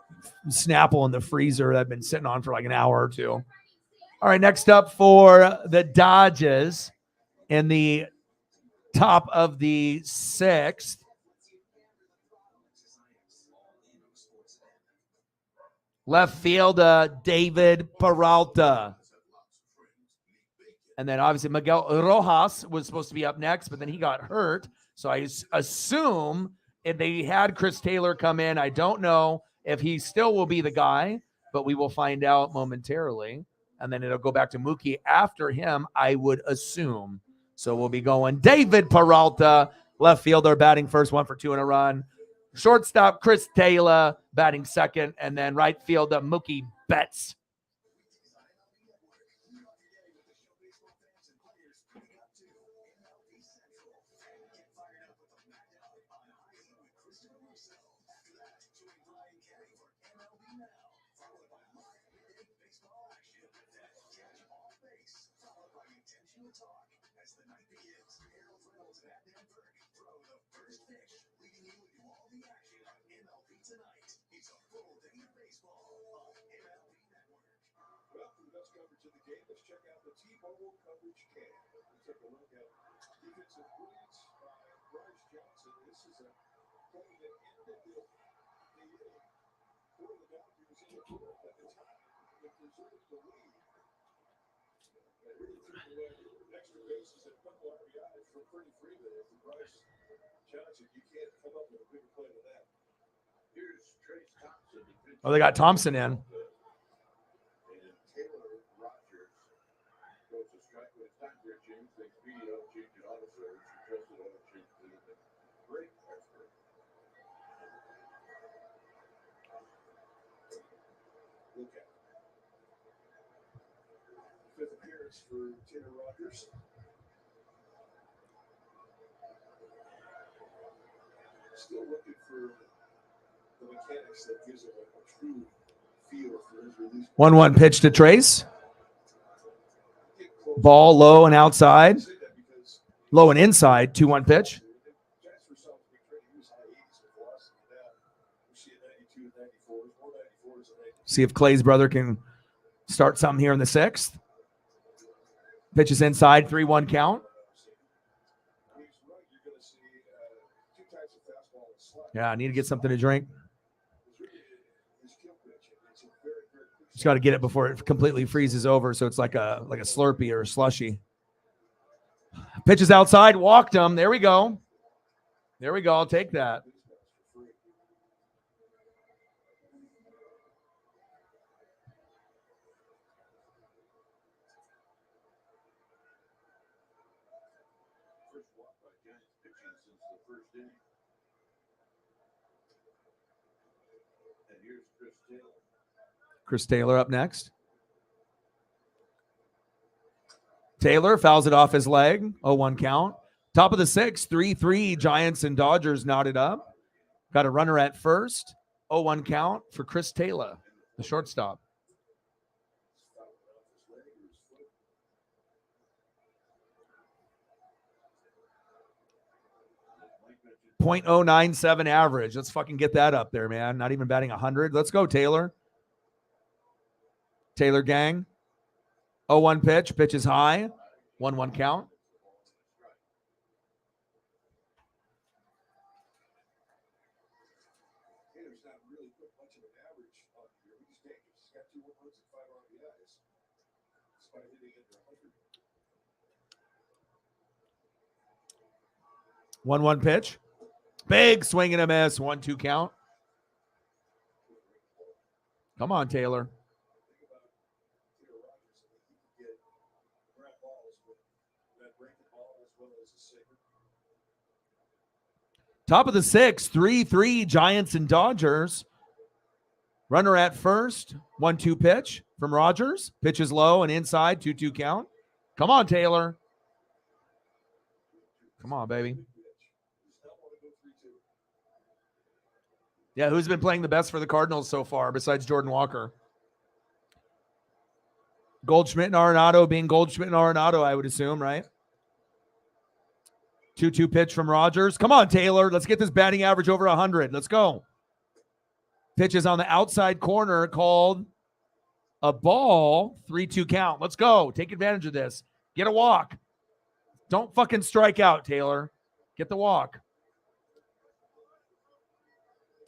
Snapple in the freezer that I've been sitting on for like an hour or two. All right, next up for the Dodgers in the top of the 6th. Left fielder David Peralta. And then obviously Miguel Rojas was supposed to be up next, but then he got hurt. So I assume if they had Chris Taylor come in, I don't know if he still will be the guy, but we will find out momentarily. And then it'll go back to Mookie after him, I would assume. So we'll be going David Peralta, left fielder, batting first, 1 for 2 in a run. Shortstop Chris Taylor, batting second. And then right fielder Mookie Betts. T-Mobile coverage cam. We took a look at defensive brilliance by Bryce Johnson. This is a play that ended the for the Dodgers in the fourth at the time. It deserved the lead. They really took away extra bases and couple RBIs for pretty free there for Bryce Johnson. You can't come up with a bigger play than that. Here's Trace Thompson. Oh, they got Thompson in. Fifth appearance for Taylor Rogers. Still looking for the mechanics that gives him a true feel for his release. 1-1 pitch to Trace. Ball low and outside. Low and inside. 2-1 pitch. See if Clay's brother can start something here in the 6th. Pitch is inside. 3-1 count. Yeah, I need to get something to drink. Just got to get it before it completely freezes over, so it's like a Slurpee or a slushy. Pitch is outside, walked him. There we go. There we go. I'll take that. Chris Taylor up next. Taylor fouls it off his leg. 0-1 count. Top of the 6th, 3-3. Giants and Dodgers knotted up. Got a runner at first. 0-1 count for Chris Taylor, the shortstop. .097 average. Let's fucking get that up there, man. Not even batting 100. Let's go, Taylor. Taylor gang. 0-1 pitch. Pitch is high. 1-1 count. Taylor's not really put much of an average on here. He's dangerous. He's got 2 home runs and 5 RBIs. Despite hitting under 100. 1-1 pitch. Big swing and a miss. 1-2 count. Come on, Taylor. Top of the 6th, 3-3 Giants and Dodgers. Runner at first. 1-2 pitch from Rogers. Pitch is low and inside. 2-2 count. Come on, Taylor. Come on, baby. Yeah, who's been playing the best for the Cardinals so far besides Jordan Walker? Goldschmidt and Arenado being Goldschmidt and Arenado, I would assume, right? 2-2 pitch from Rogers. Come on, Taylor. Let's get this batting average over 100. Let's go. Pitch is on the outside corner, called a ball. 3-2 count. Let's go. Take advantage of this. Get a walk. Don't fucking strike out, Taylor. Get the walk.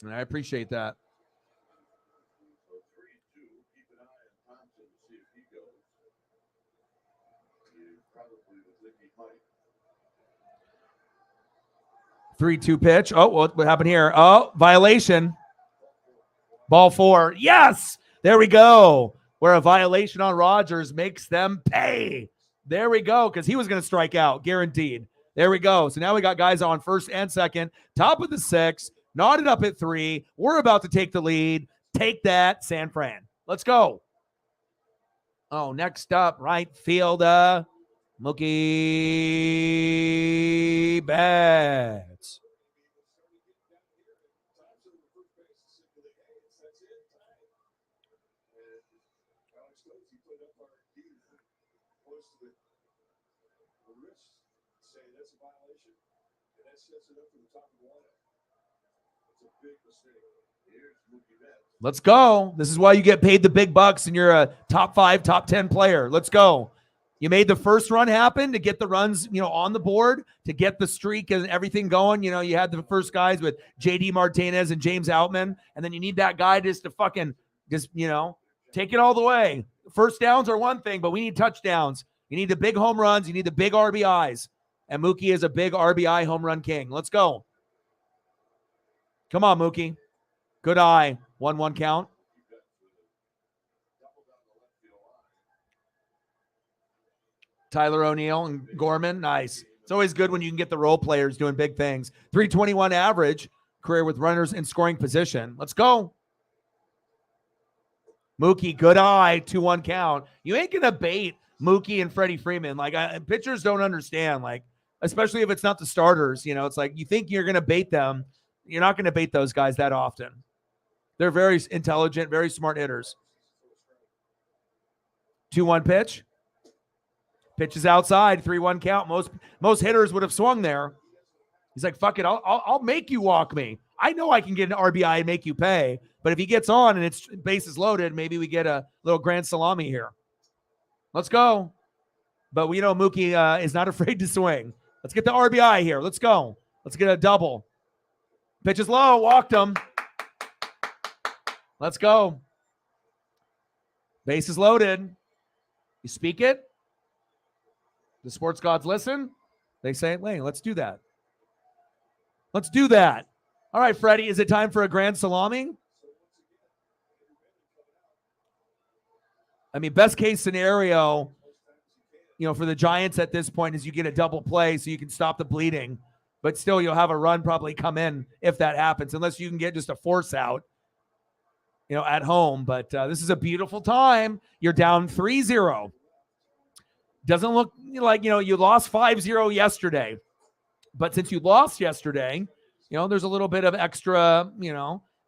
And I appreciate that. So 3-2. Keep an eye on Thompson to see if he goes. You probably would think he might. 3-2 pitch. Oh, what happened here? Oh, violation. Ball 4. Yes! There we go. Where a violation on Rogers makes them pay. There we go, because he was going to strike out, guaranteed. There we go. So now we got guys on first and second. Top of the 6th. Knotted up at 3. We're about to take the lead. Take that, San Fran. Let's go. Oh, next up, right fielder, Mookie Betts. Let's go. This is why you get paid the big bucks and you're a top 5, top 10 player. Let's go. You made the first run happen to get the runs, on the board, to get the streak and everything going. You had the first guys with JD Martinez and James Outman, and then you need that guy just to fucking take it all the way. First downs are one thing, but we need touchdowns. You need the big home runs. You need the big RBIs. And Mookie is a big RBI home run king. Let's go. Come on, Mookie. Good eye. 1-1 count. Tyler O'Neill and Gorman. Nice. It's always good when you can get the role players doing big things. 321 average career with runners in scoring position. Let's go. Mookie, good eye. 2-1 count. You ain't going to bait Mookie and Freddie Freeman. Pitchers don't understand, especially if it's not the starters. It's like you think you're going to bait them. You're not going to bait those guys that often. They're very intelligent, very smart hitters. 2-1 pitch. Pitch is outside. 3-1 count. Most hitters would have swung there. He's like, fuck it. I'll make you walk me. I know I can get an RBI and make you pay. But if he gets on and it's bases loaded, maybe we get a little grand salami here. Let's go. But we know Mookie is not afraid to swing. Let's get the RBI here. Let's go. Let's get a double. Pitch is low. Walked him. Let's go. Base is loaded. You speak it. The sports gods listen. They say, hey, let's do that. Let's do that. All right, Freddie, is it time for a grand salami? I mean, best case scenario, for the Giants at this point is you get a double play so you can stop the bleeding. But still, you'll have a run probably come in if that happens, unless you can get just a force out, at home. But this is a beautiful time. You're down 3-0. Doesn't look like, you lost 5-0 yesterday. But since you lost yesterday, there's a little bit of extra,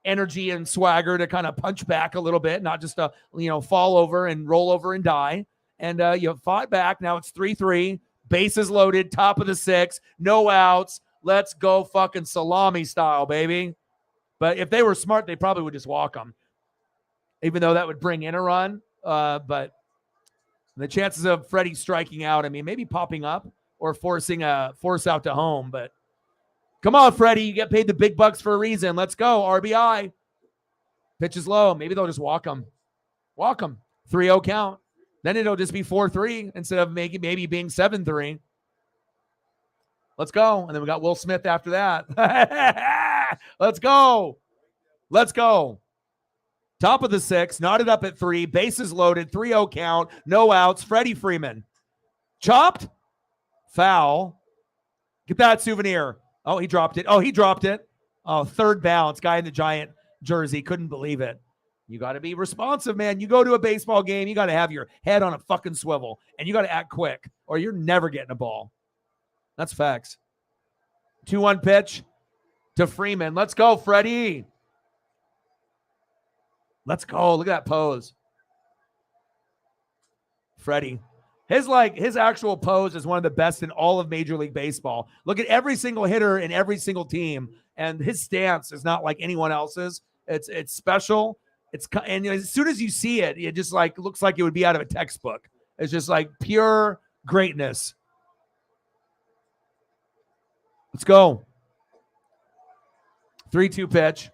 energy and swagger to kind of punch back a little bit, not just fall over and roll over and die. And you fought back. Now it's 3-3. Bases loaded, top of the 6th, no outs. Let's go fucking salami style, baby. But if they were smart, they probably would just walk them, even though that would bring in a run. But the chances of Freddie striking out, maybe popping up or forcing a force out to home. But come on, Freddie, you get paid the big bucks for a reason. Let's go, RBI. Pitch is low. Maybe they'll just walk him. Walk him. 3-0 count. Then it'll just be 4-3 instead of maybe being 7-3. Let's go. And then we got Will Smith after that. Let's go. Let's go. Top of the 6th, knotted up at 3, bases loaded, 3-0 count, no outs. Freddie Freeman. Chopped. Foul. Get that souvenir. Oh, he dropped it. Oh, third bounce. Guy in the Giant jersey. Couldn't believe it. You got to be responsive, man. You go to a baseball game, you got to have your head on a fucking swivel, and you got to act quick, or you're never getting a ball. That's facts. 2-1 pitch to Freeman. Let's go, Freddie. Let's go. Look at that pose. Freddie. His actual pose is one of the best in all of Major League Baseball. Look at every single hitter in every single team, and his stance is not like anyone else's. It's special. And as soon as you see it, it just like looks like it would be out of a textbook. It's just like pure greatness. Let's go. 3-2 pitch.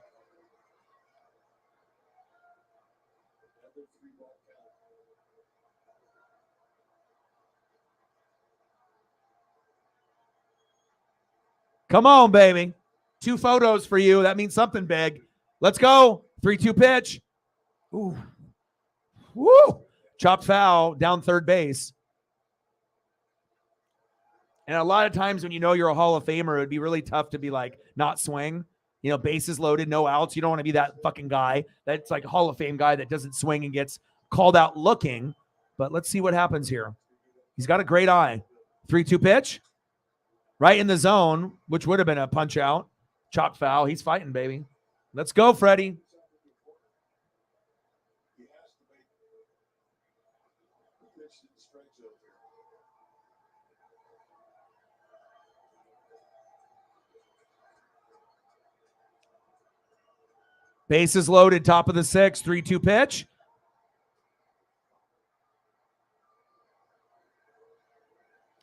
Come on, baby. 2 photos for you. That means something big. Let's go. 3-2 pitch. Ooh. Woo. Chopped foul down third base. And a lot of times when you know you're a Hall of Famer, it would be really tough to be like, not swing. You know, bases loaded, no outs. You don't want to be that fucking guy. That's like a Hall of Fame guy that doesn't swing and gets called out looking. But let's see what happens here. He's got a great eye. 3-2 pitch. Right in the zone, which would have been a punch out. Chopped foul. He's fighting, baby. Let's go, Freddie. Bases loaded, top of the 6th, 3-2 pitch.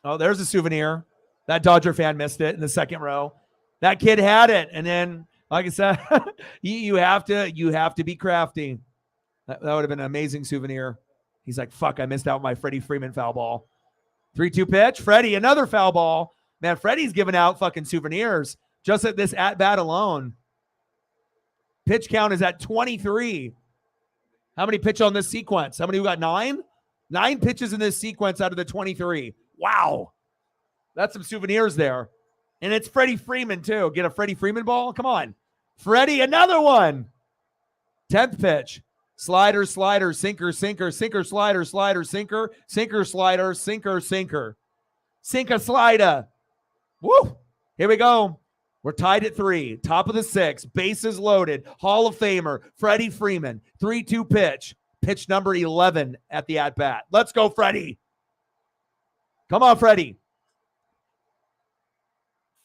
Oh, there's a souvenir. That Dodger fan missed it in the second row. That kid had it. And then, like I said, you have to be crafty. That would have been an amazing souvenir. He's like, fuck, I missed out my Freddie Freeman foul ball. 3-2 pitch. Freddie, another foul ball. Man, Freddie's giving out fucking souvenirs just at this at-bat alone. Pitch count is at 23. How many pitch on this sequence? How many we got? 9? 9 pitches in this sequence out of the 23. Wow. That's some souvenirs there. And it's Freddie Freeman, too. Get a Freddie Freeman ball? Come on. Freddie, another one. 10th pitch. Slider, slider, sinker, sinker, sinker, slider, slider, sinker, sinker, slider, sinker, sinker. Sinker, slider. Woo. Here we go. We're tied at 3. Top of the 6th. Bases loaded. Hall of Famer. Freddie Freeman. 3-2 pitch. Pitch number 11 at the at-bat. Let's go, Freddie. Come on, Freddie.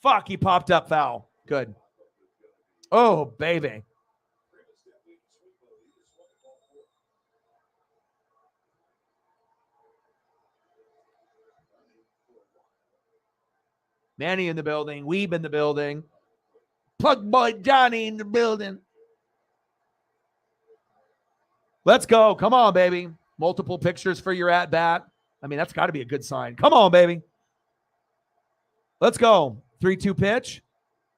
Fuck, he popped up foul. Good. Oh, baby. Manny in the building. Weeb in the building. Plug boy Johnny in the building. Let's go. Come on, baby. Multiple pictures for your at-bat. I mean, that's got to be a good sign. Come on, baby. Let's go. 3-2 pitch.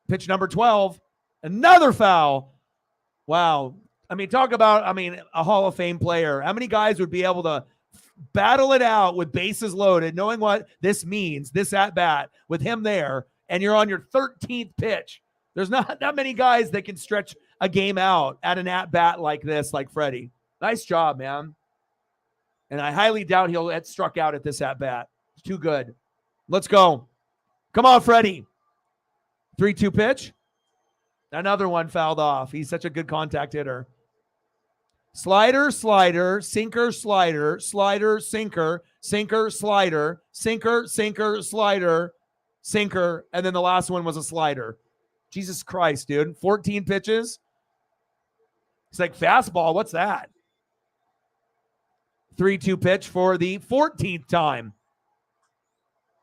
Pitch number 12. Another foul. Wow. I mean, talk about, a Hall of Fame player. How many guys would be able to battle it out with bases loaded, knowing what this means, this at-bat, with him there, and you're on your 13th pitch? There's not that many guys that can stretch a game out at an at-bat like this, like Freddie. Nice job, man. And I highly doubt he'll get struck out at this at-bat. It's too good. Let's go. Come on, Freddie. 3-2 pitch. Another one fouled off. He's such a good contact hitter. Slider, slider, sinker, slider, slider, sinker, sinker, slider, sinker, sinker, slider, sinker, and then the last one was a slider. Jesus Christ, dude. 14 pitches. It's like fastball. What's that? 3-2 pitch for the 14th time.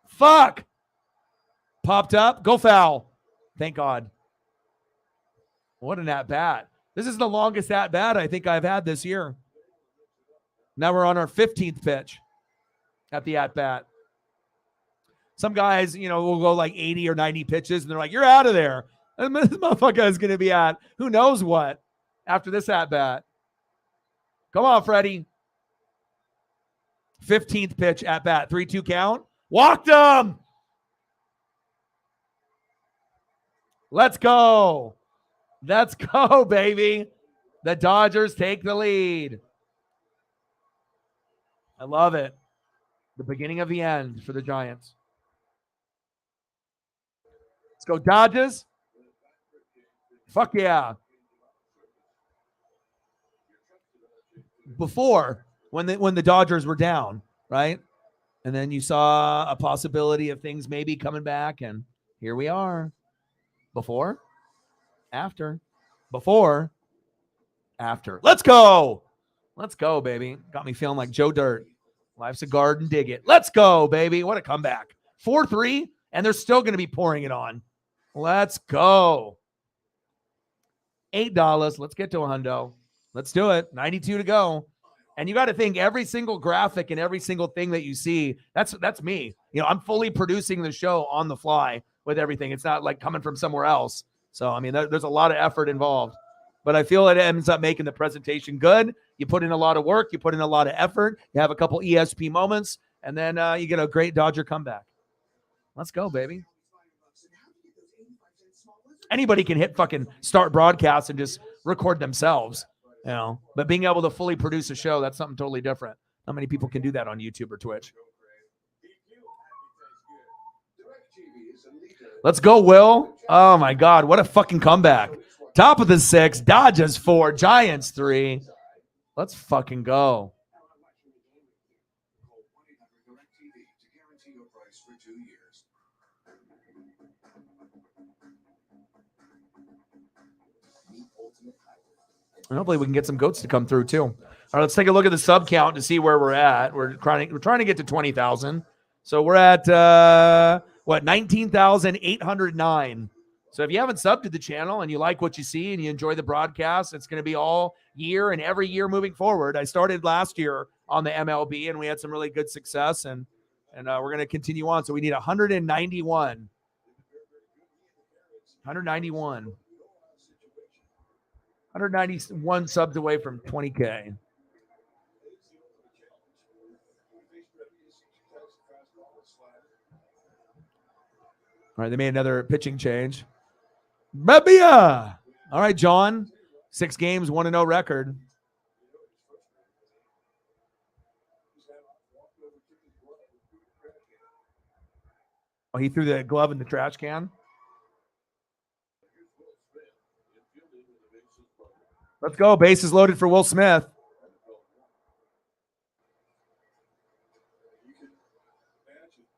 Fuck. Popped up. Go foul. Thank God. What an at-bat. This is the longest at-bat I think I've had this year. Now we're on our 15th pitch at the at-bat. Some guys, will go like 80 or 90 pitches, and they're like, you're out of there. And this motherfucker is going to be at who knows what after this at-bat. Come on, Freddie. 15th pitch at-bat. 3-2 count. Walked him. Let's go. Let's go, baby. The Dodgers take the lead. I love it. The beginning of the end for the Giants. Let's go Dodgers. Fuck yeah. Before, when the Dodgers were down, right? And then you saw a possibility of things maybe coming back, and here we are. Before, after, before, after. Let's go. Let's go, baby. Got me feeling like Joe Dirt. Life's a garden, dig it. Let's go, baby. What a comeback. 4-3, and they're still going to be pouring it on. Let's go. $8. Let's get to a hundo. Let's do it. 92 to go. And you got to think every single graphic and every single thing that you see, that's me. You know, I'm fully producing the show on the fly with everything. It's not like coming from somewhere else. So, I mean, there's a lot of effort involved. But I feel it ends up making the presentation good. You put in a lot of work. You put in a lot of effort. You have a couple ESP moments. And then you get a great Dodger comeback. Let's go, baby. Anybody can hit fucking start broadcast and just record themselves, you know. But being able to fully produce a show, that's something totally different. Not many people can do that on YouTube or Twitch. Let's go, Will. Oh, my God. What a fucking comeback. Top of the 6, Dodgers 4, Giants 3. Let's fucking go. And hopefully we can get some goats to come through too. All right, let's take a look at the sub count to see where we're at. We're trying to get to 20,000. So we're at 19,809. So if you haven't subbed to the channel and you like what you see and you enjoy the broadcast, it's going to be all year and every year moving forward. I started last year on the MLB and we had some really good success, and we're going to continue on. So we need 191. 191 subs away from 20K. All right, they made another pitching change. Babia. All right, John. 6 games, 1-0 record. Oh, he threw the glove in the trash can. Let's go. Bases loaded for Will Smith.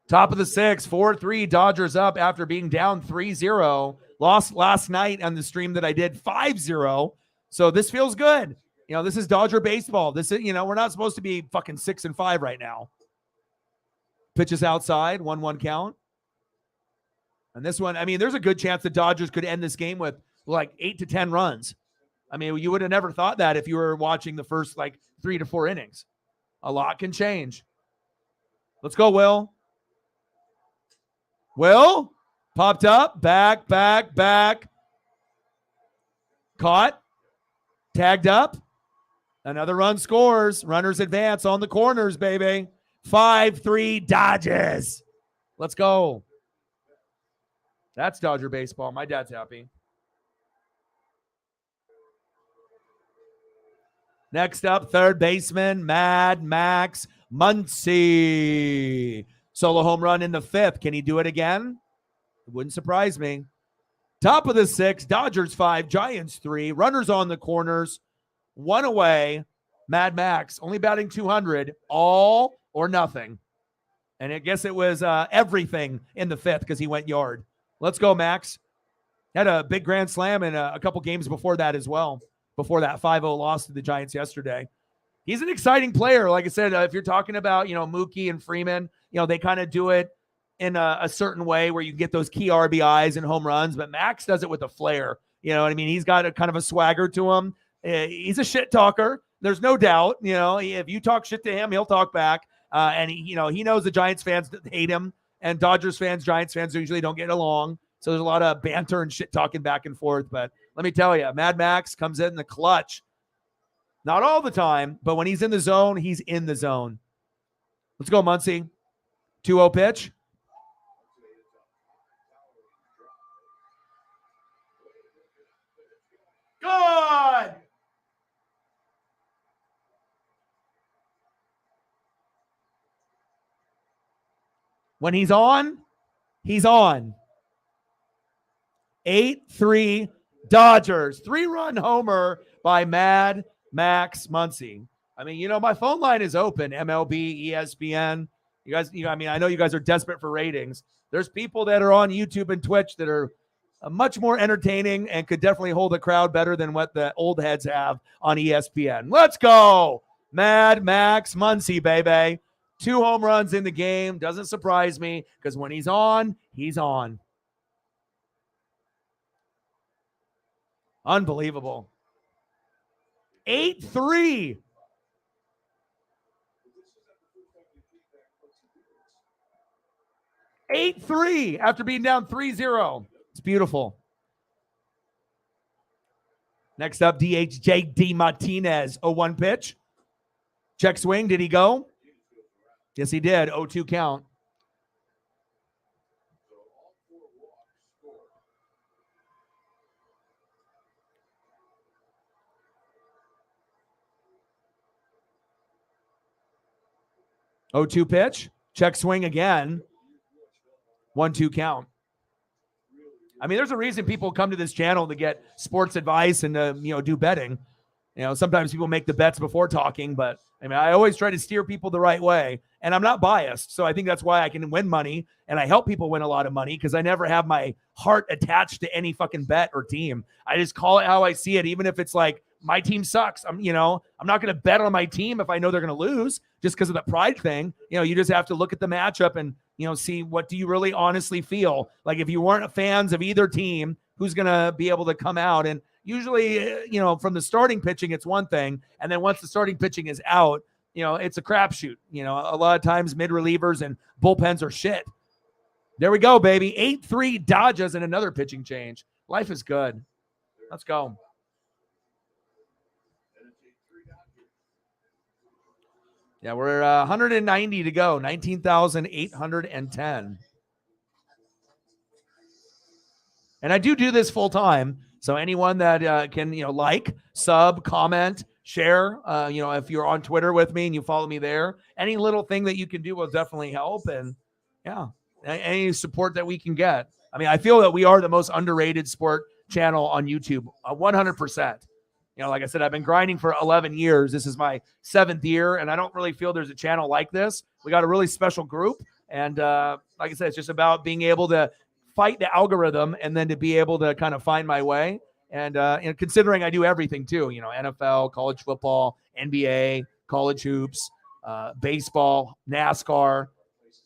Top of the 6, 4-3. Dodgers up after being down 3-0. Lost last night on the stream that I did 5-0. So this feels good. You know, this is Dodger baseball. This is, you know, we're not supposed to be fucking 6-5 right now. Pitches outside, 1-1 count. And this one, I mean, there's a good chance the Dodgers could end this game with like 8 to 10 runs. I mean, you would have never thought that if you were watching the first like 3 to 4 innings. A lot can change. Let's go, Will. Will popped up, back. Caught, tagged up. Another run scores. Runners advance on the corners, baby. 5-3 Dodgers. Let's go. That's Dodger baseball. My dad's happy. Next up, third baseman, Mad Max Muncy. Solo home run in the 5th. Can he do it again? It wouldn't surprise me. Top of the 6, Dodgers 5, Giants 3. Runners on the corners. 1 away. Mad Max only batting 200. All or nothing. And I guess it was everything in the 5th because he went yard. Let's go, Max. Had a big grand slam in a couple games before that as well. Before that 5-0 loss to the Giants yesterday. He's an exciting player. Like I said, if you're talking about, you know, Mookie and Freeman, you know, they kind of do it in a certain way where you get those key RBIs and home runs, but Max does it with a flair. You know what I mean? He's got a kind of a swagger to him. He's a shit talker. There's no doubt. You know, if you talk shit to him, he'll talk back. And he knows the Giants fans hate him, and Dodgers fans, Giants fans usually don't get along. So there's a lot of banter and shit talking back and forth. But let me tell you, Mad Max comes in the clutch. Not all the time, but when he's in the zone, he's in the zone. Let's go, Muncy. 2-0 pitch. Good. When he's on, he's on. 8-3 Dodgers. 3-run homer by Mad Max Muncy. I mean, you know, my phone line is open. MLB, ESPN. You guys, I mean, I know you guys are desperate for ratings. There's people that are on YouTube and Twitch that are much more entertaining and could definitely hold a crowd better than what the old heads have on ESPN. Let's go. Mad Max Muncy, baby. 2 home runs in the game. Doesn't surprise me because when he's on, he's on. Unbelievable. 8-3. After being down 3-0. It's beautiful. Next up, DHJD Martinez. 0-1 pitch. Check swing. Did he go? Yes, he did. 0-2 count. Oh, 2 pitch. Check swing again. 1-2 count. I mean, there's a reason people come to this channel to get sports advice and do betting. You know, sometimes people make the bets before talking, but I mean, I always try to steer people the right way, and I'm not biased. So I think that's why I can win money, and I help people win a lot of money because I never have my heart attached to any fucking bet or team. I just call it how I see it, even if it's like my team sucks. I'm not going to bet on my team if I know they're going to lose just because of the pride thing. You know, you just have to look at the matchup and, see what do you really honestly feel. Like if you weren't fans of either team, who's going to be able to come out? And usually, from the starting pitching, it's one thing. And then once the starting pitching is out, it's a crapshoot. A lot of times mid relievers and bullpens are shit. There we go, baby. 8-3 Dodgers and another pitching change. Life is good. Let's go. Yeah, we're 190 to go. 19,810. And I do this full time. So anyone that can, like, sub, comment, share, if you're on Twitter with me and you follow me there, any little thing that you can do will definitely help. And yeah, any support that we can get. I mean, I feel that we are the most underrated sport channel on YouTube, 100%. Like I said, I've been grinding for 11 years. This is my 7th year, and I don't really feel there's a channel like this. We got a really special group, and like I said, it's just about being able to fight the algorithm and then to be able to kind of find my way. And considering I do everything too, NFL, college football, NBA, college hoops, baseball, NASCAR,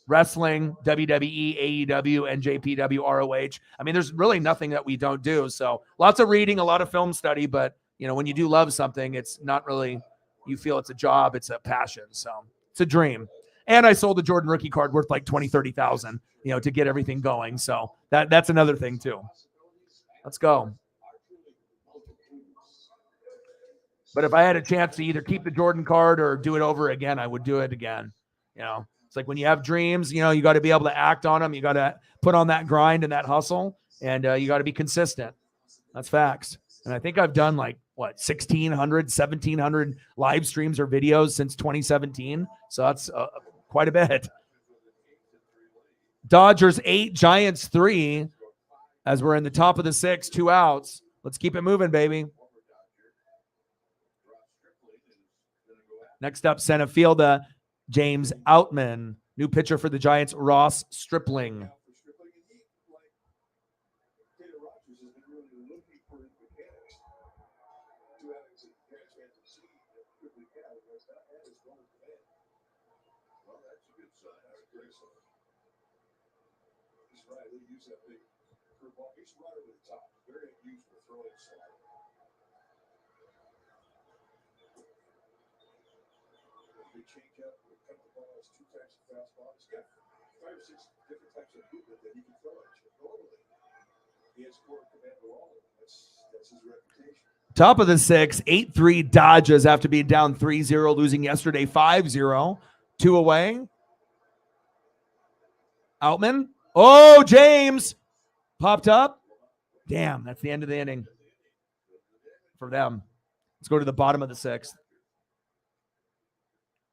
wrestling, WWE, AEW, NJPW, ROH. I mean, there's really nothing that we don't do. So lots of reading, a lot of film study, but when you do love something, it's not really, you feel it's a job, it's a passion. So it's a dream. And I sold a Jordan rookie card worth like 20, 30,000, to get everything going. So that's another thing too. Let's go. But if I had a chance to either keep the Jordan card or do it over again, I would do it again. It's like when you have dreams, you got to be able to act on them. You got to put on that grind and that hustle, and you got to be consistent. That's facts. And I think I've done 1,600, 1,700 live streams or videos since 2017. So that's quite a bit. Dodgers 8, Giants 3. As we're in the top of the 6, 2 outs. Let's keep it moving, baby. Next up, center fielder, James Outman. New pitcher for the Giants, Ross Stripling. Top of the 6, 8-3 Dodgers after being down 3-0, losing yesterday 5-0. 2 away. Outman. Oh, James popped up. Damn, that's the end of the inning for them. Let's go to the bottom of the 6th.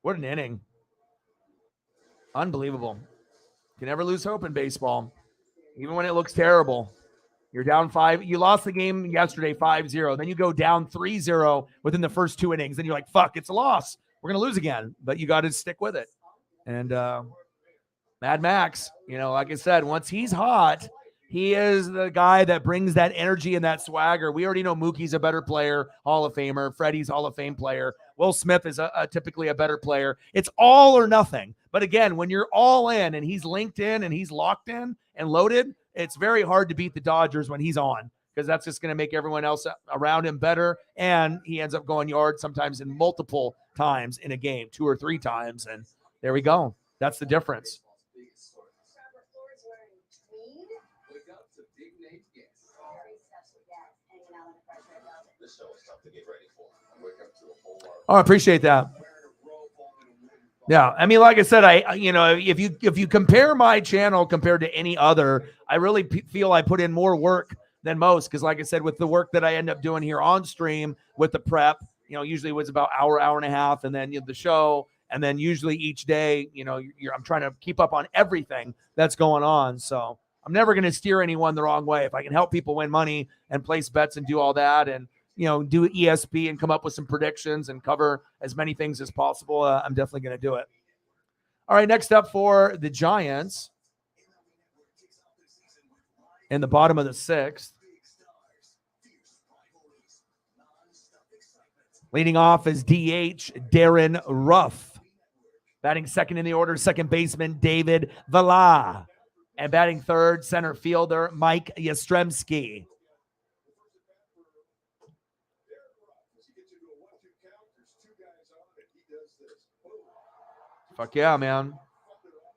What an inning. Unbelievable. can never lose hope in baseball, even when it looks terrible. You're down 5. You lost the game yesterday 5-0. Then you go down 3-0 within the first 2 innings. Then you're like, fuck, it's a loss. We're going to lose again. But you got to stick with it. And Mad Max, like I said, once he's hot, he is the guy that brings that energy and that swagger. We already know Mookie's a better player, Hall of Famer. Freddie's Hall of Fame player. Will Smith is typically a better player. It's all or nothing. But again, when you're all in and he's linked in and he's locked in and loaded, it's very hard to beat the Dodgers when he's on, because that's just going to make everyone else around him better. And he ends up going yard sometimes in multiple times in a game, 2 or 3 times. And there we go. That's the difference. Wake up to Big Nate's guests. This show is tough to get ready for. Wake up to a whole lot. Oh, I appreciate that. Yeah, I mean, like I said, if you compare my channel compared to any other, I really feel I put in more work than most, because like I said, with the work that I end up doing here on stream with the prep, usually it was about hour and a half, and then the show, and then usually each day, I'm trying to keep up on everything that's going on. So I'm never going to steer anyone the wrong way. If I can help people win money and place bets and do all that, and do ESP and come up with some predictions and cover as many things as possible, I'm definitely going to do it. All right, next up for the Giants in the bottom of the 6th. Leading off is DH Darren Ruff. Batting second in the order, second baseman David Villa. And batting third, center fielder Mike Yastrzemski. Fuck yeah, man.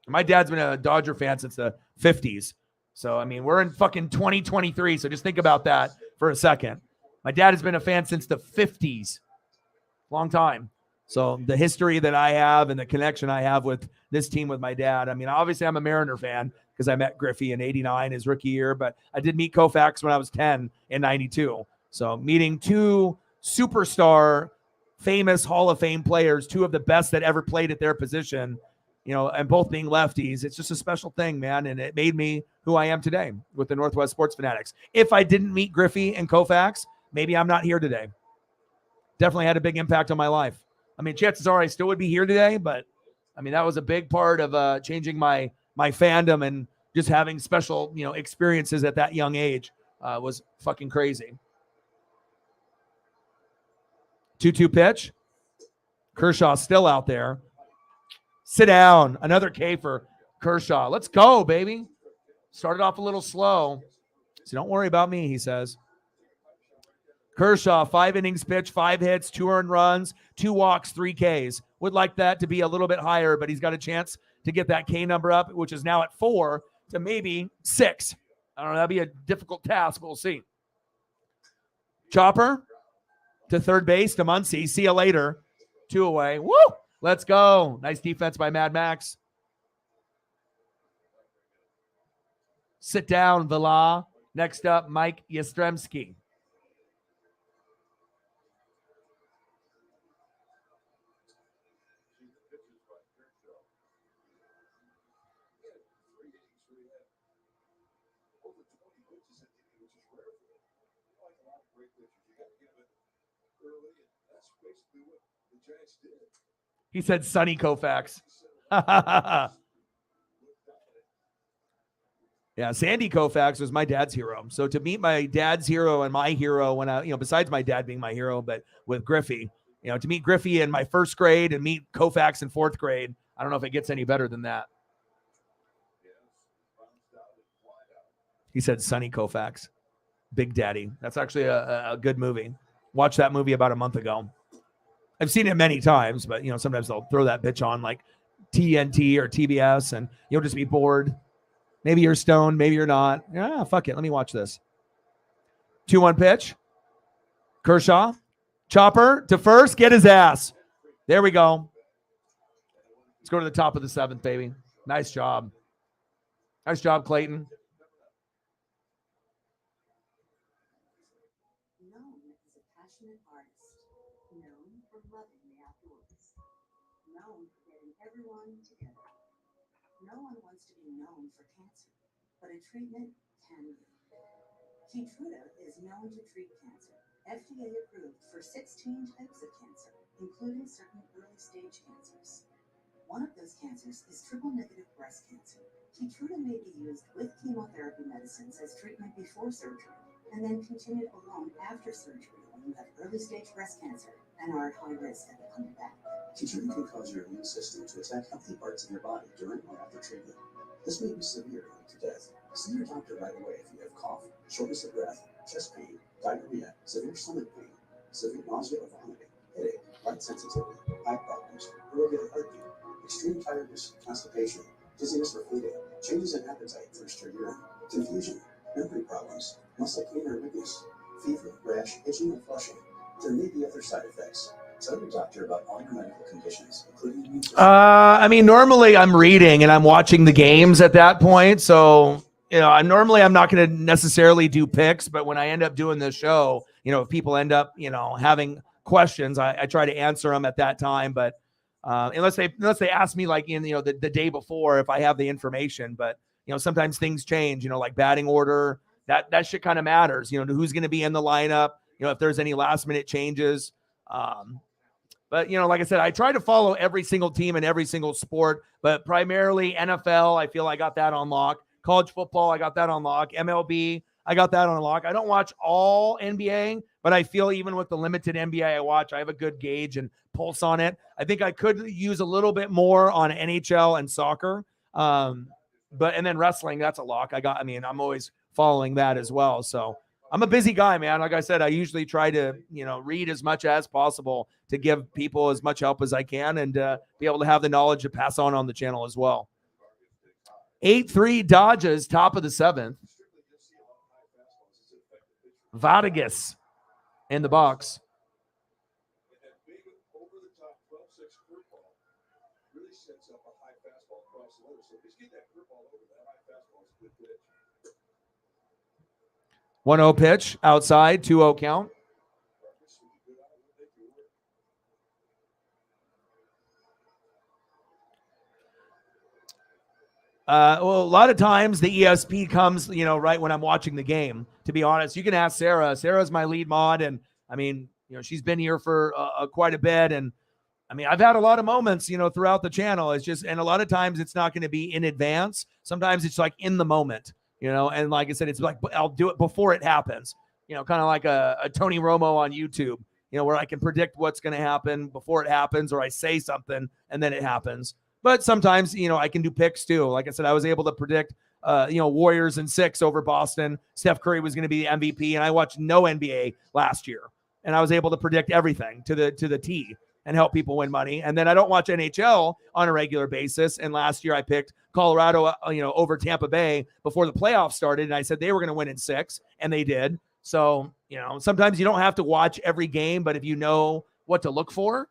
My dad's been a Dodger fan since the 50s. So, I mean, we're in fucking 2023. So just think about that for a second. My dad has been a fan since the 50s. Long time. So the history that I have and the connection I have with this team with my dad. I mean, obviously I'm a Mariner fan because I met Griffey in 89, his rookie year. But I did meet Koufax when I was 10 in 92. So meeting 2 superstar famous Hall of Fame players, 2 of the best that ever played at their position, and both being lefties. It's just a special thing, man. And it made me who I am today with the Northwest Sports Fanatics. If I didn't meet Griffey and Koufax, maybe I'm not here today. Definitely had a big impact on my life. I mean, chances are I still would be here today, but I mean, that was a big part of changing my fandom, and just having special, experiences at that young age was fucking crazy. 2-2 pitch. Kershaw still out there. Sit down. Another K for Kershaw. Let's go, baby. Started off a little slow. So don't worry about me, he says. Kershaw, 5 innings pitched, 5 hits, 2 earned runs, 2 walks, 3 Ks. Would like that to be a little bit higher, but he's got a chance to get that K number up, which is now at 4 to maybe 6. I don't know. That'd be a difficult task, but we'll see. Chopper to third base to Muncy. See you later. 2 away. Woo! Let's go. Nice defense by Mad Max. Sit down, Villa. Next up, Mike Yastrzemski. He said Sonny Koufax. Yeah, Sandy Koufax was my dad's hero. So to meet my dad's hero and my hero when I, besides my dad being my hero, but with Griffey, to meet Griffey in my 1st grade and meet Koufax in 4th grade, I don't know if it gets any better than that. He said Sonny Koufax, Big Daddy. That's actually a good movie. Watched that movie about a month ago. I've seen it many times, but sometimes they'll throw that bitch on like TNT or TBS, and you'll just be bored. Maybe you're stoned, maybe you're not. Yeah, fuck it. Let me watch this. 2-1 pitch. Kershaw. Chopper to first. Get his ass. There we go. Let's go to the top of the 7th, baby. Nice job. Nice job, Clayton. Known as a passionate artist, known for loving the outdoors, known for getting everyone together, No one wants to be known for cancer, but a treatment can be. Keytruda is known to treat cancer. FDA approved for 16 types of cancer, including certain early-stage cancers. One of those cancers is triple-negative breast cancer. Keytruda may be used with chemotherapy medicines as treatment before surgery, and then continued alone after surgery when you have early-stage breast cancer and are at high risk of it coming back. Keytruda can cause your immune system to attack healthy parts of your body during or after treatment. This may be severe, leading to death. See your doctor right away if you have cough, shortness of breath, chest pain, diarrhea, severe stomach pain, severe nausea or vomiting, headache, light sensitivity, eye problems, irregular heartbeat, extreme tiredness, constipation, dizziness or fainting, changes in appetite, thirst or urine, confusion, memory problems, muscle pain or weakness, fever, rash, itching or flushing. There may be other side effects. Tell your doctor about all your medical conditions, including immune system. I mean, normally I'm reading and I'm watching the games at that point. So, I'm not going to necessarily do picks, but when I end up doing this show, if people end up, having questions, I try to answer them at that time. But unless they ask me like in, the day before, if I have the information, but sometimes things change, like batting order, that shit kind of matters, who's going to be in the lineup, if there's any last minute changes. But, like I said, I try to follow every single team in every single sport, but primarily NFL, I feel I got that on lock. College football, I got that on lock. MLB, I got that on lock. I don't watch all NBA, but I feel even with the limited NBA I watch, I have a good gauge and pulse on it. I think I could use a little bit more on NHL and soccer. And then wrestling, that's a lock. I'm always following that as well. So I'm a busy guy, man. Like I said, I usually try to, read as much as possible to give people as much help as I can and be able to have the knowledge to pass on the channel as well. 8-3 Dodgers, top of the 7th. Vargas in the box. And that big over-the-top 12-6 curveball really sets up a high fastball across the line. So if he's getting that curveball over, that high fastball is a good pitch. 1-0 pitch outside, 2-0 count. Well, a lot of times the ESP comes, right when I'm watching the game, to be honest. You can ask Sarah. Sarah's my lead mod. And I mean, she's been here for quite a bit. And I mean, I've had a lot of moments, throughout the channel. It's just, and a lot of times it's not going to be in advance. Sometimes it's like in the moment, and like I said, it's like, I'll do it before it happens, kind of like a Tony Romo on YouTube, where I can predict what's going to happen before it happens, or I say something and then it happens. But sometimes, I can do picks too. Like I said, I was able to predict, Warriors in 6 over Boston. Steph Curry was going to be the MVP, and I watched no NBA last year, and I was able to predict everything to the T and help people win money. And then I don't watch NHL on a regular basis. And last year I picked Colorado, over Tampa Bay before the playoffs started, and I said they were going to win in 6, and they did. So, sometimes you don't have to watch every game, but if you know what to look for,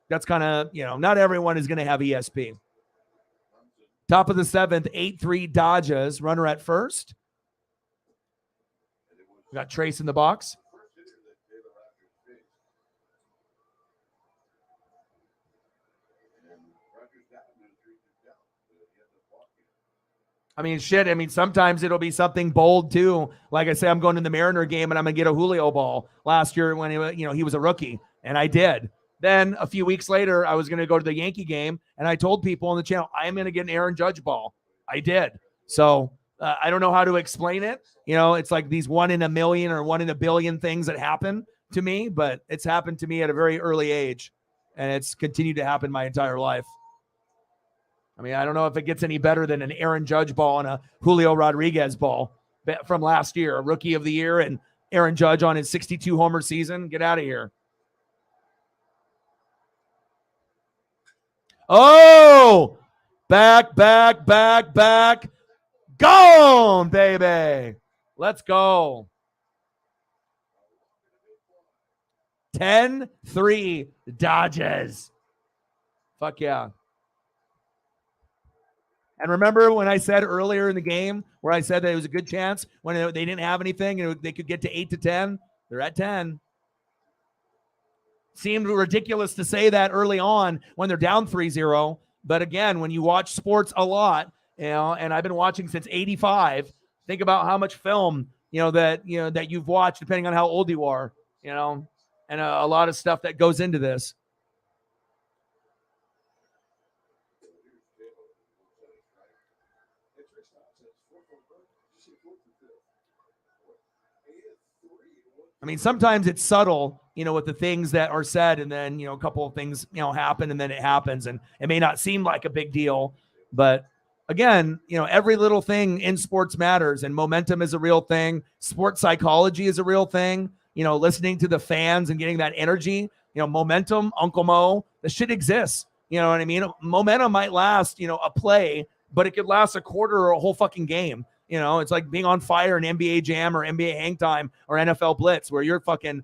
that's kind of, not everyone is going to have ESP. Top of the 7th, 8-3 Dodgers, runner at first. We got Trace in the box. I mean, shit. I mean, sometimes it'll be something bold too. Like I say, I'm going to the Mariner game and I'm going to get a Julio ball last year when he was a rookie, and I did. Then a few weeks later, I was going to go to the Yankee game, and I told people on the channel, I'm going to get an Aaron Judge ball. I did. So I don't know how to explain it. It's like these 1 in a million or 1 in a billion things that happen to me, but it's happened to me at a very early age, and it's continued to happen my entire life. I mean, I don't know if it gets any better than an Aaron Judge ball and a Julio Rodriguez ball from last year, Rookie of the Year, and Aaron Judge on his 62 homer season. Get out of here. Oh, back. Gone, baby. Let's go. 10-3 Dodgers. Fuck yeah. And remember when I said earlier in the game where I said that it was a good chance when they didn't have anything and they could get to 8-10? They're at 10. Seemed ridiculous to say that early on when they're down 3-0, But again, when you watch sports a lot, and I've been watching since '85, think about how much film, that you've watched, depending on how old you are, and a lot of stuff that goes into this. I mean, sometimes it's subtle, with the things that are said, and then, a couple of things, happen, and then it happens, and it may not seem like a big deal, but again, every little thing in sports matters, and momentum is a real thing. Sports psychology is a real thing. Listening to the fans and getting that energy, momentum, Uncle Mo, the shit exists. You know what I mean? Momentum might last, a play, but it could last a quarter or a whole fucking game. It's like being on fire in NBA Jam or NBA Hang Time or NFL Blitz, where you're fucking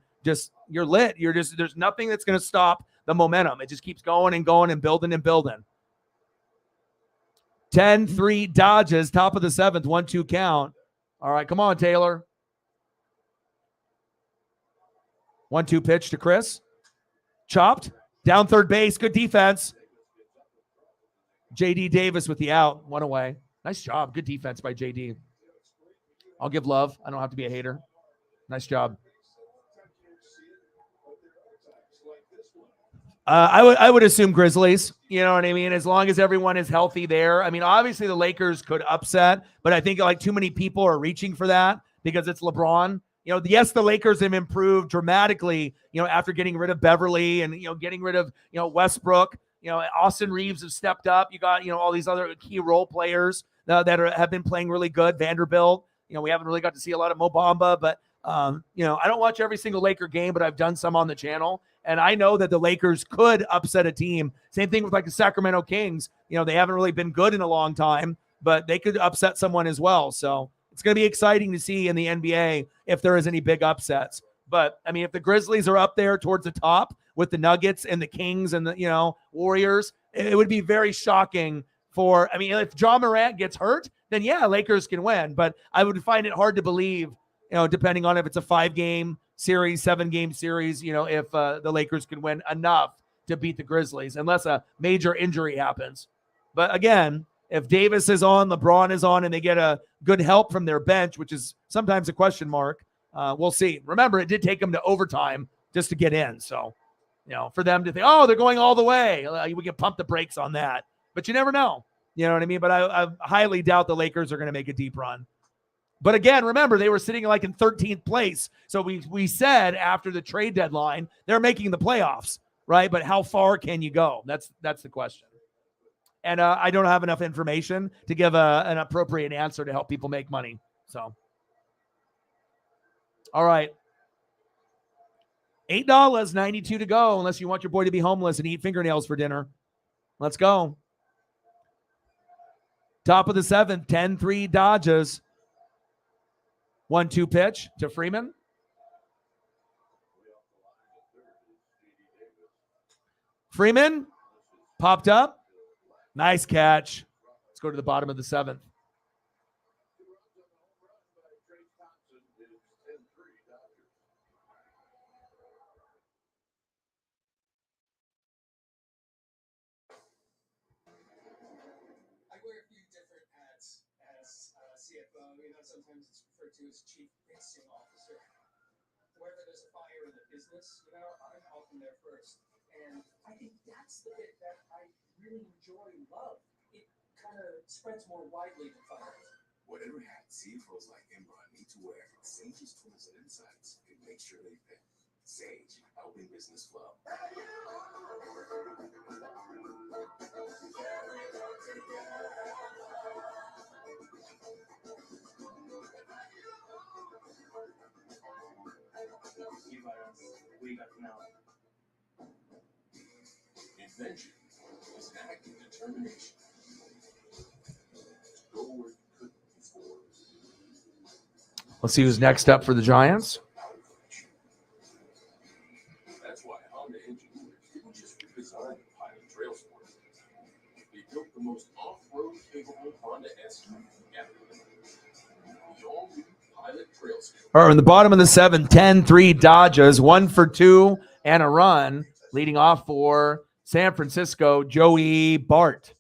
you're lit. There's nothing that's going to stop the momentum. It just keeps going and going and building and building. 10-3 Dodgers, top of the 7th, 1-2 count. All right, come on, Taylor. 1-2 pitch to Chris. Chopped. Down third base. Good defense. J.D. Davis with the out. One away. Nice job. Good defense by J.D. I'll give love. I don't have to be a hater. Nice job. I would assume Grizzlies. You know what I mean? As long as everyone is healthy there. I mean, obviously the Lakers could upset, but I think like too many people are reaching for that because it's LeBron. Yes, the Lakers have improved dramatically, after getting rid of Beverly and, getting rid of, Westbrook. Austin Reeves have stepped up. You got, all these other key role players that have been playing really good. Vanderbilt, we haven't really got to see a lot of Mo Bamba, but, I don't watch every single Laker game, but I've done some on the channel. And I know that the Lakers could upset a team. Same thing with like the Sacramento Kings. They haven't really been good in a long time, but they could upset someone as well. So it's going to be exciting to see in the NBA if there is any big upsets. But, I mean, if the Grizzlies are up there towards the top with the Nuggets and the Kings and the, Warriors, it would be very shocking if Ja Morant gets hurt, then yeah, Lakers can win. But I would find it hard to believe, depending on if it's a 5-game series, 7-game series, if the Lakers can win enough to beat the Grizzlies, unless a major injury happens. But again, if Davis is on, LeBron is on, and they get a good help from their bench, which is sometimes a question mark, we'll see. Remember, it did take them to overtime just to get in. So, for them to think, oh, they're going all the way, we can pump the brakes on that. But you never know. You know what I mean? But I highly doubt the Lakers are going to make a deep run. But again, remember, they were sitting like in 13th place. So we said after the trade deadline, they're making the playoffs, right? But how far can you go? That's the question. And I don't have enough information to give an appropriate answer to help people make money. So, all right. $8.92 to go, unless you want your boy to be homeless and eat fingernails for dinner. Let's go. Top of the 7th, 10-3 Dodgers. 1-2 pitch to Freeman. Freeman popped up. Nice catch. Let's go to the bottom of the 7th. I wear a few different hats as CFO. Sometimes it's referred to as chief fixing officer. Wherever there's a fire in the business, I'm often there first. And I think that's the bit that I really enjoy and love. It kind of spreads more widely than fire. Whatever hat CFOs like Imran need to wear, Sage's tools and insights can make sure they fit. Sage, helping business flow. Invention is an act of determination. Go where you couldn't before. Let's see who's next up for the Giants. That's why Honda engineers didn't just redesign the Pilot Trail Sport. They built the most off-road capable Honda SUV ever. The all-new Pilot Trail Sport. All right, in the bottom of the 7th, 10-3 Dodgers, 1 for 2 and a run, leading off for San Francisco, Joey Bart,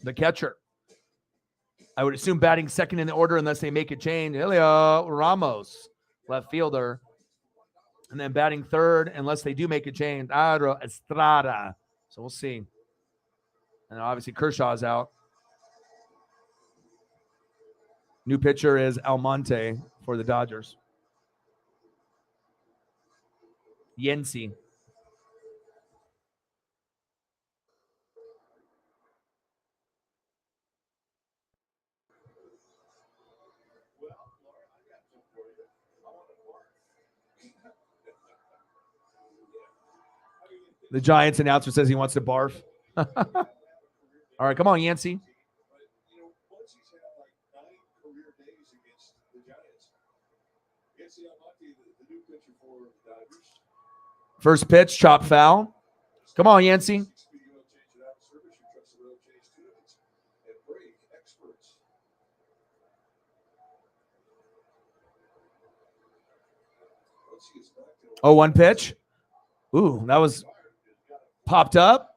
the catcher. I would assume batting second in the order unless they make a change. Elio Ramos, left fielder. And then batting third unless they do make a change. Aro Estrada. So we'll see. And obviously Kershaw's out. New pitcher is Almonte for the Dodgers. Yency. The Giants announcer says he wants to barf. All right, come on, Yancey. First pitch, chop foul. Come on, Yancey. Oh, one pitch. Ooh, that was popped up.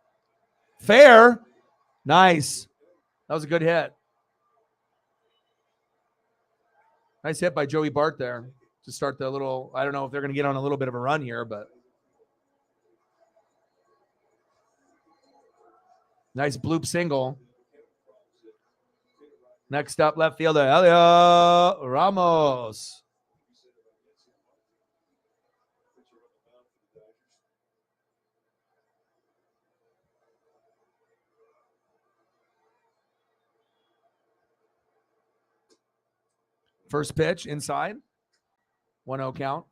Fair. Nice. That was a good hit. Nice hit by Joey Bart there to start the little, I don't know if they're going to get on a little bit of a run here, but nice bloop single. Next up, left fielder, Elio Ramos. First pitch inside. 1-0 count.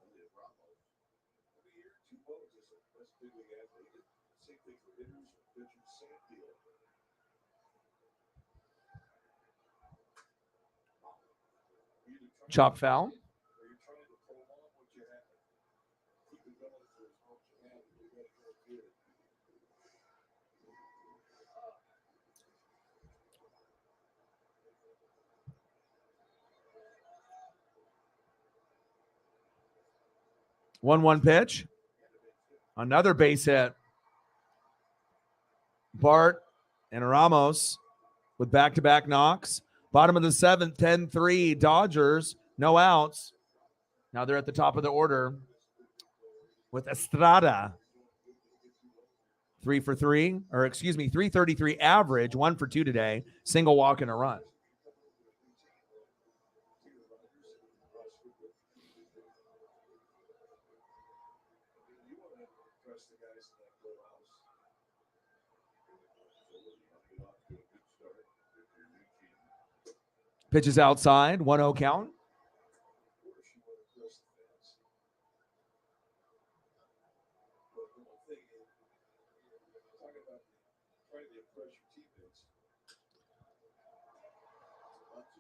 Chop foul. One pitch. Another base hit. Bart and Ramos with back-to-back knocks. Bottom of the seventh, 10-3 Dodgers. No outs. Now they're at the top of the order with Estrada. 3 for 3, or excuse me, 333 average, 1 for 2 today. Single walk and a run. Pitches outside, 1-0 count.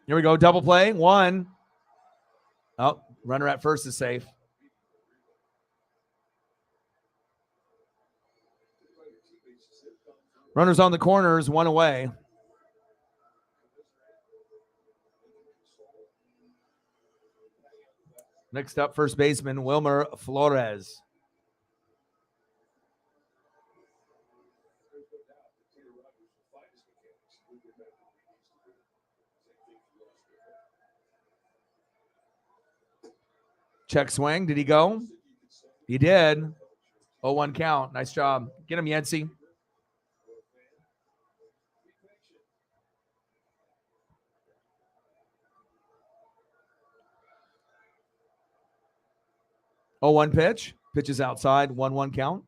Here we go, double play, 1. Oh, runner at first is safe. Runners on the corners, 1 away. Next up, first baseman Wilmer Flores. Check swing. Did he go? He did. 0-1 count. Nice job. Get him, Yancey. Oh, 1 pitch. Pitches outside. 1-1 count.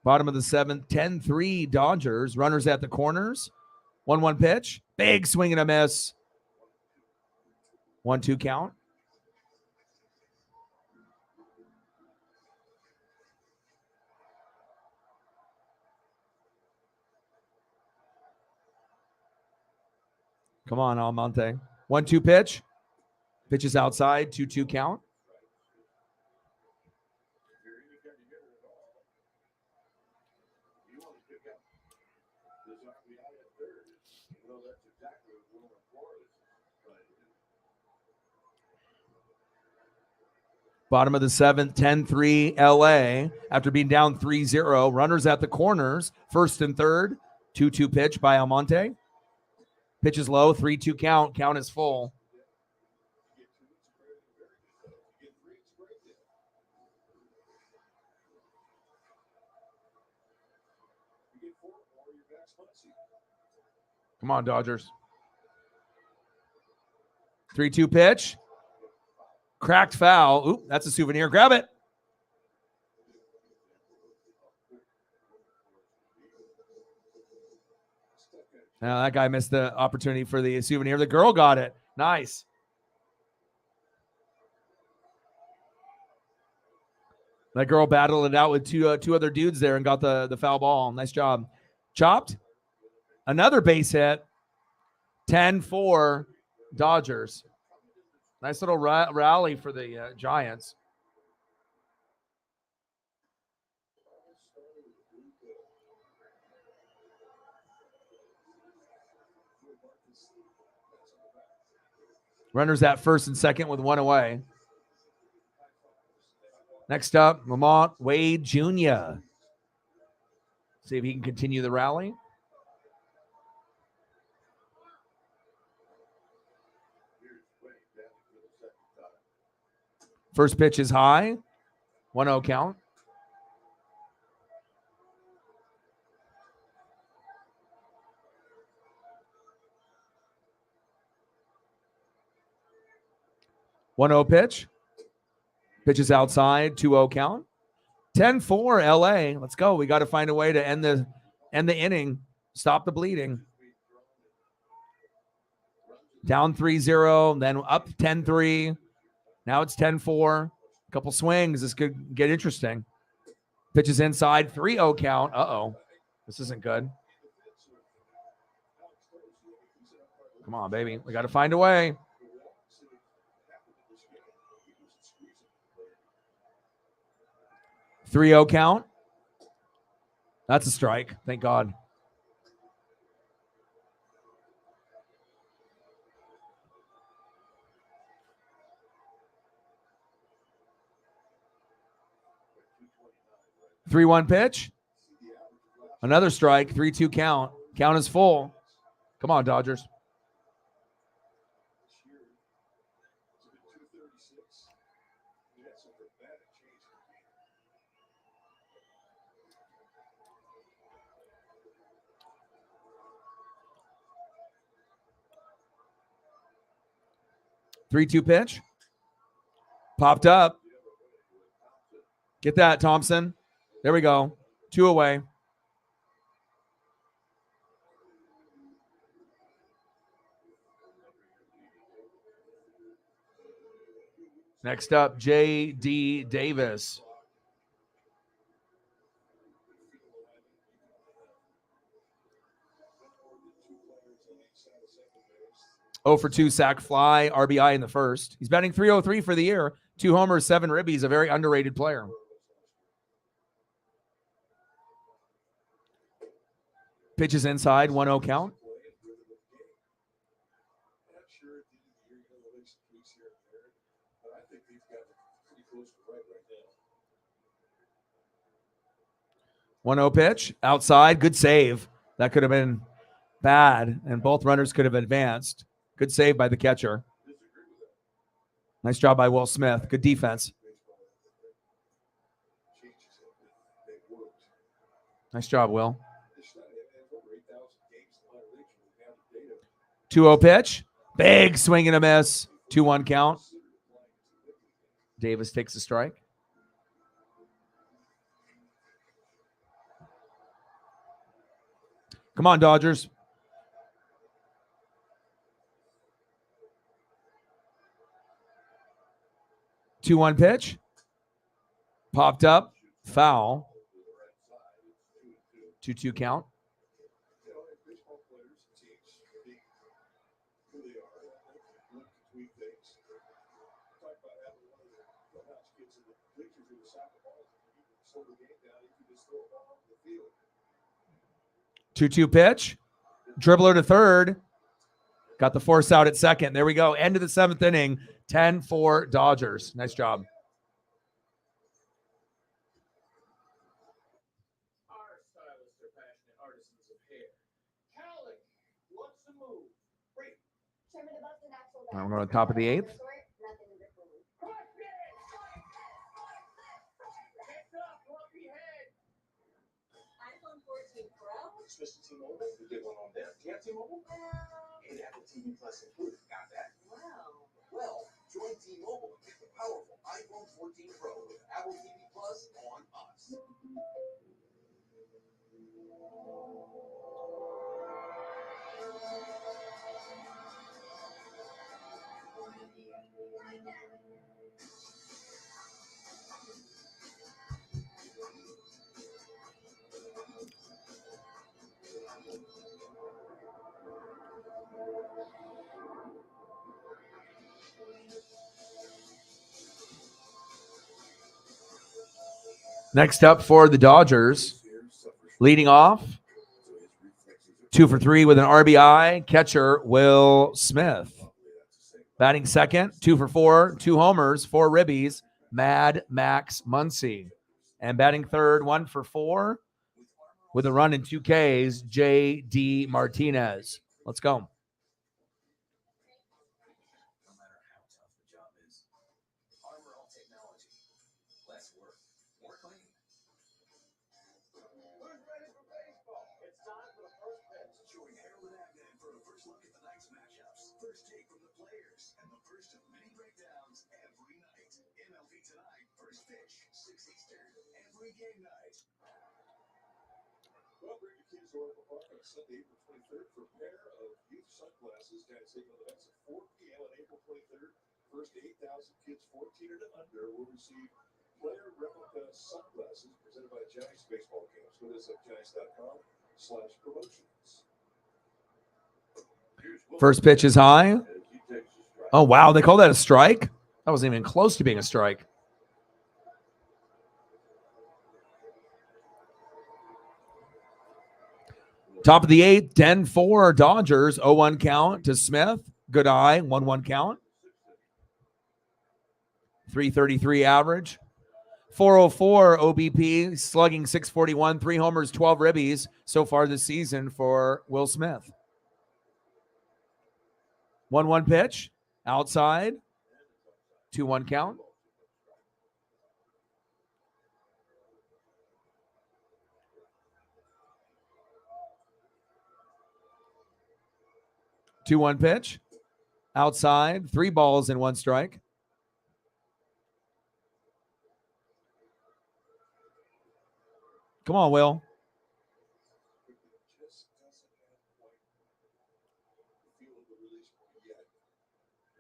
Bottom of the seventh, 10-3 Dodgers. Runners at the corners. 1-1 pitch. Big swing and a miss. 1-2 count. Come on, Almonte. 1-2 pitch. Pitches outside. 2-2 count. Bottom of the seventh, 10-3 LA after being down 3-0. Runners at the corners, first and third. 2-2 pitch by Almonte. Pitch is low, 3-2 count. Count is full. Come on, Dodgers. 3-2 pitch. Cracked foul. Oop, that's a souvenir. Grab it. Now that guy missed the opportunity for the souvenir. The girl got it. Nice. That girl battled it out with two other dudes there and got the foul ball. Nice job. Chopped. Another base hit. 10-4 Dodgers. Nice little rally for the Giants. Runners at first and second with one away. Next up, Lamont Wade Jr. See if he can continue the rally. First pitch is high. 1-0 count. Pitch. Pitch is outside. 2-0 count. 10-4 LA. Let's go. We got to find a way to end the inning. Stop the bleeding. Down 3-0, then up 10-3. Now it's 10-4. A couple swings. This could get interesting. Pitch is inside. 3-0 count. Uh-oh. This isn't good. Come on, baby. We got to find a way. .30 count. That's a strike. Thank God. .31 pitch. Another strike. 3-2 count. Count is full. Come on, Dodgers. .32 pitch. Popped up. Get that, Thompson. There we go. 2 away. Next up, J.D. Davis. Oh for 2 sack fly, RBI in the first. He's batting .303 for the year. 2 homers, 7 ribbies. A very underrated player. Pitches inside, 1-0 count. .10 pitch outside, good save. That could have been bad, and both runners could have advanced. Good save by the catcher. Nice job by Will Smith. Good defense. Nice job, Will. 2-0 pitch. Big swing and a miss. 2-1 count. Davis takes a strike. Come on, Dodgers. .21 pitch. Popped up. Foul. 2-2 count. 2-2 pitch. Dribbler to third. Got the force out at second. There we go. End of the 7th inning. 10-4 Dodgers. Nice job. Our stylists are passionate artisans of hair. Calic, what's the move? Great. Trim it above the natural I'm going to top of the 8th. Heads up, lumpy head. iPhone 14 Pro? Switch to T-Mobile, you get one on there. Do you have T-Mobile? And Apple TV Plus included. Got that? Wow. Well, join T-Mobile and get the powerful iPhone 14 Pro with Apple TV Plus on us. Next up for the Dodgers, leading off, 2 for 3 with an RBI, catcher Will Smith. Batting second, 2 for 4, 2 homers, 4 ribbies, Mad Max Muncy. And batting third, 1 for 4 with a run and 2 Ks, J.D. Martinez. Let's go. No matter how tough the job is, Armor All Technology. Less work, more clean. Who's ready for baseball? It's time for the first pitch. Join Harold and Abner for a first look at the night's matchups. First take from the players, and the first of many breakdowns every night. MLB Tonight, first pitch, 6 Eastern, every game night. Well, bring your kids to Oracle Park on Sunday, April 23rd for a pair of youth sunglasses. Guys taking on the Mets at 4 p.m. on April 23rd. First 8,000 kids 14 and under will receive player replica sunglasses presented by Giants Baseball Games. Go to us at giants.com/promotions. First pitch is high. Oh, wow. They call that a strike? That wasn't even close to being a strike. Top of the 8th, 10-4 Dodgers. 0-1 count to Smith. Good eye. 1-1 count. 333 average. 404 OBP. Slugging 641. 3 homers, 12 ribbies so far this season for Will Smith. 1-1 pitch. Outside. 2-1 count. Two-one pitch. Outside. 3 balls and 1 strike. Come on, Will.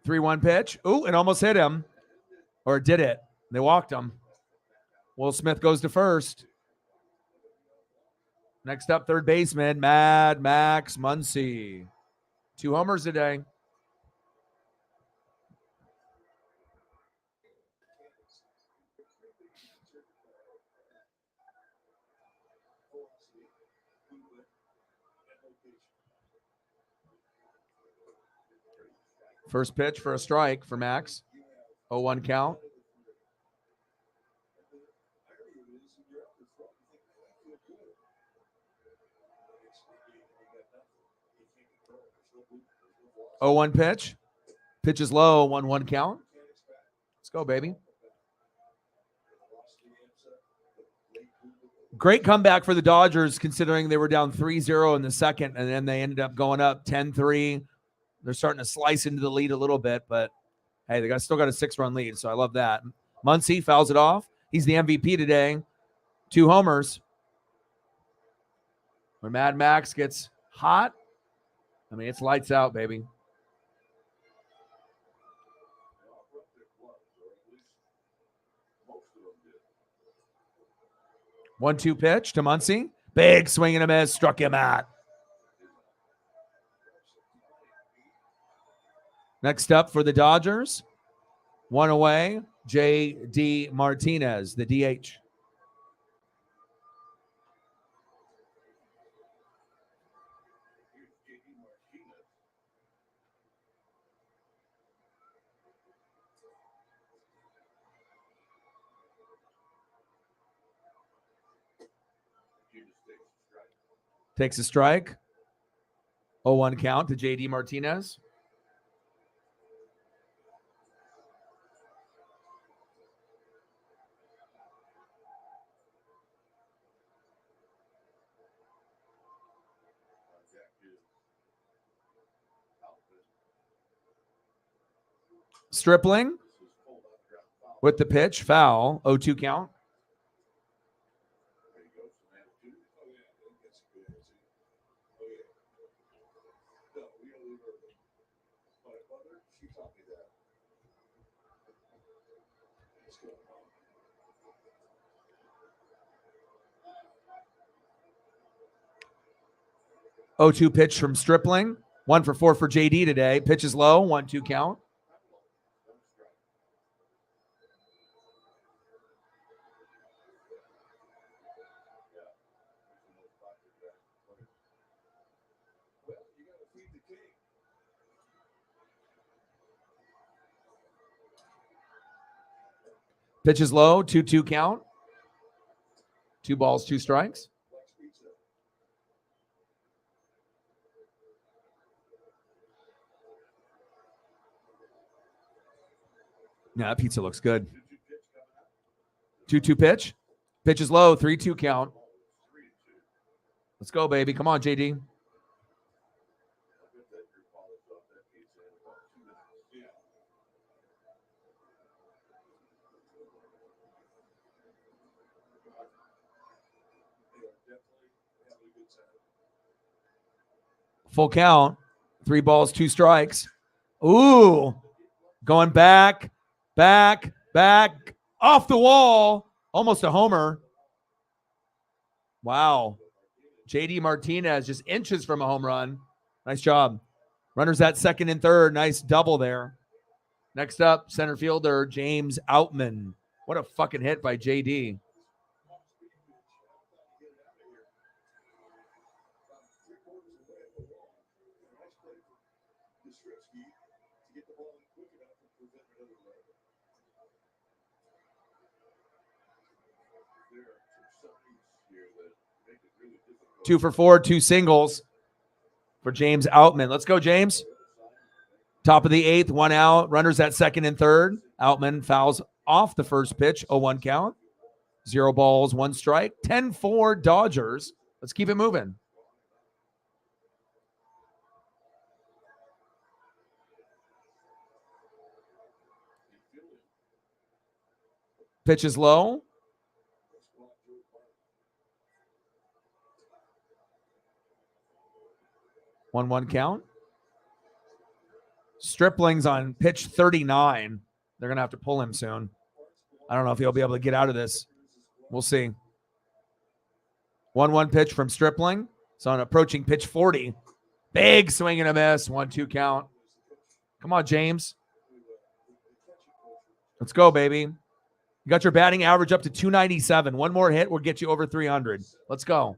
3-1 pitch. Ooh, it almost hit him. Or did it? They walked him. Will Smith goes to first. Next up, third baseman, Mad Max Muncy. 2 homers today. First pitch for a strike for Max. 0-1 count. Oh, 1 pitch. Pitch is low. 1-1 count. Let's go, baby. Great comeback for the Dodgers, considering they were down 3-0 in the second, and then they ended up going up 10-3. They're starting to slice into the lead a little bit, but hey, they still got a 6-run lead, so I love that. Muncy fouls it off. He's the MVP today. 2 homers. When Mad Max gets hot, I mean, it's lights out, baby. One-two pitch to Muncy. Big swing and a miss. Struck him out. Next up for the Dodgers, 1 away, J.D. Martinez, the DH. Takes a strike. 0-1 count to JD Martinez. Stripling with the pitch. Foul. 0-2 count. Oh, 2 pitch from Stripling. 1 for 4 for JD today. Pitch is low. 1-2 count. Pitch is low. 2-2 count. 2 balls, 2 strikes. Yeah, that pizza looks good. 2-2 pitch. Pitch is low. 3-2 count. Let's go, baby. Come on, JD. Full count. 3 balls, 2 strikes. Ooh. Going back. Off the wall. Almost a homer. Wow. JD Martinez just inches from a home run. Nice job. Runners at second and third. Nice double there. Next up, center fielder James Outman. What a fucking hit by JD. Two for 4, 2 singles for James Outman. Let's go, James. Top of the 8th, 1 out. Runners at second and third. Outman fouls off the first pitch. 0-1 count. 0 balls, 1 strike. 10-4 Dodgers. Let's keep it moving. Pitch is low. 1-1 count. Stripling's on pitch 39. They're going to have to pull him soon. I don't know if he'll be able to get out of this. We'll see. 1-1 pitch from Stripling. It's on approaching pitch 40. Big swing and a miss. 1-2 count. Come on, James. Let's go, baby. You got your batting average up to 297. One more hit will get you over 300. Let's go.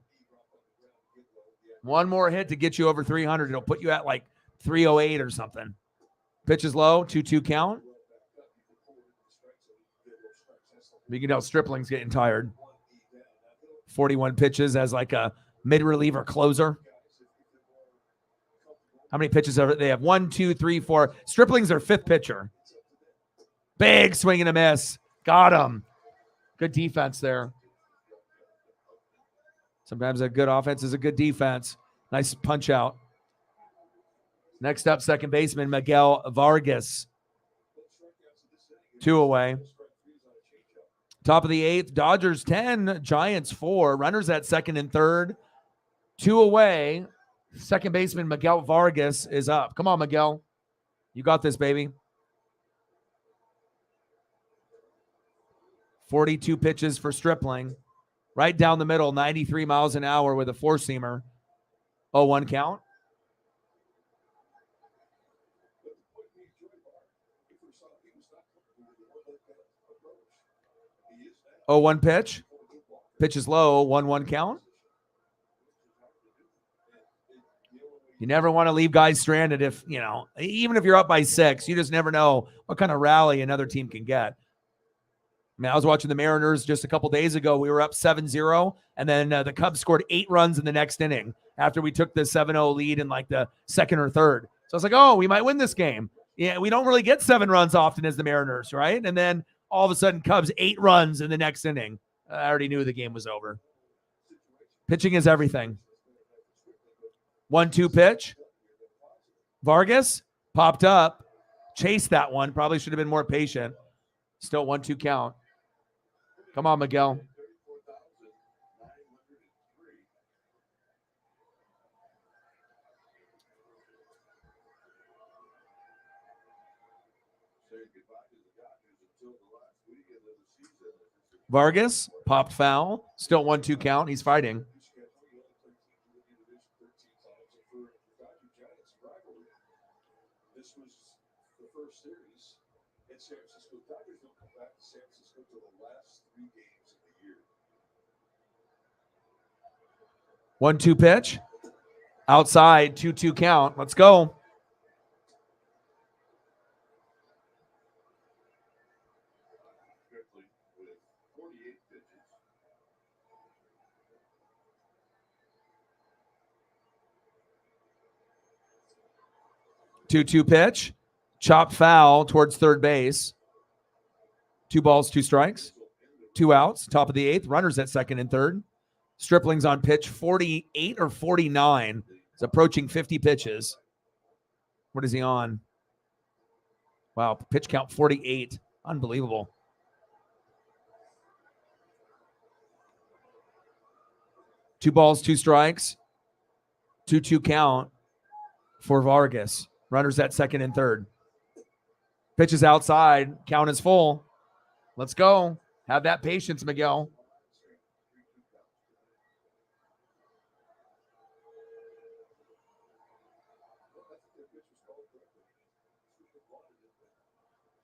One more hit to get you over 300. It'll put you at like 308 or something. Pitch is low. 2-2 count. You can tell Stripling's getting tired. 41 pitches as like a mid-reliever closer. How many pitches ever they have? 1, 2, 3, 4. Stripling's their 5th pitcher. Big swing and a miss. Got him. Good defense there. Sometimes a good offense is a good defense. Nice punch out. Next up, second baseman Miguel Vargas. 2 away. Top of the 8th, Dodgers 10, Giants 4. Runners at second and third. 2 away. Second baseman Miguel Vargas is up. Come on, Miguel. You got this, baby. 42 pitches for Stripling. Right down the middle, 93 miles an hour with a 4-seamer. 0-1 count. Oh, 1 pitch. Pitch is low. 1-1 count. You never want to leave guys stranded if, even if you're up by 6, you just never know what kind of rally another team can get. I mean, I was watching the Mariners just a couple days ago. We were up 7-0, and then the Cubs scored 8 runs in the next inning after we took the 7-0 lead in like the second or third. So I was like, oh, we might win this game. Yeah, we don't really get 7 runs often as the Mariners, right? And then all of a sudden, Cubs 8 runs in the next inning. I already knew the game was over. Pitching is everything. 1-2 pitch. Vargas popped up, chased that one. Probably should have been more patient. Still 1-2 count. Come on, Miguel. Vargas popped foul. Still 1-2 count. He's fighting. This was the first series in San Francisco. Dodgers don't come back to San Francisco till the last 3 games of the year. 1-2 pitch. Outside, 2-2 count. Let's go. Quickly with 48 pitches. Two pitch. Chop foul towards third base. 2 balls, 2 strikes. 2 outs. Top of the 8th. Runners at second and third. Stripling's on pitch 48 or 49. He's approaching 50 pitches. What is he on? Wow, pitch count 48. Unbelievable. Two balls, 2 strikes. 2-2 count for Vargas. Runners at second and third. Pitches outside. Count is full. Let's go. Have that patience, Miguel.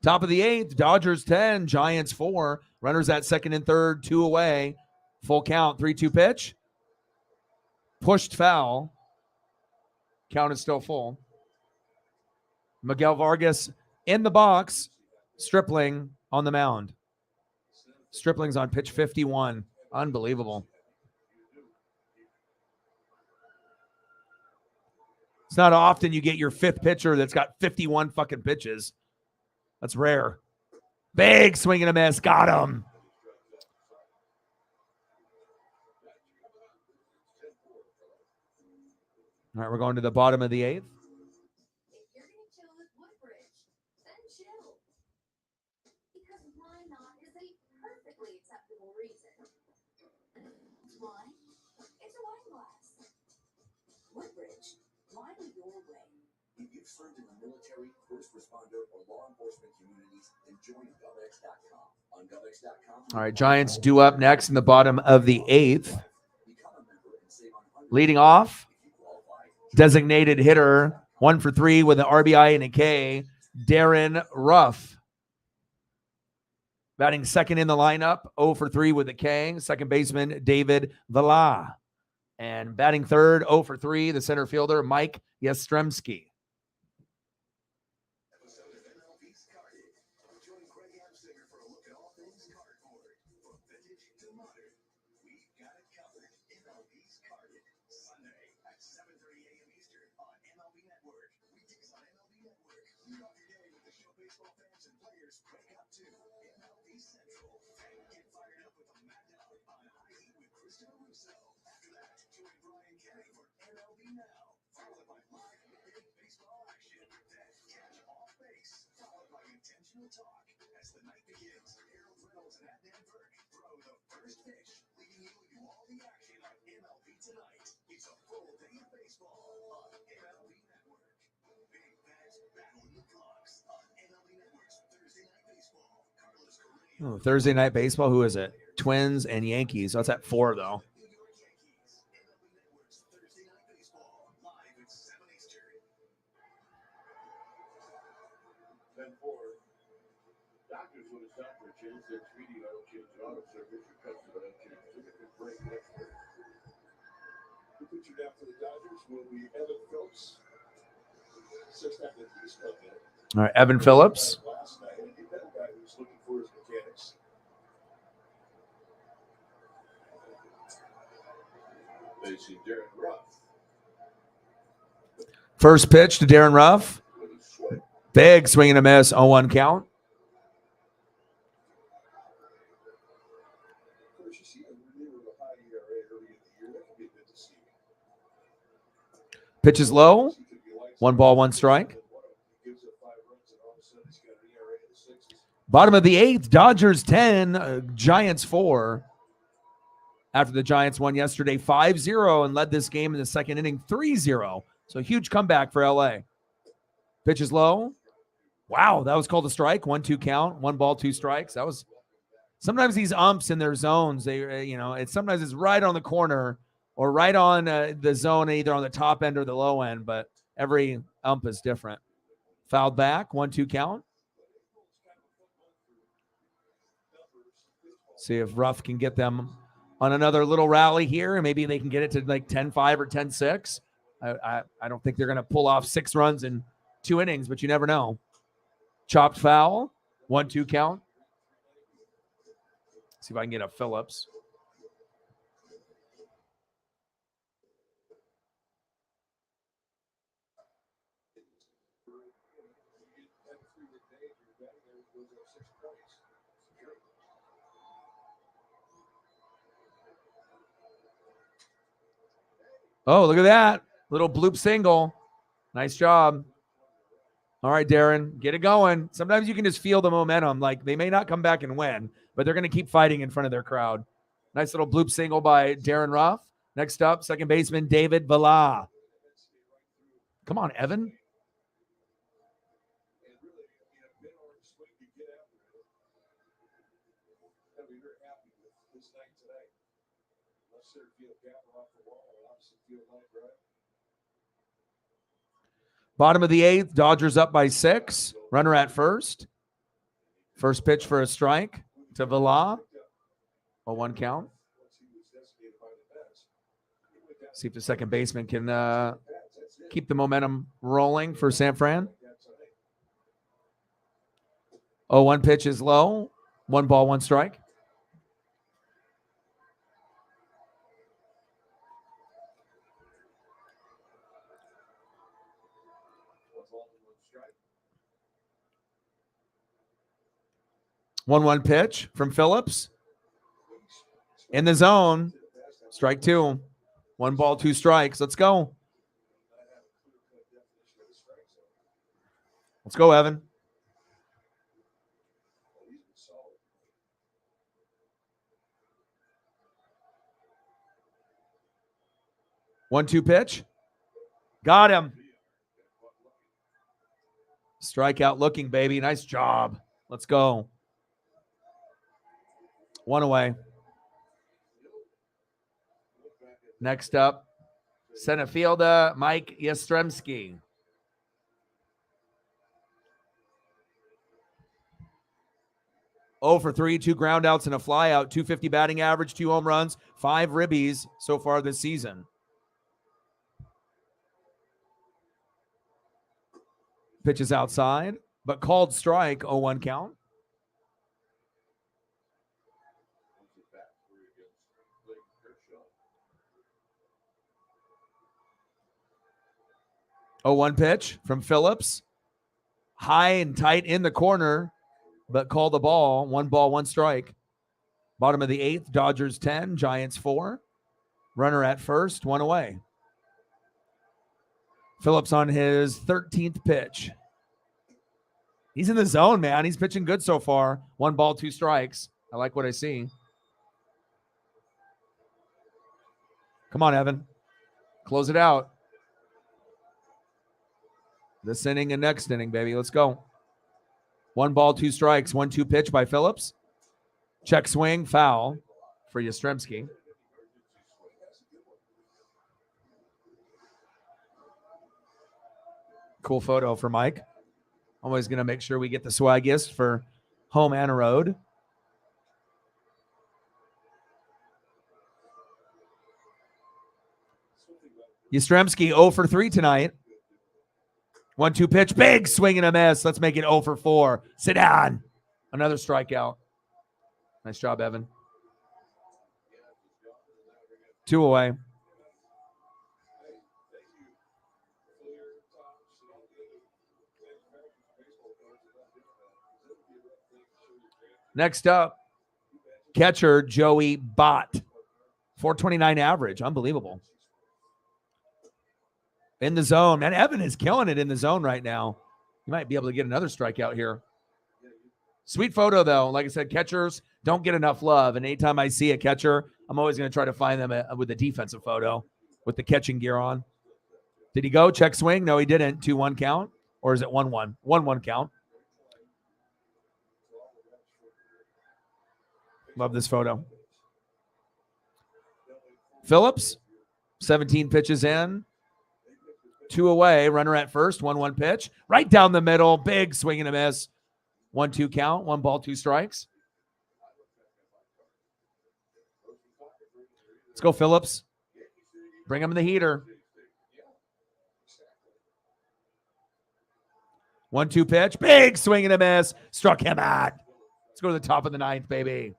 Top of the 8th, Dodgers 10, Giants 4. Runners at second and third, 2 away. Full count, 3-2 pitch. Pushed foul. Count is still full. Miguel Vargas in the box. Stripling on the mound. Stripling's on pitch 51. Unbelievable. It's not often you get your 5th pitcher that's got 51 fucking pitches. That's rare. Big swing and a miss. Got him. All right, we're going to the bottom of the 8th. If you're going to chill with Woodbridge, then chill. Because why not is a perfectly acceptable reason. Why? It's a wine glass. Woodbridge, wine your way. If you've served in the military, first responder, or law enforcement communities, then join GovX.com. On GovX.com. All right, Giants due up next in the bottom of the 8th. Leading off, designated hitter, 1 for 3 with an RBI and a K, Darren Ruff. Batting second in the lineup, 0 for 3 with a K, second baseman David Villa. And batting third, 0 for 3, the center fielder Mike Yastrzemski. Oh, Thursday night baseball. Who is it? Twins and Yankees. That's at 4 though. Doctors would have stopped for a chance. They're treating auto change auto service or customer change. Took a break. pitcher down for the Dodgers will be Evan Phillips. 6th time into this club now. All right, Evan Phillips. Last night, and that guy who's looking for his mechanics. Facing Darren Ruff. First pitch to Darren Ruff. With a swing. Big swing and a miss. 0-1 count. Of course, you see him renewing a high ERA early in the year. That could be good to see. Pitch is low. He could be like 1 ball, 1 strike. He gives up 5 runs, and all of a sudden he's got an ERA in the 6s. Bottom of the 8th, Dodgers 10, Giants 4. After the Giants won yesterday 5-0 and led this game in the second inning 3-0. So huge comeback for LA. Pitch is low. Wow, that was called a strike. 1-2 count. 1 ball, 2 strikes. That was sometimes these umps in their zones. They, it's sometimes it's right on the corner or right on the zone, either on the top end or the low end. But every ump is different. Fouled back. 1-2 count. See if Ruff can get them on another little rally here, and maybe they can get it to like 10-5 or 10-6. I don't think they're going to pull off 6 runs in 2 innings, but you never know. Chopped foul, 1-2 count. See if I can get a Phillips. Oh, look at that. Little bloop single. Nice job. All right, Darren, get it going. Sometimes you can just feel the momentum. Like they may not come back and win, but they're going to keep fighting in front of their crowd. Nice little bloop single by Darren Ruff. Next up, second baseman David Villa. Come on, Evan. Bottom of the 8th, Dodgers up by 6. Runner at first. First pitch for a strike to Villa. 0-1 count. See if the second baseman can keep the momentum rolling for San Fran. 0-1 pitch is low. 1 ball, 1 strike. One pitch from Phillips. In the zone. Strike 2. 1 ball, 2 strikes. Let's go. Let's go, Evan. One-two pitch. Got him. Strikeout looking, baby. Nice job. Let's go. 1 away. Next up, center fielder Mike Yastrzemski. For 3, 2 ground outs and a flyout, 250 batting average, 2 home runs, 5 ribbies so far this season. Pitches outside, but called strike, 0-1 count. Oh, 1 pitch from Phillips. High and tight in the corner, but call the ball. 1 ball, 1 strike. Bottom of the 8th, Dodgers 10, Giants 4. Runner at first, 1 away. Phillips on his 13th pitch. He's in the zone, man. He's pitching good so far. 1 ball, 2 strikes. I like what I see. Come on, Evan. Close it out. This inning and next inning, baby. Let's go. 1 ball, 2 strikes. 1-2 pitch by Phillips. Check swing, foul for Yastrzemski. Cool photo for Mike. Always going to make sure we get the swaggiest for home and road. Yastrzemski 0 for 3 tonight. 1-2 pitch, big swing and a miss. Let's make it 0 for 4. Sit down. Another strikeout. Nice job, Evan. 2 away. Next up, catcher Joey Bott. 429 average. Unbelievable. In the zone. Man, Evan is killing it in the zone right now. You might be able to get another strikeout here. Sweet photo, though. Like I said, catchers don't get enough love. And anytime I see a catcher, I'm always going to try to find them with a defensive photo with the catching gear on. Did he go? Check swing? No, he didn't. 2-1 count? Or is it 1-1? 1-1 count. Love this photo. Phillips, 17 pitches in. 2 away. Runner at first. 1-1 pitch. Right down the middle. Big swing and a miss. 1-2 count. 1 ball, 2 strikes. Let's go, Phillips. Bring him in the heater. 1-2 pitch. Big swing and a miss. Struck him out. Let's go to the top of the 9th, baby.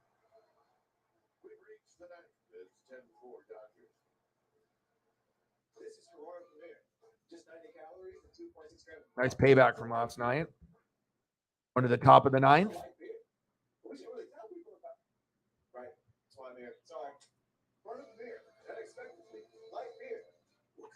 Nice payback from last night. Going to the top of the 9th. What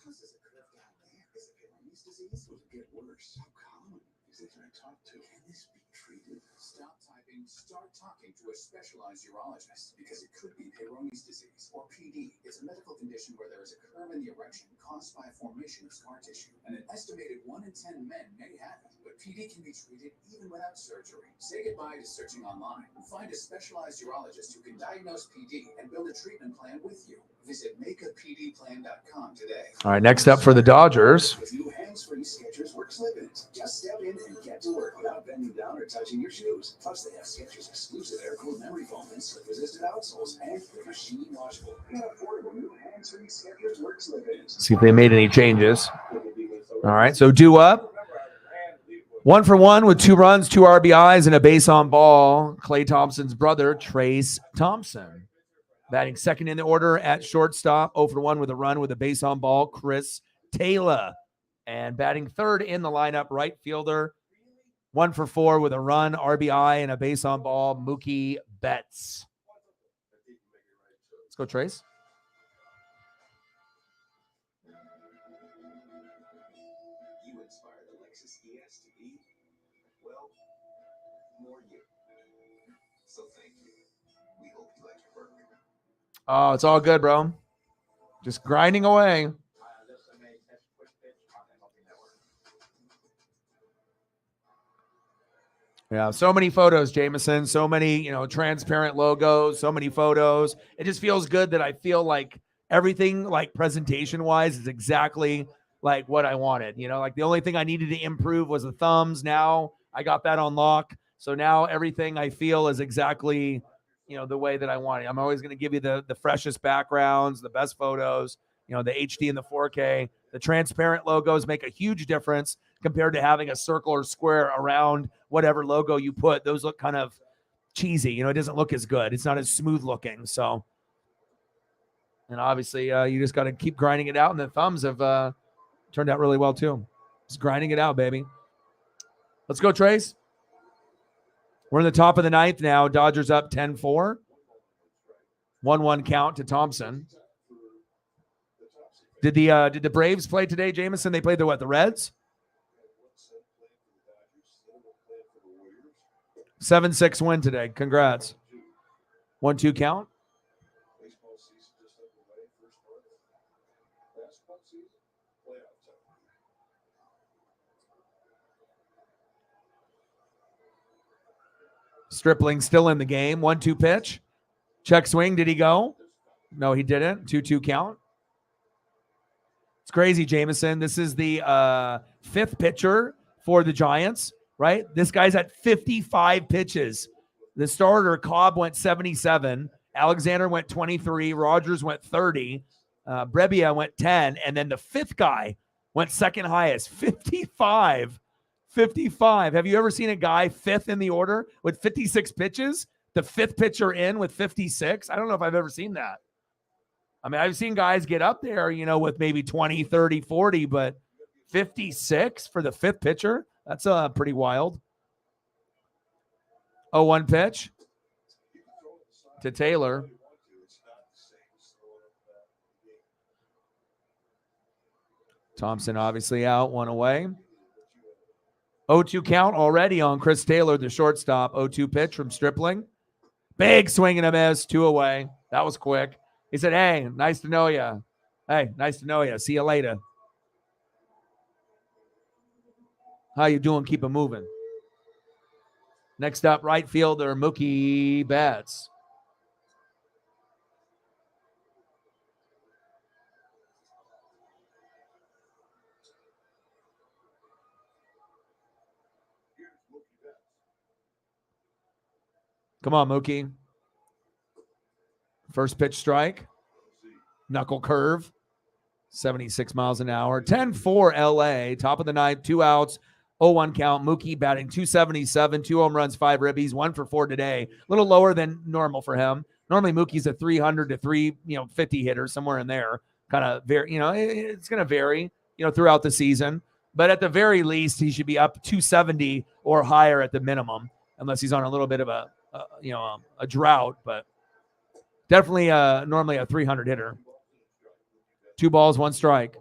causes a curve down there? Is it Peyronie's disease? Will it get worse? How common is it? Can I talk to? Can this be treated? Stop typing, start talking to a specialized urologist because it could be Peyronie's disease, or PD. It's a medical condition where there is a curve in the erection caused by a formation of scar tissue. And an estimated 1 in 10 men may have it, but PD can be treated even without surgery. Say goodbye to searching online. Find a specialized urologist who can diagnose PD and build a treatment plan with you. Visit makeapdplan.com today. All right, next up for the Dodgers. With new hands-free Skechers work slip-ins. Just step in and get to work without bending down or touching your shoes. Plus, they have Skechers exclusive air-cooled memory foam and slip-resistant outsoles, and they're machine washable. Get affordable new hands-free Skechers work slip-ins. See if they made any changes. All right, so due up. 1 for 1 with 2 runs, 2 RBIs, and a base on ball. Klay Thompson's brother, Trace Thompson. Batting second in the order at shortstop, 0 for 1 with a run with a base on ball, Chris Taylor. And batting third in the lineup, right fielder, 1 for 4 with a run, RBI, and a base on ball, Mookie Betts. Let's go, Trace. You inspire the Lexus ES to be, well, more you. So thank you. We hope you like your work. Oh, it's all good, bro. Just grinding away. Yeah, so many photos, Jameson. So many, transparent logos, so many photos. It just feels good that I feel like everything, like presentation-wise, is exactly like what I wanted. Like the only thing I needed to improve was the thumbs. Now I got that on lock. So now everything I feel is exactly the way that I want it. I'm always going to give you the freshest backgrounds, the best photos, the HD and the 4K. The transparent logos make a huge difference compared to having a circle or square around whatever logo you put. Those look kind of cheesy. It doesn't look as good. It's not as smooth looking. So, and obviously you just got to keep grinding it out. And the thumbs have turned out really well too. Just grinding it out, baby. Let's go, Trace. We're in the top of the 9th now. Dodgers up 10-4. 1-1 count to Thompson. Did the Braves play today, Jameson? They played the Reds? 7-6 win today. Congrats. 1-2 count. Stripling still in the game. 1-2 pitch. Check swing. Did he go? No, he didn't. 2-2 count. It's crazy, Jameson. This is the 5th pitcher for the Giants, right? This guy's at 55 pitches. The starter, Cobb, went 77. Alexander went 23. Rogers went 30. Brebbia went 10, and then the fifth guy went second highest, 55. 55. Have you ever seen a guy fifth in the order with 56 pitches? The fifth pitcher in with 56? I don't know if I've ever seen that. I mean, I've seen guys get up there, with maybe 20, 30, 40, but 56 for the fifth pitcher? That's pretty wild. 0-1 pitch to Taylor. Thompson obviously out, one away. 0-2 count already on Chris Taylor, the shortstop. 0-2 pitch from Stripling. Big swing and a miss, 2 away. That was quick. He said, hey, nice to know you. Hey, nice to know you. See you later. How you doing? Keep it moving. Next up, right fielder Mookie Betts. Come on, Mookie. First pitch strike. Knuckle curve. 76 miles an hour. 10-4 LA. Top of the ninth. 2 outs. 0-1 count. Mookie batting .277. 2 home runs, 5 ribbies. 1 for 4 today. A little lower than normal for him. Normally Mookie's a 300 to 350 hitter, somewhere in there. Kind of vary. It's going to vary, throughout the season. But at the very least, he should be up 270 or higher at the minimum, unless he's on a little bit of a drought, but definitely normally a 300 hitter. 2 balls, 1 strike.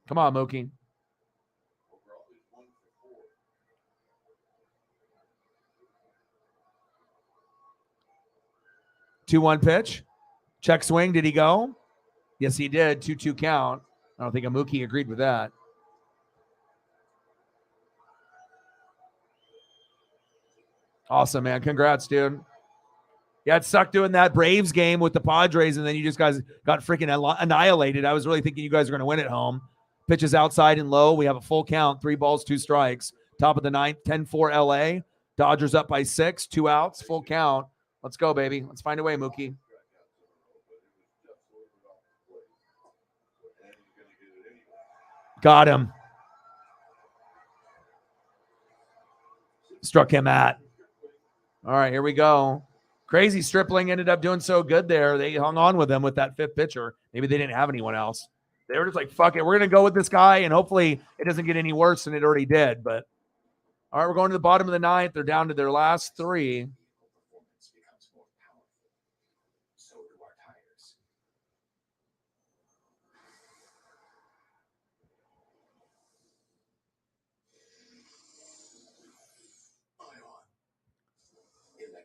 Come on, Mookie. Two-one pitch. Check swing. Did he go? Yes, he did. 2-2 count. I don't think a Mookie agreed with that. Awesome, man. Congrats, dude. Yeah, it sucked doing that Braves game with the Padres, and then you just guys got freaking annihilated. I was really thinking you guys were going to win at home. Pitches outside and low. We have a full count. 3 balls, 2 strikes. Top of the ninth, 10-4 LA. Dodgers up by 6, 2 outs, full count. Let's go, baby. Let's find a way, Mookie. Got him. Struck him out. All right, here we go. Crazy Stripling ended up doing so good there. They hung on with him with that 5th pitcher. Maybe they didn't have anyone else. They were just like, fuck it. We're going to go with this guy, and hopefully it doesn't get any worse than it already did. But, all right, we're going to the bottom of the ninth. They're down to their last 3.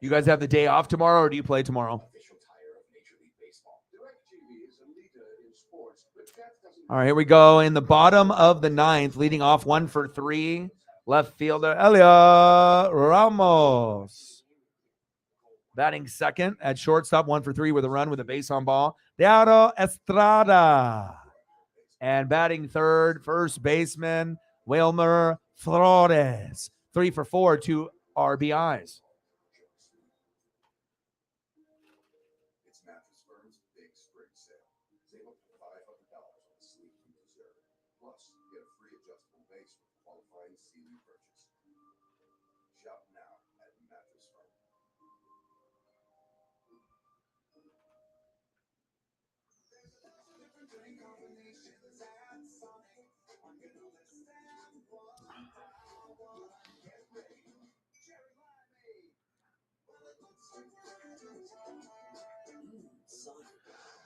You guys have the day off tomorrow, or do you play tomorrow? All right, here we go. In the bottom of the ninth, leading off 1 for 3, left fielder Elia Ramos. Batting second at shortstop, 1 for 3 with a run with a base on ball, Deado Estrada. And batting third, first baseman Wilmer Flores. 3 for 4, 2 RBIs.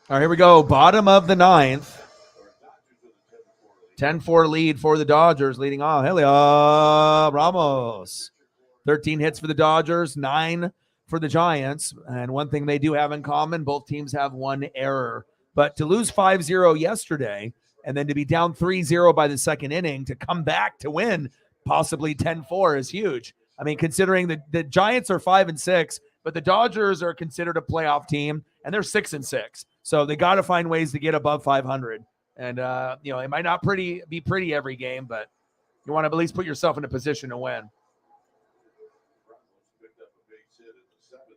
All right, here we go. Bottom of the ninth. 10-4 lead for the Dodgers, leading off Elia Ramos. 13 hits for the Dodgers, 9 for the Giants. And one thing they do have in common, both teams have 1 error. But to lose 5-0 yesterday and then to be down 3-0 by the second inning, to come back to win possibly 10-4 is huge. I mean, considering the Giants are 5-6, but the Dodgers are considered a playoff team, and they're 6-6. So they got to find ways to get above 500. And, it might not be pretty every game, but you want to at least put yourself in a position to win.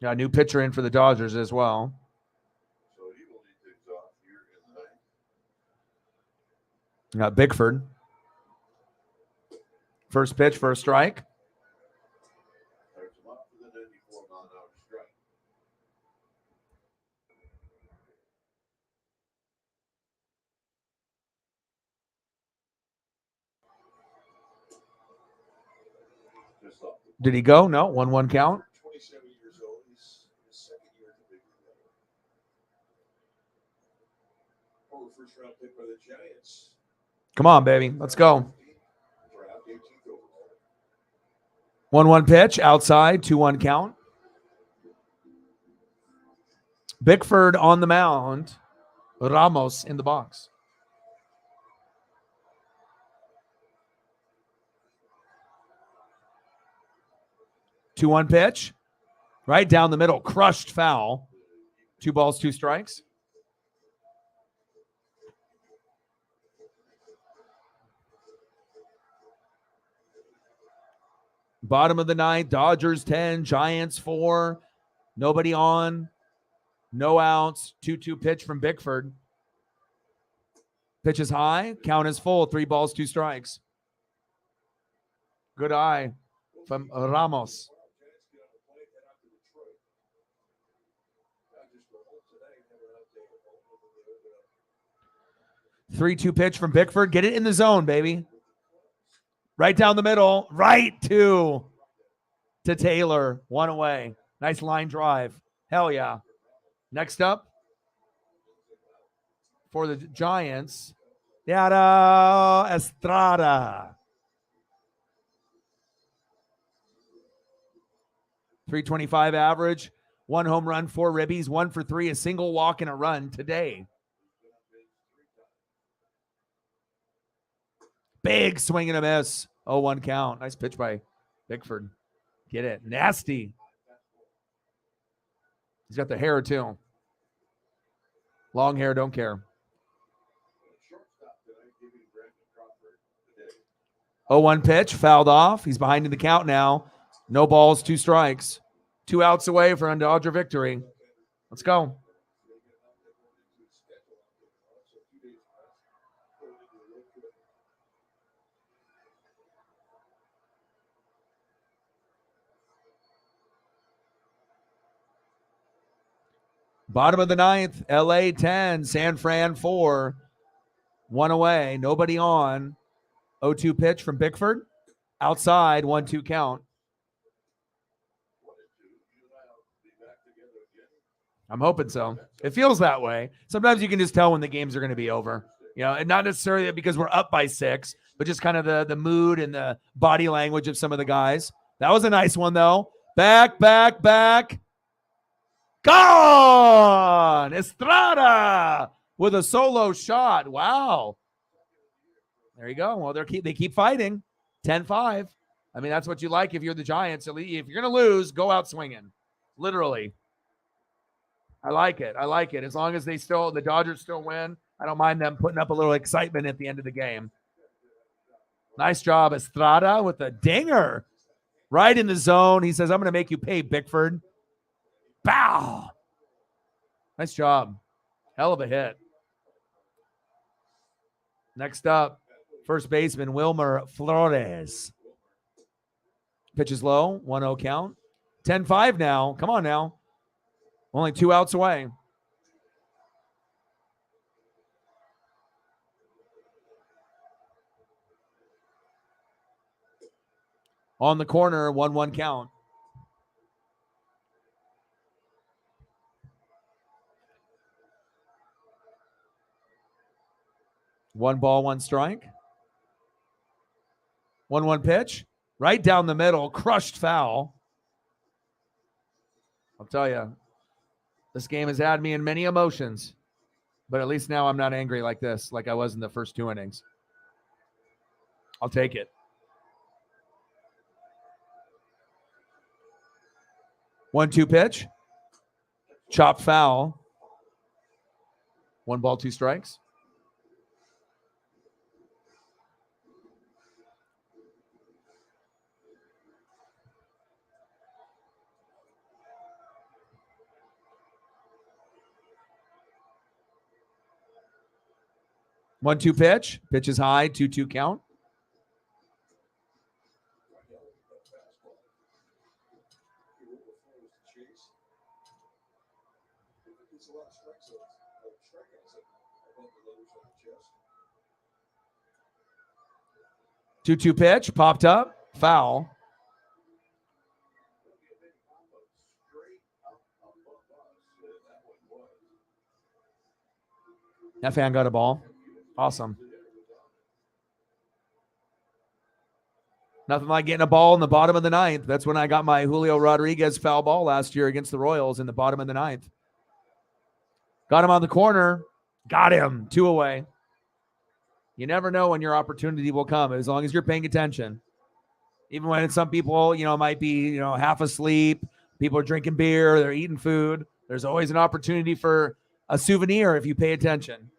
Yeah, new pitcher in for the Dodgers as well. Got Bickford. First pitch, first strike. There's him up for the 94-mile-an-hour strike. Just off the Did he go? No. 1-1 count. 27 years old. He's in his second year at the big league level. Former first-round pick by the Giants. Come on, baby. Let's go. Draft 18th overall. 1-1 pitch, outside, 2-1 count. Bickford on the mound. Ramos in the box. Two-one pitch. Right down the middle. Crushed foul. 2 balls, 2 strikes. Bottom of the ninth. Dodgers 10. Giants 4. Nobody on. No outs. 2-2 pitch from Bickford. Pitch is high. Count is full. 3 balls, 2 strikes. Good eye from Ramos. 3-2 pitch from Bickford. Get it in the zone, baby. Right down the middle. Right to Taylor. 1 away. Nice line drive. Hell yeah. Next up for the Giants, Yara Estrada. 325 average, 1 home run, 4 ribbies, 1 for 3, a single walk and a run today. Big swing and a miss. 0-1 count. Nice pitch by Bickford. Get it. Nasty. He's got the hair too. Long hair, don't care. 0-1 pitch, fouled off. He's behind in the count now. No balls, 2 strikes. 2 outs away for a Dodger victory. Let's go. Bottom of the ninth, LA 10, San Fran 4. 1 away, nobody on. 0-2 pitch from Bickford. Outside, 1-2 count. I'm hoping so. It feels that way. Sometimes you can just tell when the games are going to be over. You know, and not necessarily because we're up by 6, but just kind of the mood and the body language of some of the guys. That was a nice one, though. Back. Gone! Estrada with a solo shot. Wow. There you go. Well, they keep fighting. 10-5. I mean, that's what you like if you're the Giants. If you're going to lose, go out swinging. Literally. I like it. As long as the Dodgers still win, I don't mind them putting up a little excitement at the end of the game. Nice job, Estrada, with a dinger. Right in the zone. He says, I'm going to make you pay, Bickford. Bow. Nice job. Hell of a hit. Next up, first baseman Wilmer Flores. Pitch is low. 1-0 count. 10-5 now. Come on now. Only 2 outs away. On the corner, 1-1 count. One ball, 1 strike. 1-1 pitch. Right down the middle. Crushed foul. I'll tell you, this game has had me in many emotions. But at least now I'm not angry like this, like I was in the first 2 innings. I'll take it. 1-2 pitch. Chopped foul. 1 ball, 2 strikes. 1-2 pitch. Pitch is high. 2-2 count. It's a lot of strikeouts above the levels on the chest. 2-2 pitch. Popped up. Foul. That fan got a ball. Awesome. Nothing like getting a ball in the bottom of the ninth. That's when I got my Julio Rodriguez foul ball last year against the Royals in the bottom of the ninth. Got him on the corner. Got him. 2 away. You never know when your opportunity will come as long as you're paying attention. Even when some people, might be, half asleep. People are drinking beer. They're eating food. There's always an opportunity for a souvenir if you pay attention.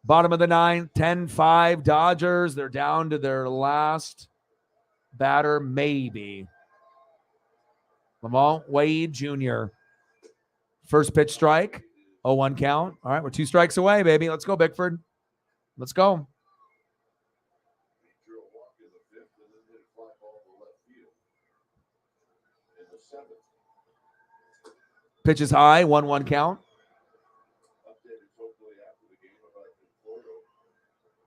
Bottom of the ninth, 10-5 Dodgers. They're down to their last batter, maybe. Lamont Wade Jr. First pitch strike, 0-1 count. All right, we're 2 strikes away, baby. Let's go, Bickford. Let's go. Pitch is high, 1-1 count.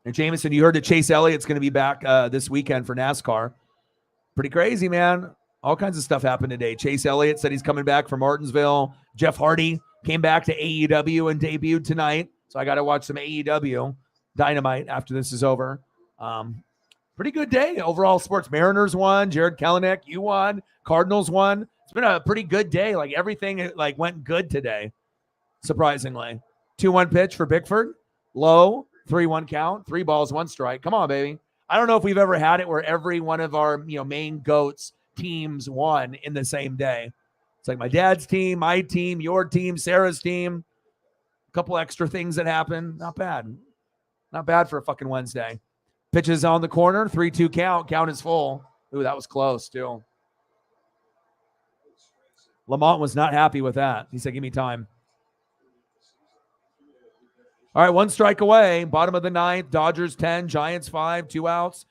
And Jameson, you heard that Chase Elliott's going to be back this weekend for NASCAR. Pretty crazy, man. All kinds of stuff happened today. Chase Elliott said he's coming back from Martinsville. Jeff Hardy came back to AEW and debuted tonight. So I got to watch some AEW Dynamite after this is over. Pretty good day. Overall sports. Mariners won. Jared Kelenic, you won. Cardinals won. It's been a pretty good day. Like everything went good today, surprisingly. 2-1 pitch for Bickford. Low. 3-1 count, 3 balls, 1 strike. Come on, baby. I don't know if we've ever had it where every one of our main GOATs teams won in the same day. It's like my dad's team, my team, your team, Sarah's team. A couple extra things that happen. Not bad. Not bad for a fucking Wednesday. Pitches on the corner, 3-2 count. Count is full. Ooh, that was close too. Lamont was not happy with that. He said, give me time. All right, 1 strike away. Bottom of the ninth. Dodgers 10, Giants 5, 2 outs.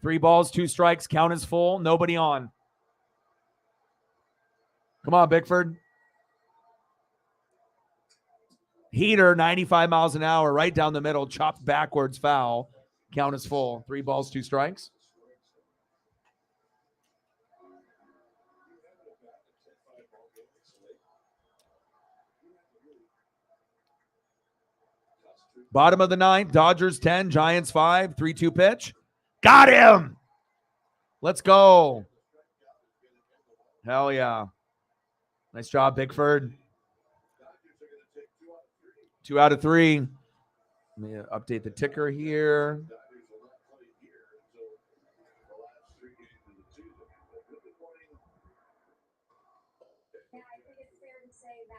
3 balls, 2 strikes. Count is full. Nobody on. Come on, Bickford. Heater, 95 miles an hour, right down the middle. Chopped backwards, foul. Count is full. 3 balls, 2 strikes. Bottom of the ninth, Dodgers 10, Giants 5, 3-2 pitch. Got him. Let's go. Hell yeah. Nice job, Bickford. 2 out of 3. Let me update the ticker here.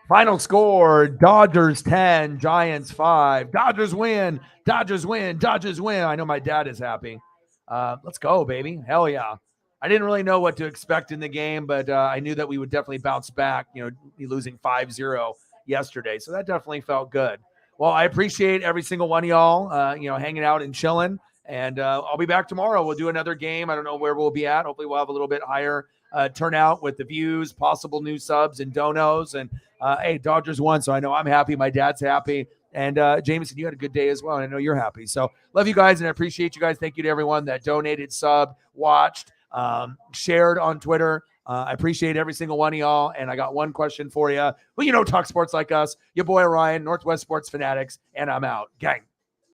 Final score, Dodgers 10, Giants 5. Dodgers win, Dodgers win, Dodgers win. I know my dad is happy. Let's go, baby. Hell yeah. I didn't really know what to expect in the game, but I knew that we would definitely bounce back, losing 5-0 yesterday. So that definitely felt good. Well, I appreciate every single one of y'all, hanging out and chilling. And I'll be back tomorrow. We'll do another game. I don't know where we'll be at. Hopefully we'll have a little bit higher turnout with the views, possible new subs and donos. And hey, Dodgers won, so I know I'm happy. My dad's happy. And Jameson, you had a good day as well. And I know you're happy. So love you guys, and I appreciate you guys. Thank you to everyone that donated, subbed, watched, shared on Twitter. I appreciate every single one of y'all. And I got one question for you. Well, talk sports like us. Your boy Ryan, Northwest Sports Fanatics, and I'm out. Gang.